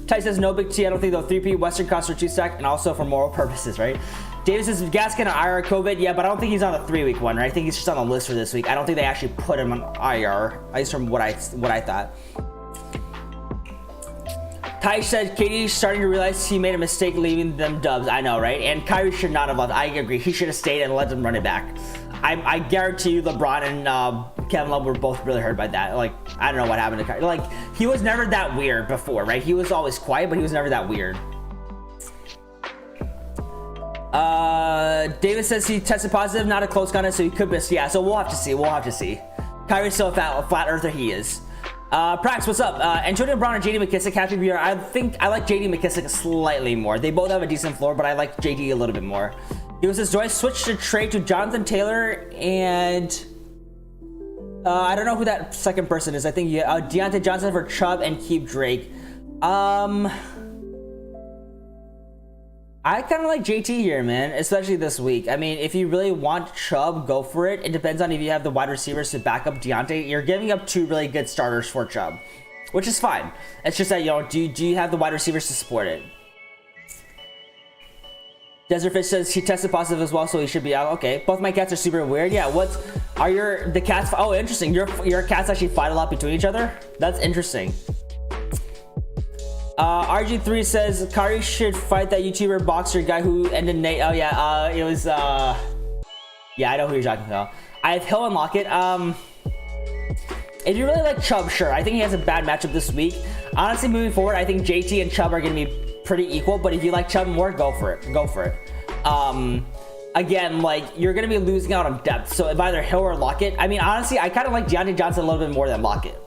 Ty says no big T. I don't think they'll three-peat. Western costs for 2-stack and also for moral purposes, right? David says Gaskin on IR COVID. Yeah, but I don't think he's on the 3-week one, right? I think he's just on the list for this week. I don't think they actually put him on IR, at least from what I thought. Ty said KD's starting to realize he made a mistake leaving them dubs. I know, right? And Kyrie should not have left. I agree. He should have stayed and let them run it back. I guarantee you LeBron and Kevin Love were both really hurt by that. Like, I don't know what happened to Kyrie. Like, he was never that weird before, right? He was always quiet, but he was never that weird. David says he tested positive, not a close contact, so he could miss. Yeah, so we'll have to see. Kyrie's still a flat earther. He is. Prax, what's up? Antonio Brown and JD McKissick, happy VR. I think I like JD McKissick slightly more. They both have a decent floor, but I like JD a little bit more. He says, do I switch to trade to Jonathan Taylor and I don't know who that second person is. I think Deontay Johnson for Chubb and keep Drake. I kind of like JT here, man, especially this week. I mean, if you really want Chubb, go for it. It depends on if you have the wide receivers to back up Deontay. You're giving up 2 really good starters for Chubb, which is fine. It's just that, you know, do you have the wide receivers to support it? Desert Fish says he tested positive as well, so he should be out. Okay, both my cats are super weird. Yeah, the cats? Oh, interesting. Your cats actually fight a lot between each other? That's interesting. RG3 says Kari should fight that YouTuber boxer guy who ended Nate. Oh yeah, it was yeah, I know who you're talking about. I have Hill and Lockett. If you really like Chubb, sure. I think he has a bad matchup this week. Honestly, moving forward, I think JT and Chubb are gonna be pretty equal, but if you like Chubb more, go for it. Again, like, you're gonna be losing out on depth, so if either Hill or Lockett. I mean, honestly, I kind of like Deontay Johnson a little bit more than Lockett.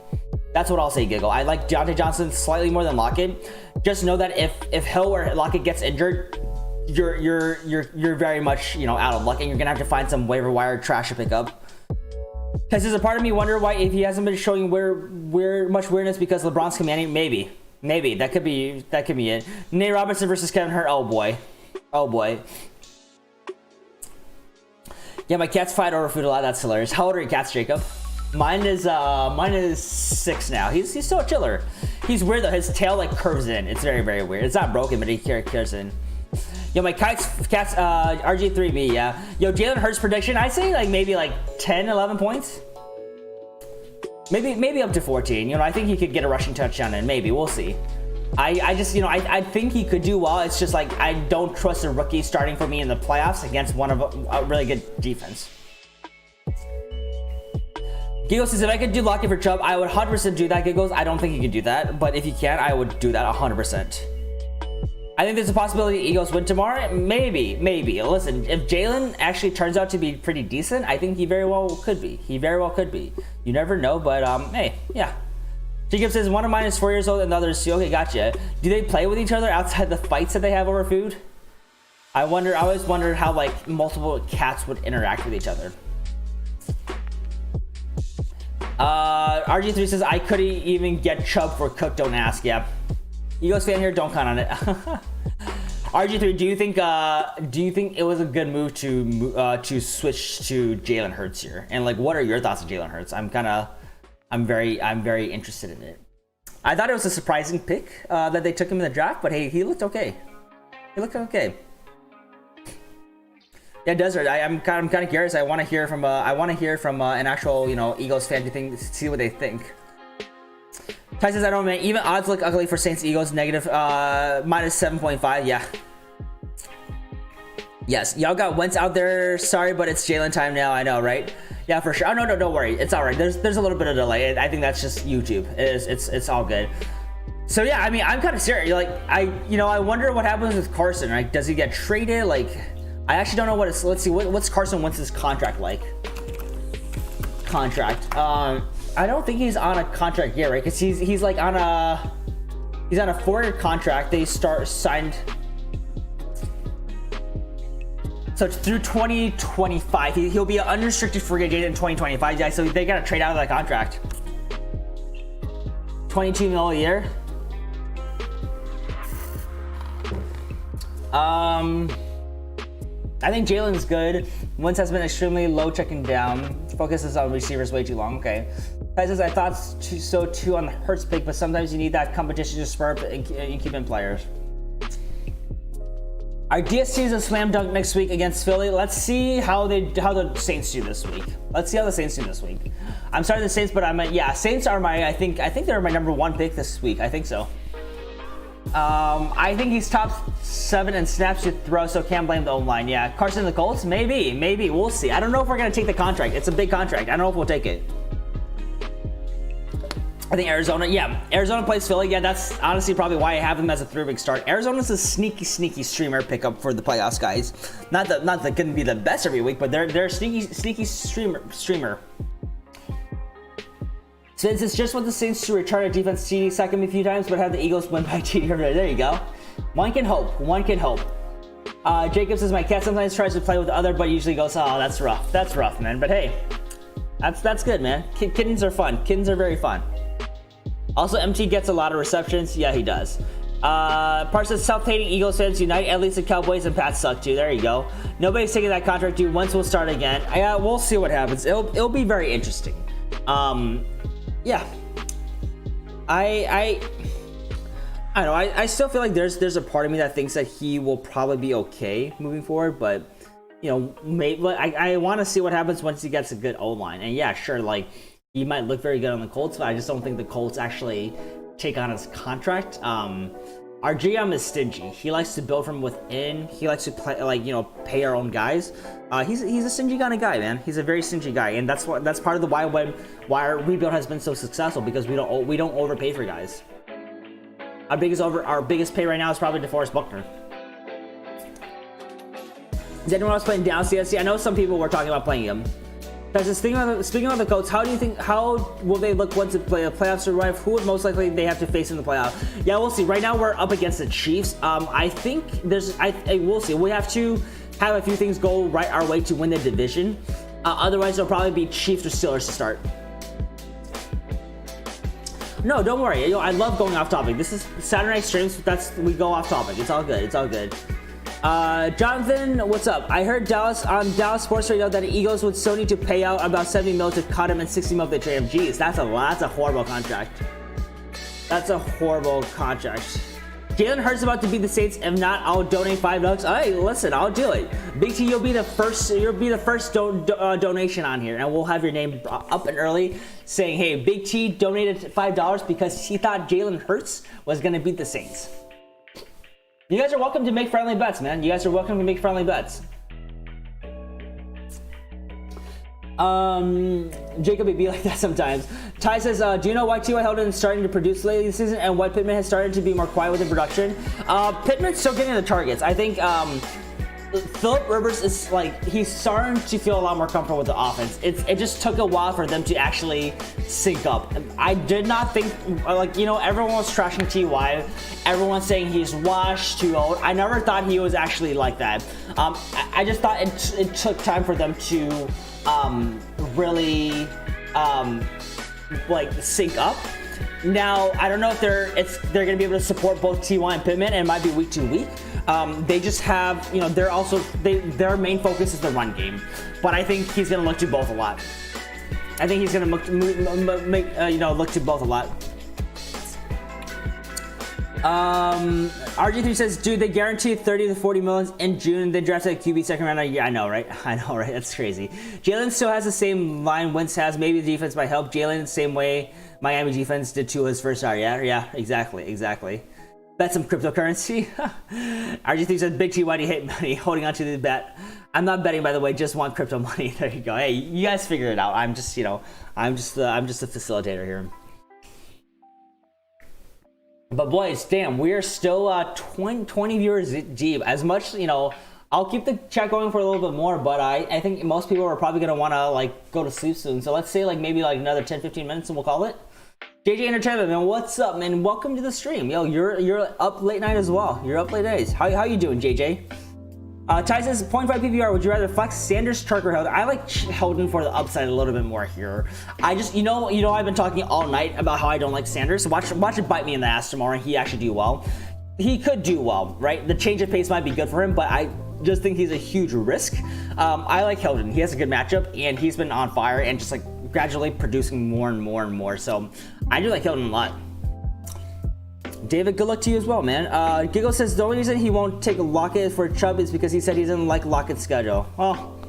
That's what I'll say, Giggle. I like Deontay Johnson slightly more than Lockett. Just know that if Hill or Lockett gets injured, you're very much, you know, out of luck, and you're gonna have to find some waiver wire trash to pick up. Because there's a part of me wonder why, if he hasn't been showing much weirdness because LeBron's commanding. Maybe that could be it. Nate Robinson versus Kevin Hurt. Oh boy. Yeah, my cats fight over food a lot. That's hilarious. How old are your cats, Jacob? Mine is 6 now. He's still a chiller. He's weird though. His tail like curves in. It's very, very weird. It's not broken, but he curves in. Yo, my cats RG3B. Yeah. Yo, Jalen Hurts prediction. I'd say like maybe like 10, 11 points. Maybe up to 14. You know, I think he could get a rushing touchdown, and maybe we'll see. I just, you know, I think he could do well. It's just like I don't trust a rookie starting for me in the playoffs against one of a really good defense. Giggles says if I could do Lockett for Chubb, I would 100% do that. Giggles, I don't think you could do that, but if you can, I would do that 100%. I think there's a possibility Eagles win tomorrow. Maybe. Listen, if Jalen actually turns out to be pretty decent, I think he very well could be. You never know, but hey, yeah. Jacob says one of mine is 4 years old and the other is 2. Okay, gotcha. Do they play with each other outside the fights that they have over food? I always wondered how like multiple cats would interact with each other. RG3 says I couldn't even get Chubb for Cook. Don't ask. Yeah. Eagles fan here, don't count on it. RG3, do you think it was a good move to switch to Jalen Hurts here? And like, what are your thoughts on Jalen Hurts? I'm very interested in it. I thought it was a surprising pick that they took him in the draft, but hey, he looked okay. Yeah, Desert. I'm kind of curious. I want to hear from an actual, you know, Eagles fan to see what they think. Ty says I don't know, man. Even odds look ugly for Saints Eagles. Negative minus 7.5. Yeah. Yes, y'all got Wentz out there. Sorry, but it's Jalen time now. I know, right? Yeah, for sure. Oh no, don't worry. It's all right. There's a little bit of delay. I think that's just YouTube. It's all good. So yeah, I mean, I'm kind of serious. Like I wonder what happens with Carson. Right? Does he get traded? Like, I actually don't know what it's. Let's see. What's Carson Wentz's contract like? I don't think he's on a contract yet, right? Because he's like on a 4-year contract. They signed. So it's through 2025. He'll be an unrestricted free agent in 2025. Yeah, so they gotta trade out of that contract. $22 million a year. I think Jalen's good. Wentz has been extremely low checking down. Focuses on receivers way too long. Okay. Ty says, I thought so too on the Hurts pick, but sometimes you need that competition to spur up and keep in players. Our DST is a slam dunk next week against Philly. Let's see how the Saints do this week. I'm sorry the Saints, but Saints are I think they're my number 1 pick this week. I think so. I think he's top 7 in snaps to throw, so can't blame the O-line. Yeah, Carson and the Colts, maybe we'll see. I don't know if we're gonna take the contract. It's a big contract. I don't know if we'll take it. I think Arizona plays Philly. Yeah, that's honestly probably why I have them as a 3-week start. Arizona's a sneaky streamer pickup for the playoffs, guys. Not that gonna be the best every week, but they're a sneaky streamer. Since it's just want the Saints to return a defense TD, sack him a few times, but have the Eagles win by TD. There you go. One can hope. Jacobs is my cat. Sometimes tries to play with the other, but usually goes, oh, that's rough, man. But hey, that's good, man. Kittens are fun. Kittens are very fun. Also, MT gets a lot of receptions. Yeah, he does. Parsons, self-hating Eagles fans unite. At least the Cowboys and Pats suck too. There you go. Nobody's taking that contract, dude. Once we'll start again. We'll see what happens. It'll be very interesting. Yeah. I don't know. I still feel like there's a part of me that thinks that he will probably be okay moving forward, but I want to see what happens once he gets a good O-line. And yeah, sure, like he might look very good on the Colts, but I just don't think the Colts actually take on his contract. Our GM is stingy. He likes to build from within. He likes to play, pay our own guys. He's a stingy kind of guy, man. He's a very stingy guy, and that's part of the why our rebuild has been so successful, because we don't overpay for guys. Our biggest pay right now is probably DeForest Buckner. Is anyone else playing down CSC? I know some people were talking about playing him. Speaking of the Colts, how will they look once the playoffs arrive? Who would most likely they have to face in the playoff? Yeah, we'll see. Right now we're up against the Chiefs. I think we'll see. We have to have a few things go right our way to win the division. Otherwise, it'll probably be Chiefs or Steelers to start. No, don't worry. I love going off topic. This is Saturday night streams. We go off topic. It's all good. Jonathan, what's up? I heard on Dallas Sports Radio that the Eagles would still need to pay out about $70 million to cut him and $60 million if they trade him. Jeez, that's a horrible contract. Jalen Hurts about to beat the Saints. If not, I'll donate $5. Hey, listen, I'll do it. Big T, you'll be the first donation on here, and we'll have your name up and early saying, hey, Big T donated $5 because he thought Jalen Hurts was gonna beat the Saints. You guys are welcome to make friendly bets, man. Jacob would be like that sometimes. Ty says, do you know why T.Y. Hilton is starting to produce lately this season and why Pittman has started to be more quiet with the production? Pittman's still getting the targets. I think Philip Rivers is he's starting to feel a lot more comfortable with the offense. It just took a while for them to actually sync up. I did not think, everyone was trashing T.Y. Everyone's saying he's washed, too old. I never thought he was actually like that. I just thought it took time for them to really sync up. Now I don't know if they're gonna be able to support both T.Y. and Pittman, and it might be week to week. They just have, their main focus is the run game, but I think he's gonna look to both a lot. RG3 says, dude, they guaranteed 30 to 40 million in June. They drafted a QB second round. Yeah, I know, right? That's crazy. Jalen still has the same line Wentz has. Maybe the defense might help Jalen the same way Miami defense did to his first hour. Yeah, exactly. Bet some cryptocurrency. RG3 says, Big T, why do you hate money? Holding on to the bet. I'm not betting, by the way. Just want crypto money. There you go. Hey, you guys figure it out. I'm just a facilitator here. But boys, damn, we are still 20 viewers deep. As much, I'll keep the chat going for a little bit more, but I think most people are probably gonna want to go to sleep soon. So let's say maybe another 10-15 minutes and we'll call it. JJ Entertainment, man, what's up, man? Welcome to the stream. Yo, you're up late night as well. You're up late days. How you doing, JJ? Ty says, 0.5 PPR, would you rather flex Sanders, Chark, or Hilton? I like Hilton for the upside a little bit more here. I just, I've been talking all night about how I don't like Sanders. So watch it bite me in the ass tomorrow and he actually do well. He could do well, right? The change of pace might be good for him, but just think he's a huge risk. I like Hilton. He has a good matchup, and he's been on fire and just like gradually producing more and more and more. So I do like Hilton a lot. David, good luck to you as well, man. Giggle says the only reason he won't take Lockett for Chubb is because he said he doesn't like Lockett's schedule. Well,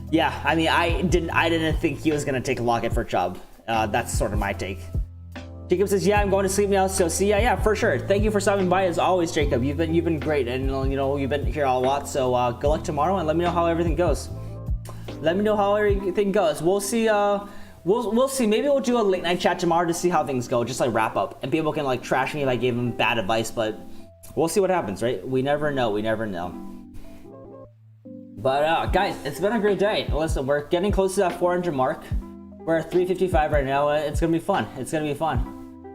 yeah, I mean, I didn't think he was gonna take Lockett for Chubb. That's sort of my take. Jacob says, yeah, I'm going to sleep now. So see, yeah, for sure. Thank you for stopping by as always, Jacob. You've been great, and you've been here a lot. So good luck tomorrow, and let me know how everything goes. We'll see. We'll see. Maybe we'll do a late night chat tomorrow to see how things go, just like wrap up, and people can like trash me if I gave them bad advice. But we'll see what happens, right? We never know. But guys, it's been a great day. Listen, we're getting close to that 400 mark. We're at 355 right now. It's gonna be fun.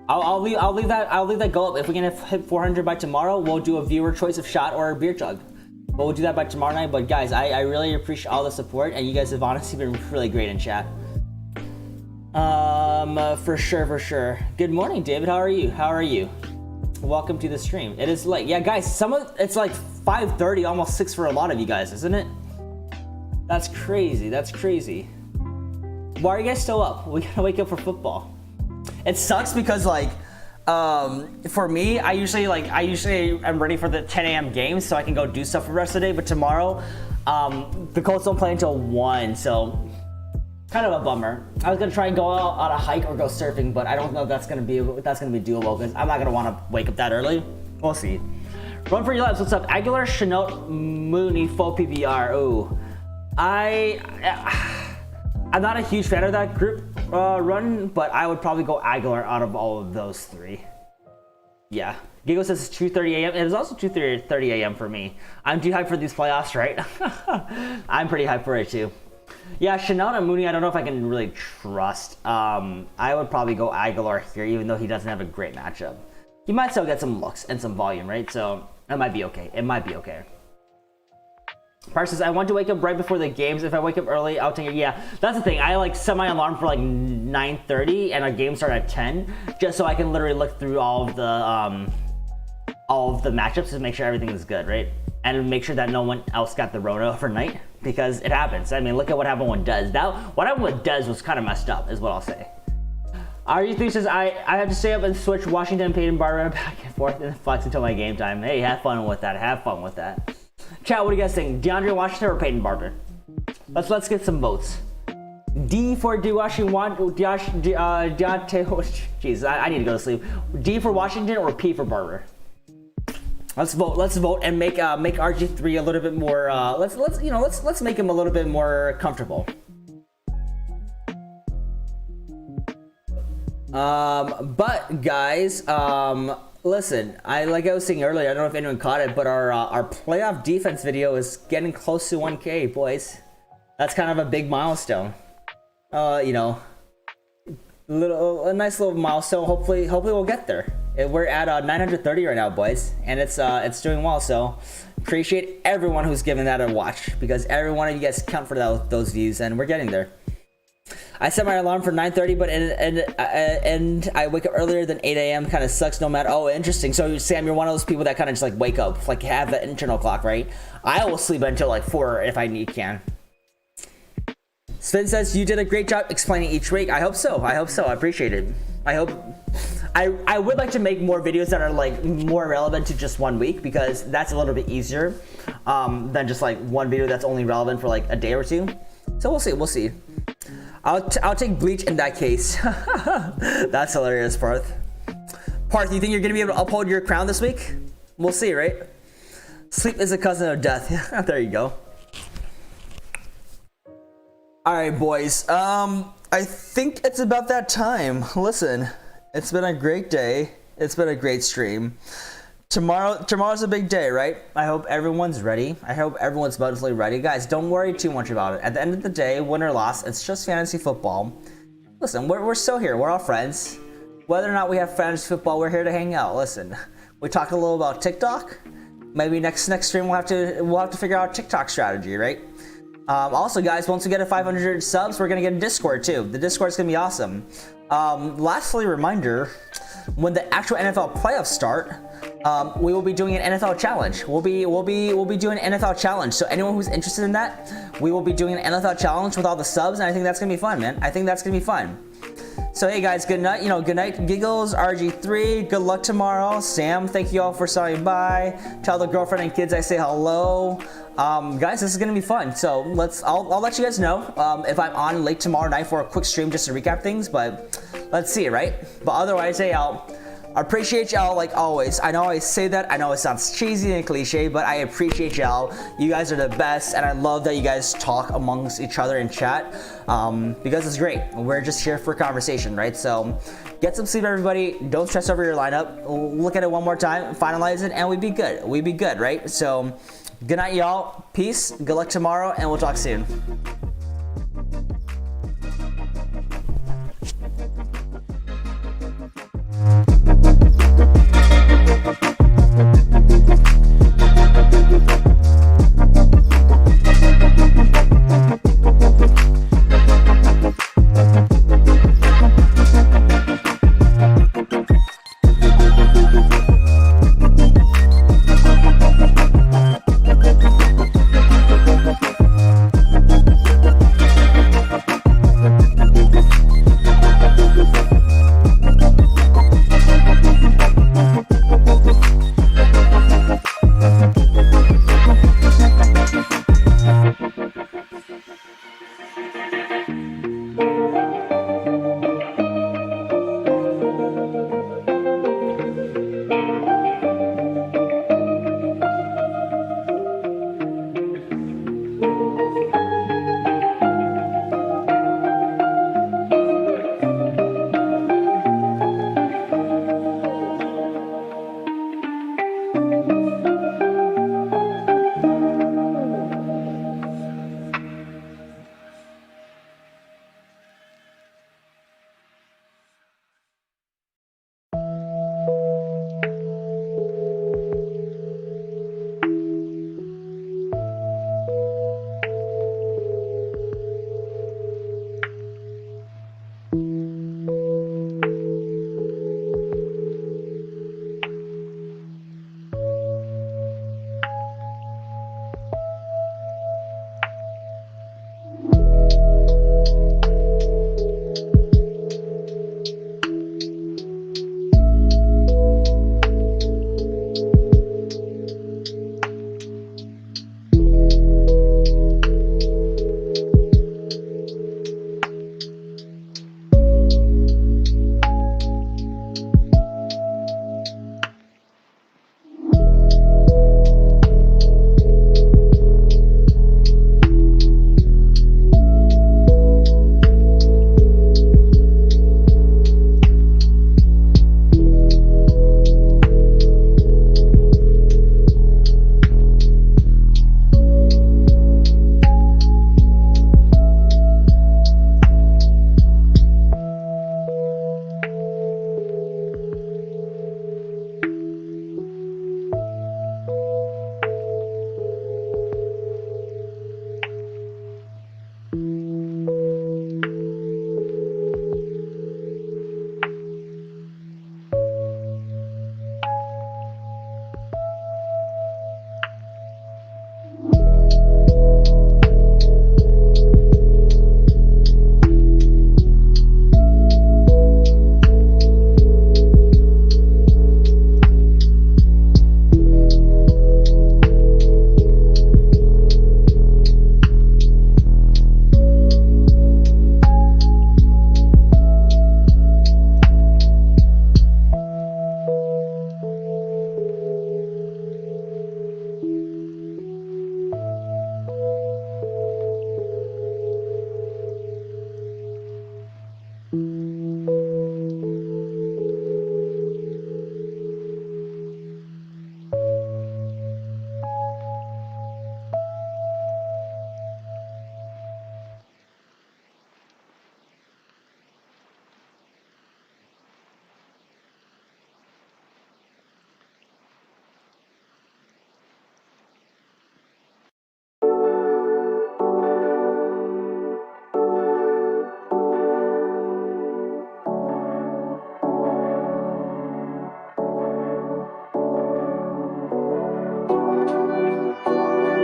I'll leave that goal up. If we can hit 400 by tomorrow, we'll do a viewer choice of shot or a beer jug. But we'll do that by tomorrow night. But guys, I really appreciate all the support, and you guys have honestly been really great in chat. For sure. Good morning, David. How are you? Welcome to the stream. It is late. Yeah, guys, it's like 5:30, almost 6 for a lot of you guys, isn't it? That's crazy. Why are you guys still up? We gotta wake up for football. It sucks because like, for me, I usually am ready for the 10 a.m. game so I can go do stuff for the rest of the day. But tomorrow, the Colts don't play until 1, so kind of a bummer. I was gonna try and go out on a hike or go surfing, but I don't know if that's gonna be doable because I'm not gonna want to wake up that early. We'll see. Run for your lives. What's up, Aguilar, Chenault, Mooney, full PBR. Ooh, I'm not a huge fan of that group run, but I would probably go Aguilar out of all of those 3. Yeah. Gigo says it's 2:30 a.m. It is also 2:30 a.m. for me. I'm too hyped for these playoffs, right? I'm pretty hyped for it too. Yeah, Chenault and Mooney, I don't know if I can really trust. I would probably go Aguilar here, even though he doesn't have a great matchup. He might still get some looks and some volume, right? So it might be okay. Park says, I want to wake up right before the games. If I wake up early, I'll take it. Yeah, that's the thing. I like set my alarm for like 9:30 and our games start at 10, just so I can literally look through all of the matchups to make sure everything is good, right? And make sure that no one else got the Rona overnight, because it happens. I mean, look at what happened with Dez. What happened with Dez was kind of messed up, is what I'll say. RU3 says, I have to stay up and switch Washington, Peyton Barber back and forth and flex until my game time. Hey, have fun with that. Chat, what do you guys think? DeAndre Washington or Peyton Barber? Let's get some votes. D for Deontay. Jeez, I need to go to sleep. D for Washington or P for Barber? Let's vote and make RG3 a little bit more. Let's make him a little bit more comfortable. But guys, listen, like I was saying earlier, I don't know if anyone caught it, but our playoff defense video is getting close to 1K, boys. That's kind of a big milestone. A nice little milestone. Hopefully we'll get there. We're at 930 right now, boys, and it's doing well. So appreciate everyone who's giving that a watch, because every one of you guys count for those views, and we're getting there. I set my alarm for 9:30, but and I wake up earlier than 8 a.m. Kind of sucks no matter. Oh, interesting. So Sam, you're one of those people that kind of just like wake up, like have the internal clock, right? I will sleep until like 4 if I can. Sven says you did a great job explaining each week. I hope so. I appreciate it. I would like to make more videos that are like more relevant to just 1 week, because that's a little bit easier than just like one video that's only relevant for like a day or two. So we'll see. I'll take Bleach in that case. That's hilarious, Parth. Parth, you think you're gonna be able to uphold your crown this week? We'll see, right? Sleep is a cousin of death. There you go. All right, boys. I think it's about that time. Listen, it's been a great day. It's been a great stream. Tomorrow's a big day, right? I hope everyone's ready. I hope everyone's mentally ready. Guys, don't worry too much about it. At the end of the day, win or loss, it's just fantasy football. Listen, we're still here. We're all friends. Whether or not we have fantasy football, we're here to hang out. Listen, we talk a little about TikTok. Maybe next stream we'll have to figure out TikTok strategy, right? Also, guys, once we get to 500 subs, we're gonna get a Discord too. The Discord's gonna be awesome. Lastly, reminder: when the actual NFL playoffs start, we will be doing an NFL challenge. We'll be doing an NFL challenge. So anyone who's interested in that, we will be doing an NFL challenge with all the subs, and I think that's gonna be fun, man. I think that's gonna be fun. So hey guys, good night. Good night, Giggles, RG3. Good luck tomorrow. Sam, thank you all for stopping by. Tell the girlfriend and kids I say hello. Guys, this is gonna be fun. So I'll let you guys know if I'm on late tomorrow night for a quick stream just to recap things. But let's see, right? But otherwise, hey, I appreciate y'all like always. I know I say that. I know it sounds cheesy and cliche, but I appreciate y'all. You guys are the best, and I love that you guys talk amongst each other in chat because it's great. We're just here for conversation, right? So get some sleep, everybody. Don't stress over your lineup. Look at it one more time, finalize it, and we'd be good. We'd be good, right? So good night, y'all. Peace. Good luck tomorrow, and we'll talk soon.